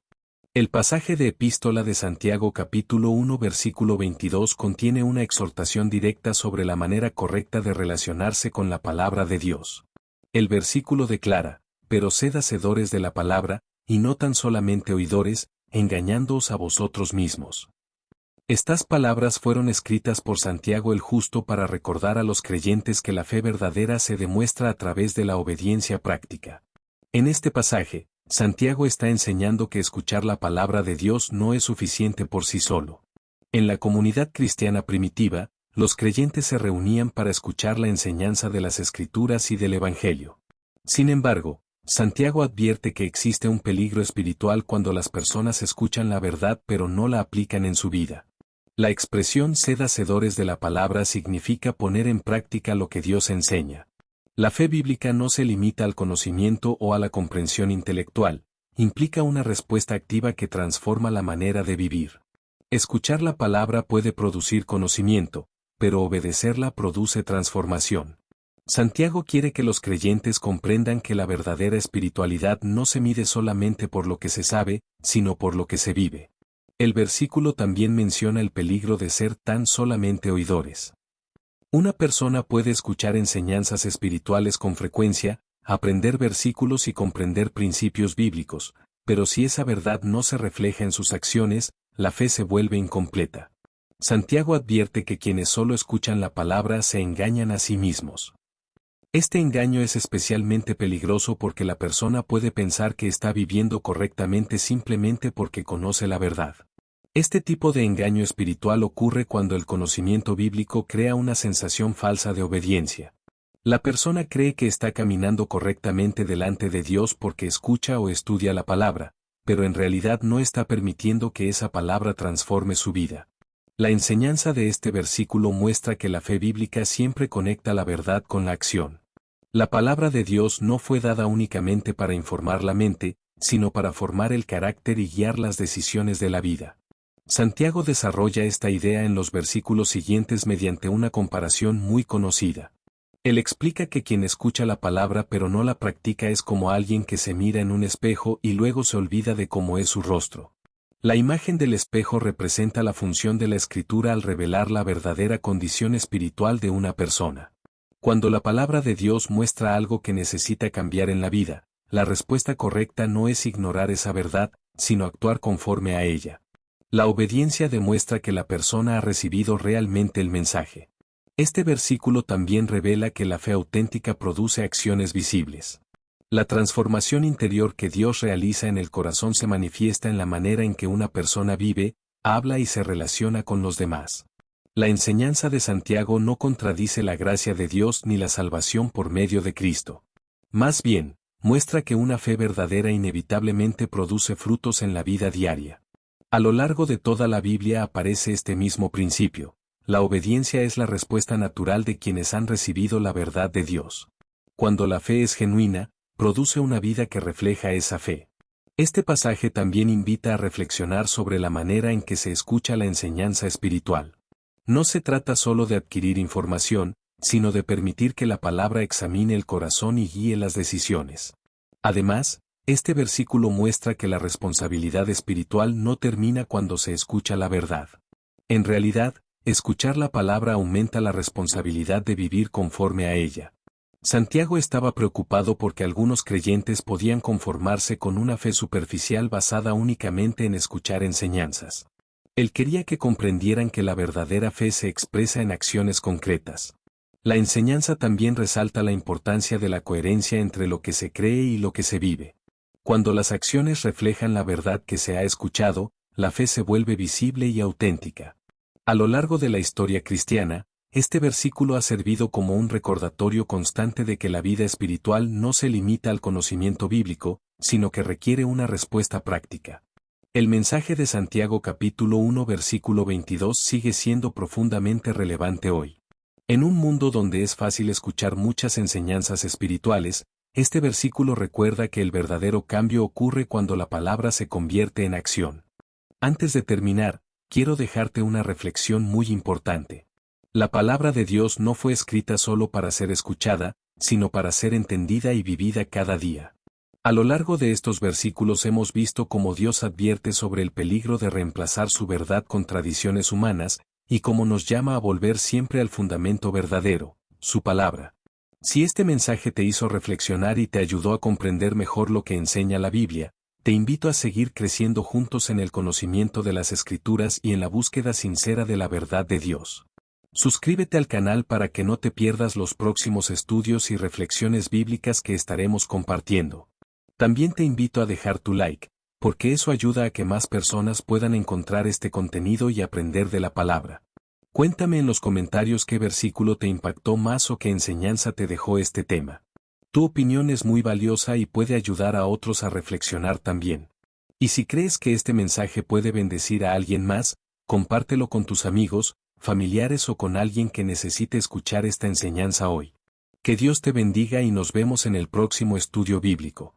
El pasaje de Epístola de Santiago capítulo 1 versículo 22 contiene una exhortación directa sobre la manera correcta de relacionarse con la palabra de Dios. El versículo declara, pero sed hacedores de la palabra, y no tan solamente oidores, engañándoos a vosotros mismos. Estas palabras fueron escritas por Santiago el Justo para recordar a los creyentes que la fe verdadera se demuestra a través de la obediencia práctica. En este pasaje, Santiago está enseñando que escuchar la palabra de Dios no es suficiente por sí solo. En la comunidad cristiana primitiva, los creyentes se reunían para escuchar la enseñanza de las Escrituras y del Evangelio. Sin embargo, Santiago advierte que existe un peligro espiritual cuando las personas escuchan la verdad pero no la aplican en su vida. La expresión sed hacedores de la palabra significa poner en práctica lo que Dios enseña. La fe bíblica no se limita al conocimiento o a la comprensión intelectual, implica una respuesta activa que transforma la manera de vivir. Escuchar la palabra puede producir conocimiento, pero obedecerla produce transformación. Santiago quiere que los creyentes comprendan que la verdadera espiritualidad no se mide solamente por lo que se sabe, sino por lo que se vive. El versículo también menciona el peligro de ser tan solamente oidores. Una persona puede escuchar enseñanzas espirituales con frecuencia, aprender versículos y comprender principios bíblicos, pero si esa verdad no se refleja en sus acciones, la fe se vuelve incompleta. Santiago advierte que quienes solo escuchan la palabra se engañan a sí mismos. Este engaño es especialmente peligroso porque la persona puede pensar que está viviendo correctamente simplemente porque conoce la verdad. Este tipo de engaño espiritual ocurre cuando el conocimiento bíblico crea una sensación falsa de obediencia. La persona cree que está caminando correctamente delante de Dios porque escucha o estudia la palabra, pero en realidad no está permitiendo que esa palabra transforme su vida. La enseñanza de este versículo muestra que la fe bíblica siempre conecta la verdad con la acción. La palabra de Dios no fue dada únicamente para informar la mente, sino para formar el carácter y guiar las decisiones de la vida. Santiago desarrolla esta idea en los versículos siguientes mediante una comparación muy conocida. Él explica que quien escucha la palabra pero no la practica es como alguien que se mira en un espejo y luego se olvida de cómo es su rostro. La imagen del espejo representa la función de la Escritura al revelar la verdadera condición espiritual de una persona. Cuando la palabra de Dios muestra algo que necesita cambiar en la vida, la respuesta correcta no es ignorar esa verdad, sino actuar conforme a ella. La obediencia demuestra que la persona ha recibido realmente el mensaje. Este versículo también revela que la fe auténtica produce acciones visibles. La transformación interior que Dios realiza en el corazón se manifiesta en la manera en que una persona vive, habla y se relaciona con los demás. La enseñanza de Santiago no contradice la gracia de Dios ni la salvación por medio de Cristo. Más bien, muestra que una fe verdadera inevitablemente produce frutos en la vida diaria. A lo largo de toda la Biblia aparece este mismo principio. La obediencia es la respuesta natural de quienes han recibido la verdad de Dios. Cuando la fe es genuina, produce una vida que refleja esa fe. Este pasaje también invita a reflexionar sobre la manera en que se escucha la enseñanza espiritual. No se trata solo de adquirir información, sino de permitir que la palabra examine el corazón y guíe las decisiones. Además, este versículo muestra que la responsabilidad espiritual no termina cuando se escucha la verdad. En realidad, escuchar la palabra aumenta la responsabilidad de vivir conforme a ella. Santiago estaba preocupado porque algunos creyentes podían conformarse con una fe superficial basada únicamente en escuchar enseñanzas. Él quería que comprendieran que la verdadera fe se expresa en acciones concretas. La enseñanza también resalta la importancia de la coherencia entre lo que se cree y lo que se vive. Cuando las acciones reflejan la verdad que se ha escuchado, la fe se vuelve visible y auténtica. A lo largo de la historia cristiana, este versículo ha servido como un recordatorio constante de que la vida espiritual no se limita al conocimiento bíblico, sino que requiere una respuesta práctica. El mensaje de Santiago capítulo 1 versículo 22 sigue siendo profundamente relevante hoy. En un mundo donde es fácil escuchar muchas enseñanzas espirituales, este versículo recuerda que el verdadero cambio ocurre cuando la palabra se convierte en acción. Antes de terminar, quiero dejarte una reflexión muy importante. La palabra de Dios no fue escrita solo para ser escuchada, sino para ser entendida y vivida cada día. A lo largo de estos versículos hemos visto cómo Dios advierte sobre el peligro de reemplazar su verdad con tradiciones humanas, y cómo nos llama a volver siempre al fundamento verdadero, su palabra. Si este mensaje te hizo reflexionar y te ayudó a comprender mejor lo que enseña la Biblia, te invito a seguir creciendo juntos en el conocimiento de las Escrituras y en la búsqueda sincera de la verdad de Dios. Suscríbete al canal para que no te pierdas los próximos estudios y reflexiones bíblicas que estaremos compartiendo. También te invito a dejar tu like, porque eso ayuda a que más personas puedan encontrar este contenido y aprender de la palabra. Cuéntame en los comentarios qué versículo te impactó más o qué enseñanza te dejó este tema. Tu opinión es muy valiosa y puede ayudar a otros a reflexionar también. Y si crees que este mensaje puede bendecir a alguien más, compártelo con tus amigos, familiares o con alguien que necesite escuchar esta enseñanza hoy. Que Dios te bendiga y nos vemos en el próximo estudio bíblico.